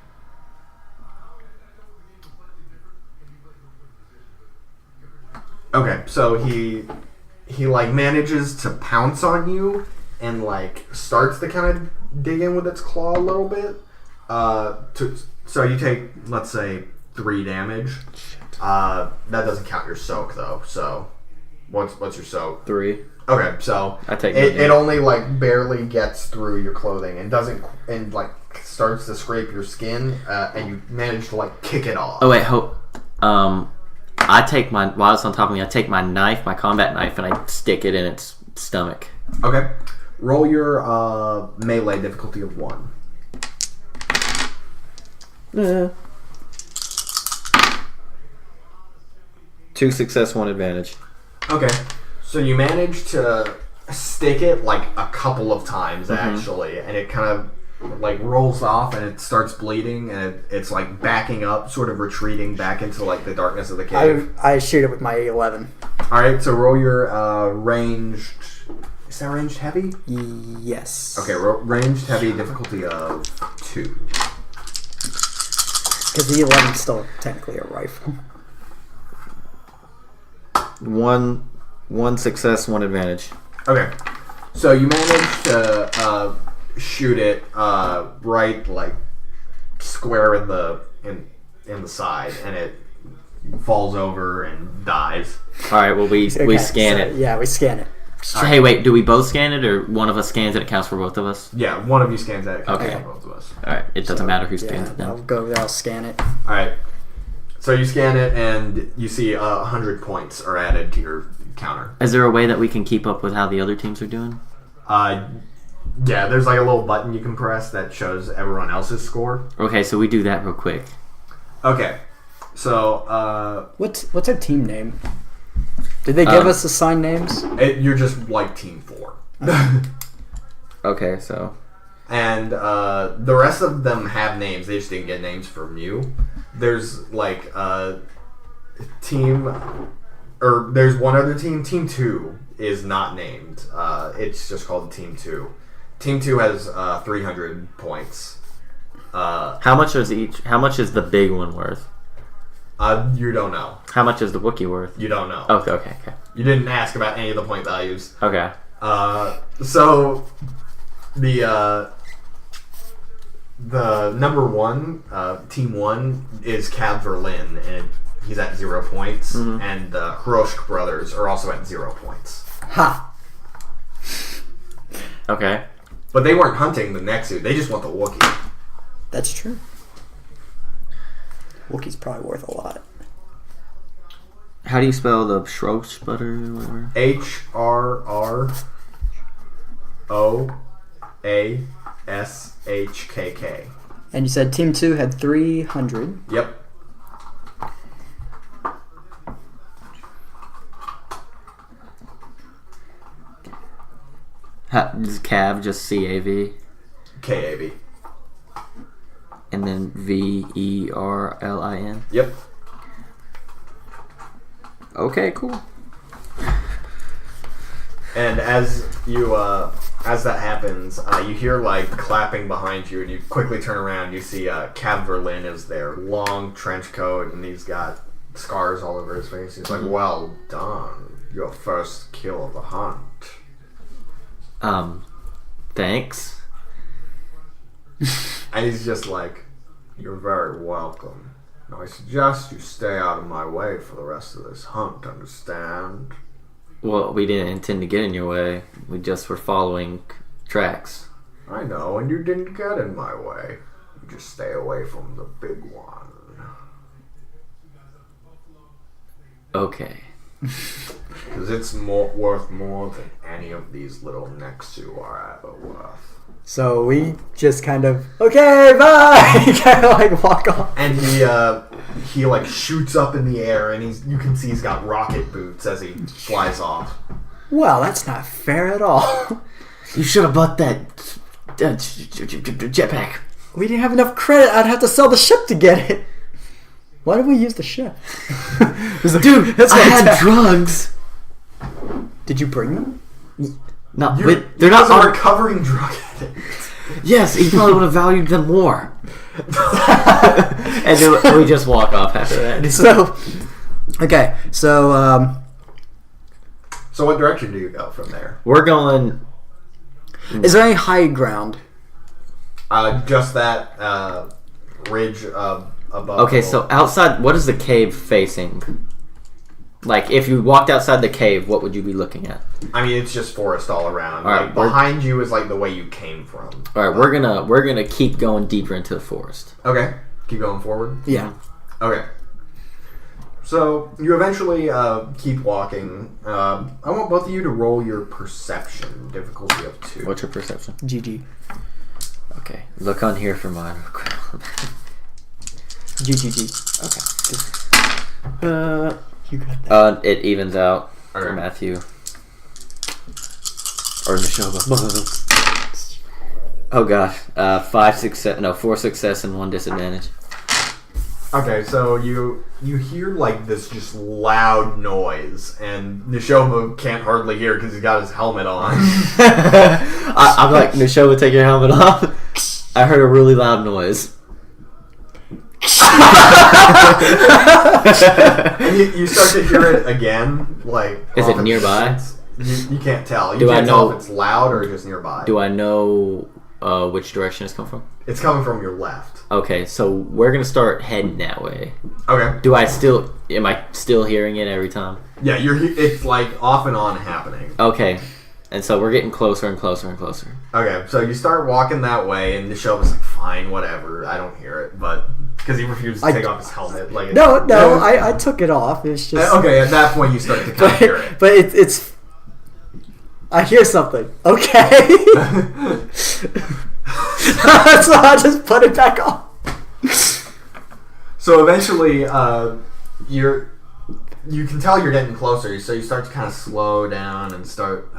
Okay, so he he like manages to pounce on you and like starts to kind of dig in with its claw a little bit. So you take, let's say, 3 damage. That doesn't count your soak though. So what's your soak? 3. Okay, so I take it only like barely gets through your clothing and doesn't like starts to scrape your skin, and you manage to like kick it off. Oh wait, I take while it's on top of me, I take my knife, my combat knife, and I stick it in its stomach. Okay, roll your melee difficulty of 1. Yeah. 2 success, 1 advantage. Okay, so you manage to stick it like a couple of times actually, and it kind of like rolls off and it starts bleeding, and it's like backing up, sort of retreating back into like the darkness of the cave. I shoot it with my 11. All right, so roll your ranged. Is that ranged heavy? Yes. Okay, ranged heavy difficulty of 2. Because the 11 is still technically a rifle. 1 success, 1 advantage. Okay, so you manage to shoot it right like square in the side, and it falls over and dies. All right, well we scan it. Yeah, we scan it. Hey, wait, do we both scan it, or one of us scans it? It counts for both of us. Yeah, one of you scans that. It counts Okay. for both of us. All right, it doesn't matter who scans it I'll then. go there. I'll scan it. All right. So you scan it, and you see 100 points are added to your counter. Is there a way that we can keep up with how the other teams are doing? Yeah, there's like a little button you can press that shows everyone else's score. Okay, so we do that real quick. Okay, so What's our team name? Did they give us assigned names? you're just like Team 4. Okay, so And the rest of them have names. They just didn't get names from you. There's like team, or there's one other team. Team 2 is not named. It's just called Team 2. Team 2 has 300 points. how much is the big one worth? You don't know. How much is the Wookiee worth? You don't know. Okay. You didn't ask about any of the point values. Okay. So the number 1, Team 1, is Cav Verlin, and he's at 0 points. Mm-hmm. And the Hiroshk brothers are also at 0 points. Ha! Okay. But they weren't hunting the Nexu. They just want the Wookiee. That's true. Wookiee's probably worth a lot. How do you spell the Schroesbutter or whatever? HRROASHKK. And you said Team 2 had 300. Yep. Is Cav just CAV? KAV. And then VERLIN? Yep. Okay, cool. And as you as that happens, you hear like clapping behind you, and you quickly turn around. You see Cav Verlin is there, long trench coat, and he's got scars all over his face. He's like, "Well done, your first kill of the hunt." Thanks. And he's just like, "You're very welcome. Now I suggest you stay out of my way for the rest of this hunt. Understand?" Well, we didn't intend to get in your way. We just were following tracks. I know, and you didn't get in my way. You just stay away from the big one. Okay. Because it's worth more than any of these little Nexu are ever worth. So we just kind of, okay, bye! kind of like walk off. And he like shoots up in the air, and you can see he's got rocket boots as he flies off. Well, that's not fair at all. You should have bought that jetpack. We didn't have enough credit. I'd have to sell the ship to get it. Why did we use the ship? Dude, that's I had fantastic. drugs. Did you bring them? Not You with, they're not a on. recovering drug addict. Yes, he probably would have valued them more. And then we just walk off after that. So, okay, so So what direction do you go from there? We're going. Is there any high ground? Just that ridge above. Okay, so outside, what is the cave facing? Like, if you walked outside the cave, what would you be looking at? I mean, it's just forest all around. All right, like, behind you is like the way you came from. All right, we're gonna keep going deeper into the forest. Okay, keep going forward. Yeah. Okay. So you eventually keep walking. I want both of you to roll your perception, difficulty of 2. What's your perception? GG. Okay, look on here for mine. GGG. Okay. You got that. It evens out for Okay. Matthew. Or Nashoba. Oh gosh. 4 success and 1 disadvantage. Okay, so you hear like this just loud noise, and Nashoba can't hardly hear because he's got his helmet on. I'm like, Nashoba, take your helmet off. I heard a really loud noise. And you start to hear it again, like... Is it nearby? You can't tell. Do can't I tell know- if it's loud or just nearby. Do I know which direction it's come from? It's coming from your left. Okay, so we're gonna start heading that way. Okay. Am I still hearing it every time? Yeah, it's like off and on happening. Okay, and so we're getting closer and closer and closer. Okay, so you start walking that way, and Nashoba's like, fine, whatever, I don't hear it, but... Because he refuses to take off his helmet. Like No, I took it off. It's just... Okay, at that point you start to kind of hear it. But it's... I hear something. Okay. So I just put it back on. So eventually, you can tell you're getting closer, so you start to kind of slow down and start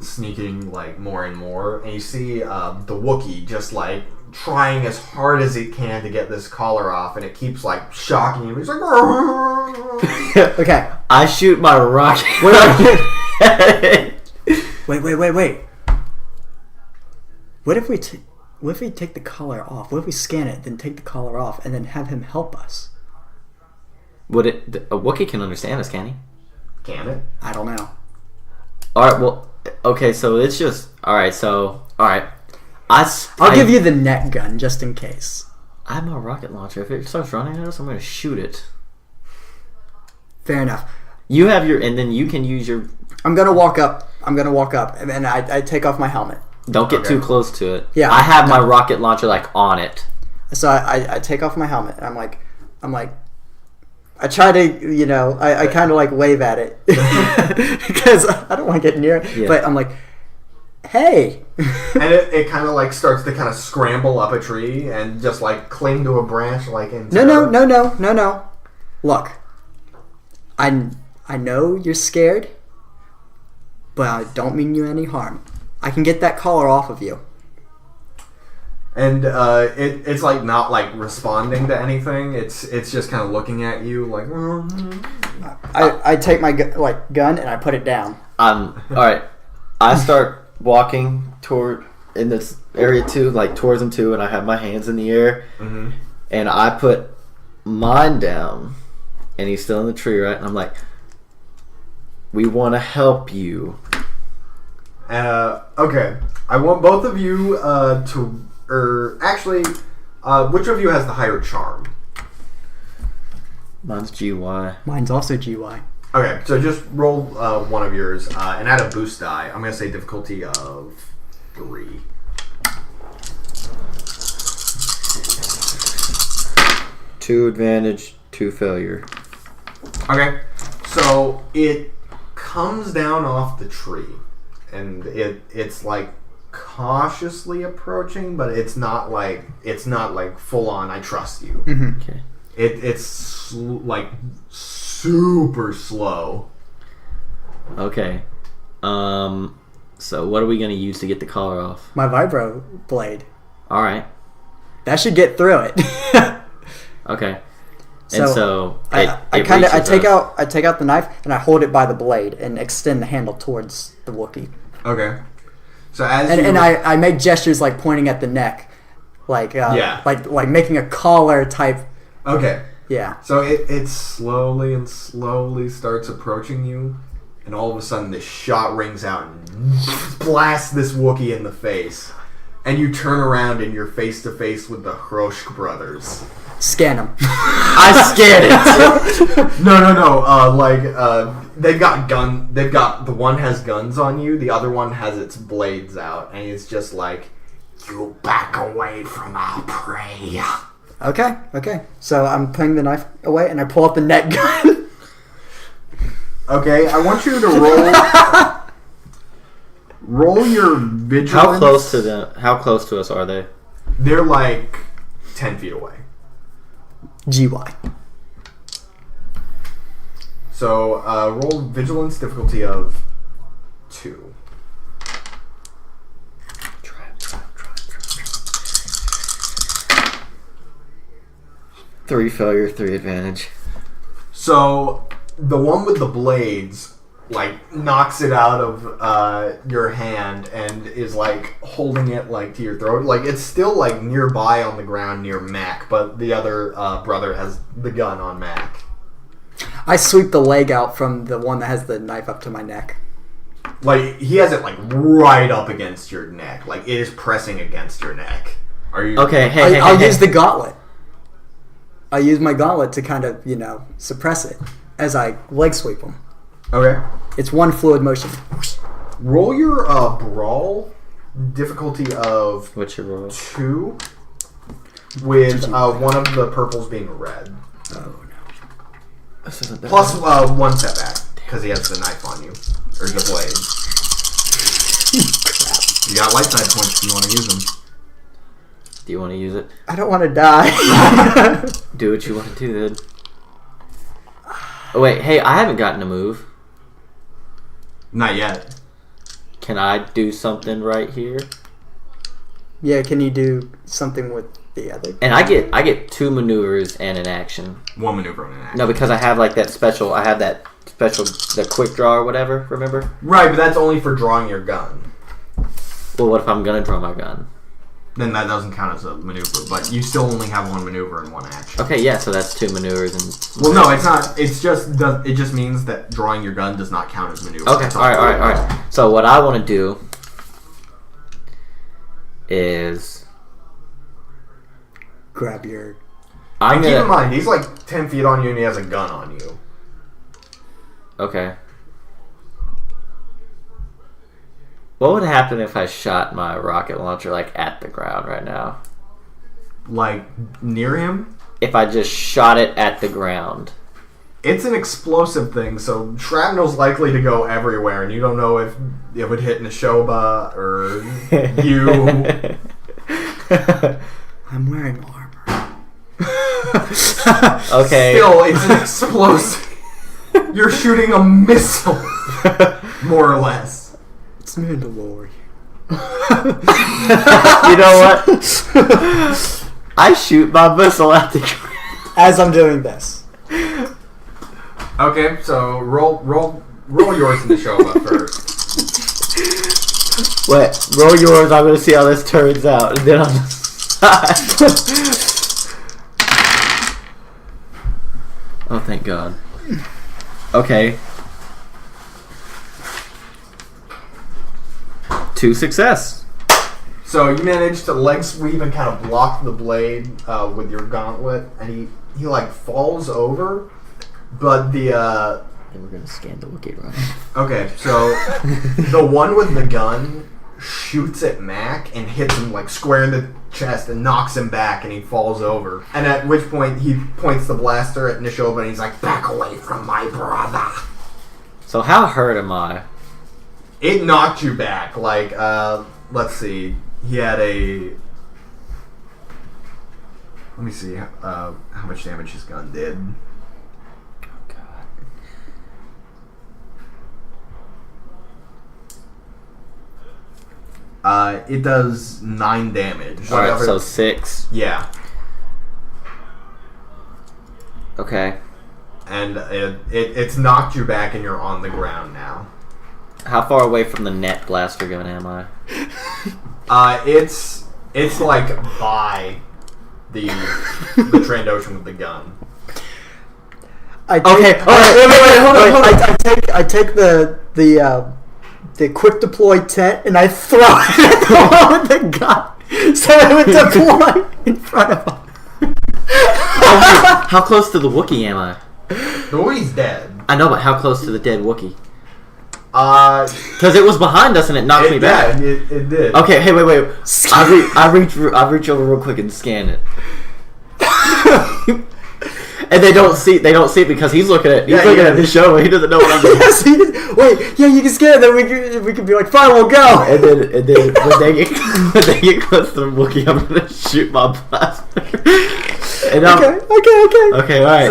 sneaking like more and more, and you see the Wookiee just like trying as hard as it can to get this collar off, and it keeps like shocking him. He's like, Okay. I shoot my rocket. Wait. What if we take the collar off? What if we scan it, then take the collar off, and then have him help us? Would it? A Wookiee can understand us, can he? Can it? I don't know. All right. Well, okay. So it's just all right. So all right. I'll give you the net gun just in case. I have my rocket launcher. If it starts running at us, I'm going to shoot it. Fair enough. You have your, and then you can use your. I'm gonna walk up, and then I take off my helmet. Don't get too close to it. Yeah, I have my rocket launcher like on it. So I take off my helmet, and I'm like, I try to, I kind of like wave at it because I don't want to get near it. Yeah. But I'm like, hey. And it kind of like starts to kind of scramble up a tree and just like cling to a branch like in terror. No. Look, I know you're scared, but I don't mean you any harm. I can get that collar off of you. And it's like not like responding to anything. It's just kind of looking at you like. I take my gun and I put it down. All right. I start walking in this area too, like towards him too, and I have my hands in the air, and I put mine down, and he's still in the tree, right? And I'm like, we want to help you. Okay. I want both of you actually, which of you has the higher charm? Mine's GY. Mine's also GY. Okay, so just roll one of yours and add a boost die. I'm going to say difficulty of 3. Two advantage, 2 failure. Okay, so it comes down off the tree, and it's like cautiously approaching, but it's not like full on. I trust you. Mm-hmm. Okay. It's like super slow. Okay. So what are we gonna use to get the collar off? My vibro blade. All right. That should get through it. Okay. And so I take out the knife and I hold it by the blade and extend the handle towards the Wookiee. Okay. So I make gestures like pointing at the neck, like making a collar type. Okay. Yeah. So it slowly starts approaching you, and all of a sudden this shot rings out and blasts this Wookiee in the face. And you turn around and you're face to face with the Hroshk brothers. Scan them. I scanned it. No. They've got the one has guns on you, the other one has its blades out, and it's just like, you back away from our prey. Okay. So I'm putting the knife away, and I pull up the net gun. Okay, I want you to roll your vigilance. How close to us are they? They're like 10 feet away. GY. So roll vigilance difficulty of 2. Try. 3 failure, 3 advantage. So the one with the blades like knocks it out of your hand and is like holding it like to your throat. Like it's still like nearby on the ground near Mac, but the other brother has the gun on Mac. I sweep the leg out from the one that has the knife up to my neck. Like he has it like right up against your neck. Like it is pressing against your neck. Are you okay? I'll use the gauntlet. I use my gauntlet to kind of suppress it as I leg sweep him. Okay. It's one fluid motion. Roll your brawl difficulty of What's your roll? 2 with one of the purples being red. Oh no. Plus 1 setback because he has the knife on you. Or the blade. Crap. You got light side points if you want to use them. Do you want to use it? I don't want to die. Do what you want to do then. Oh wait, hey, I haven't gotten a move. Not yet. Can I do something right here? Yeah, can you do something with the other? And I get 2 maneuvers and an action. 1 maneuver and an action. No, because I have like that special. I have that special, the quick draw or whatever. Remember? Right, but that's only for drawing your gun. Well, what if I'm gonna draw my gun? Then that doesn't count as a maneuver, but you still only have 1 maneuver and 1 action. Okay, yeah, so that's 2 maneuvers and. Well, no, it's not. It just means that drawing your gun does not count as maneuver. Okay, all right. So what I want to do is Grab your... Keep in mind, he's like 10 feet on you and he has a gun on you. Okay. What would happen if I shot my rocket launcher like at the ground right now? Like near him? If I just shot it at the ground. It's an explosive thing, so shrapnel's likely to go everywhere, and you don't know if it would hit Nashoba or you. I'm wearing armor. Okay. Still, it's an explosive. You're shooting a missile, more or less. It's Mandalorian. You know what? I shoot my missile at the ground. As I'm doing this. Okay, so roll yours in the Nashoba first. Wait, roll yours. I'm gonna see how this turns out, and then I'll decide. Oh, thank God. Okay. 2 success. So you manage to leg sweep and kind of block the blade with your gauntlet, and he like falls over, but the And we're gonna scan the Wookiee run. okay, so the one with the gun shoots at Mac and hits him like square in the chest and knocks him back, and he falls over. And at which point he points the blaster at Nashoba and he's like, "Back away from my brother." So how hurt am I? It knocked you back. Like, let's see. He had a... Let me see how much damage his gun did. Oh God. It does 9 damage. Alright, so 6. Yeah. Okay. And it's knocked you back and you're on the ground now. How far away from the net blaster gun am I? It's like by the Trandoshan with the gun. I take, Okay, alright, wait, hold on. I take the quick deploy tent and I throw it at the one with the gun so it would deploy in front of him. How close to the Wookiee am I? The Wookiee's dead. I know, but how close to the dead Wookiee? Because it was behind us and it knocked me back. Yeah, it did. Okay, hey, wait. I reach over real quick and scan it. And they don't see it because he's looking at the show. He doesn't know what I'm doing. Yes, wait, yeah, you can scan it. Then we can be like, fine, we'll go. And then when they get close to the Wookiee, I'm gonna shoot my blaster. And okay. Okay, all right.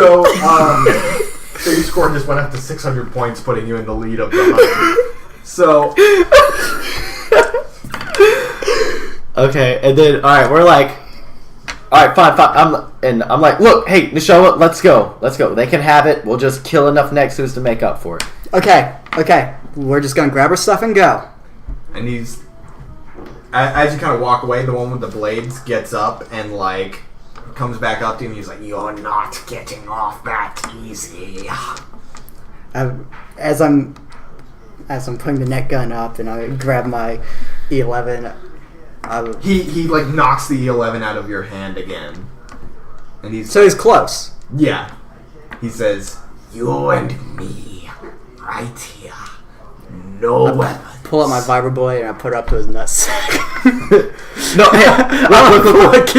So your score just went up to 600 points, putting you in the lead of the hunt. So okay, and then all right, we're like, all right, fine. I'm like, look, hey, Nashoba, let's go. They can have it. We'll just kill enough Nexus to make up for it. Okay. We're just gonna grab our stuff and go. And he's, as you kind of walk away, the one with the blades gets up and like comes back up to you and he's like, "You're not getting off that easy." As I'm putting the net gun up and I grab my E11. He like knocks the E11 out of your hand again, and he's close. Yeah, he says, "You and me, right here, no weapons." Pull out my Vibrablade and I put it up to his nutsack. No, hey, look.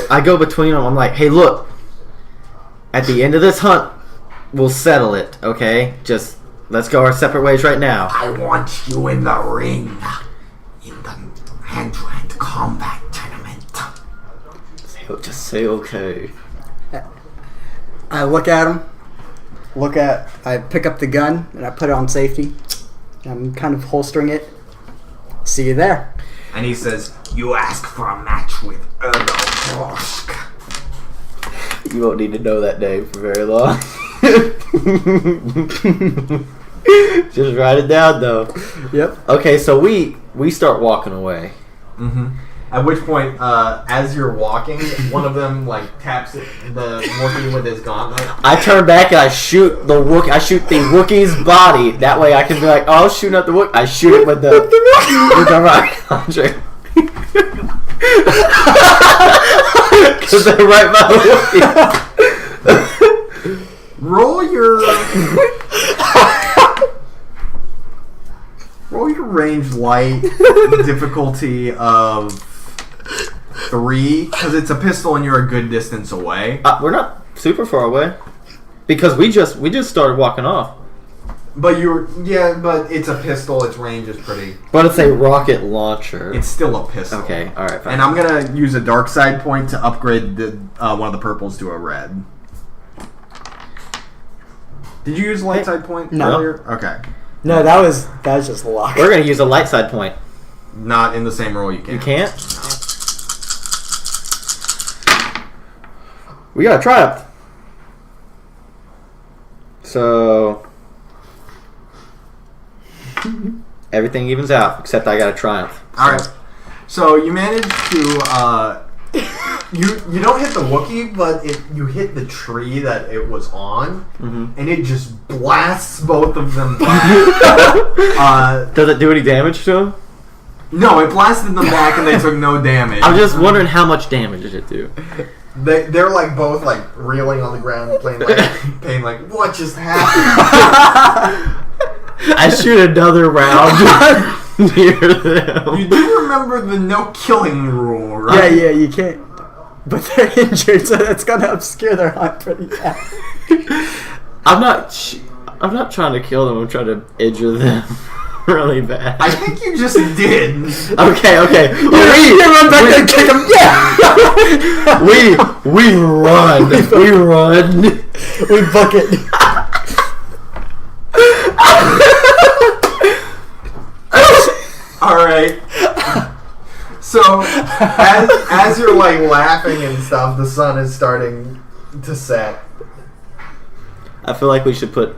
I go between them. I'm like, hey, look. At the end of this hunt, we'll settle it, okay? Just let's go our separate ways right now. I want you in the ring, in the hand-to-hand combat tournament. Just say okay. I look at him. I pick up the gun and I put it on safety. I'm kind of holstering it. See you there. And he says, "You ask for a match with Ergo Prosk." You won't need to know that name for very long. Just write it down, though. Yep. Okay, so we start walking away. Mm-hmm. At which point, as you're walking, one of them like taps the Wookiee with his gauntlet. I turn back and I shoot the Wookiee's body. That way I can be like, oh, shooting at the Wookiee. I shoot it with the rocket launcher. Because they're right by the Wookiee. Roll your range light difficulty of 3, because it's a pistol and you're a good distance away. We're not super far away because we just started walking off. But but it's a pistol. Its range is pretty. But it's a rocket launcher. It's still a pistol. Okay, all right, fine. And I'm gonna use a dark side point to upgrade one of the purples to a red. Did you use a light side point earlier? Okay. No, that was just luck. We're gonna use a light side point. Not in the same roll. You can't. You can't. We got a triumph. So everything evens out except I got a triumph. All right. So you managed to you don't hit the Wookiee, but you hit the tree that it was on, and it just blasts both of them back. Does it do any damage to them? No, it blasted them back, and they took no damage. I'm just wondering how much damage did it do. They're like both like reeling on the ground, playing like pain. Like, what just happened? I shoot another round near them. You do remember the no killing rule, right? Yeah, you can't. But they're injured, so that's gonna obscure their hunt pretty bad. I'm not trying to kill them. I'm trying to injure them really bad. I think you just did. Okay. You run back there and kick them. Yeah. we run. We run. We book it. All right. So as you're like laughing and stuff, the sun is starting to set. I feel like we should put.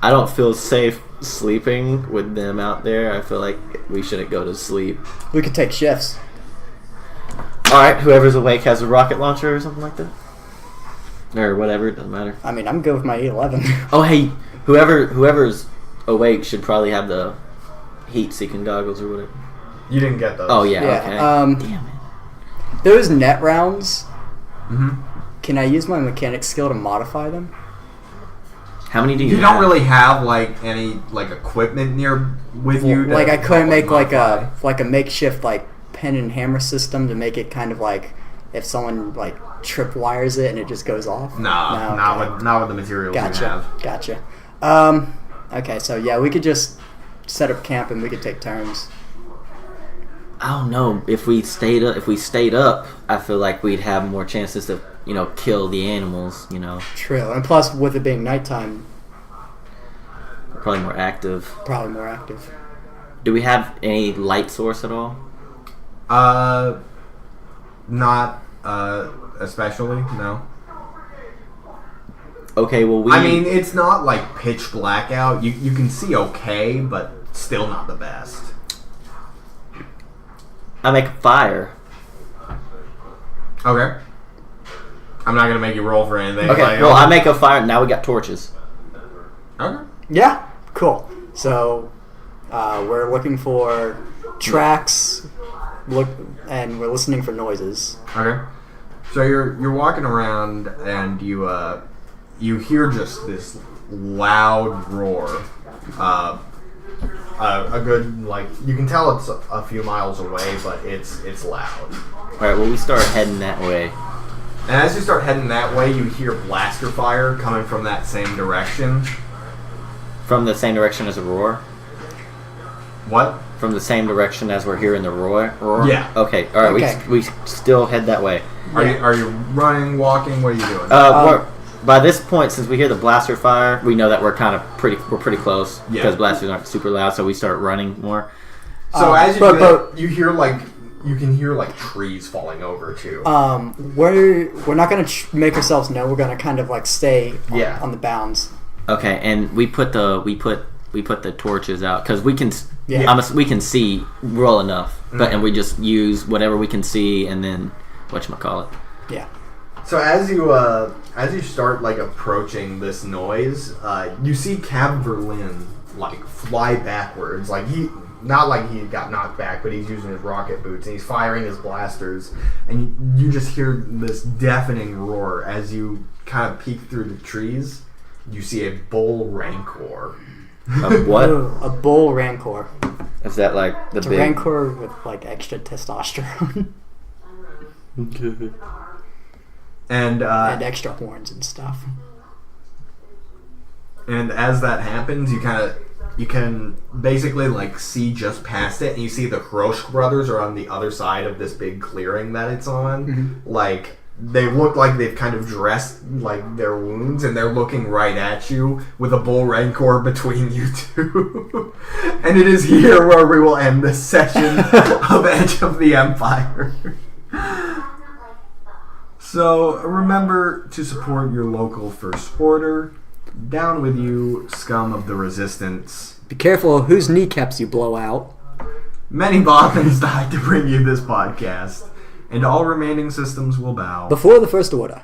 I don't feel safe sleeping with them out there. I feel like we shouldn't go to sleep. We could take shifts. All right, whoever's awake has a rocket launcher or something like that. Or whatever, it doesn't matter. I mean, I'm good with my E11. Oh, hey, whoever's awake should probably have the heat-seeking goggles or whatever. You didn't get those. Oh, yeah, Yeah, okay. Damn it. Those net rounds, Mm-hmm. can I use my mechanic skill to modify them? How many do you You have? don't really have like any like equipment near with you. Like I couldn't make modify. like a makeshift like pen and hammer system to make it kind of like if someone like tripwires it and it just goes off. No, okay. not with the materials you have. Gotcha. Okay, so yeah, we could just set up camp and we could take turns. I don't know. If we stayed up, I feel like we'd have more chances to, kill the animals, True, and plus with it being nighttime, Probably more active. probably more active. Do we have any light source at all? Not especially, no. Okay, well I mean, it's not like pitch black out. You can see okay, but still not the best. I make a fire. Okay. I'm not gonna make you roll for anything. Okay, like, well, I make a fire. Now we got torches. Okay. Yeah, cool. So we're looking for tracks, and we're listening for noises. Okay. So you're walking around and you hear just this loud roar. A good you can tell it's a few miles away, but it's loud. All right, well, we start heading that way. And as you start heading that way, you hear blaster fire coming from that same direction. From the same direction as a roar? What? From the same direction as we're hearing the roar? Yeah. Okay, all right, Okay. we still head that way. Are you running, walking? What are you doing? By this point, since we hear the blaster fire, we know that we're pretty close because blasters aren't super loud, so we start running more. So as you do that, you hear you can hear trees falling over too. We're not gonna make ourselves know. We're gonna kind of stay on the bounds. Okay, and we put the torches out because we can we can see well enough, and we just use whatever we can see, and then whatchamacallit. Yeah. So as you start approaching this noise, you see Cab Verlin fly backwards. He got knocked back, but he's using his rocket boots and he's firing his blasters, and you just hear this deafening roar as you kind of peek through the trees. You see a bull rancor. A what? A bull rancor. Is that the It's big a rancor with extra testosterone and extra horns and stuff. And as that happens, you can basically see just past it, and you see the Krosh brothers are on the other side of this big clearing that it's on. Mm-hmm. They look like they've kind of dressed their wounds, and they're looking right at you with a bull rancor between you two. And it is here where we will end this session of Edge of the Empire. So remember to support your local First Order. Down with you, scum of the Resistance. Be careful whose kneecaps you blow out. Many Bothans died to bring you this podcast, and all remaining systems will bow. Before the First Order.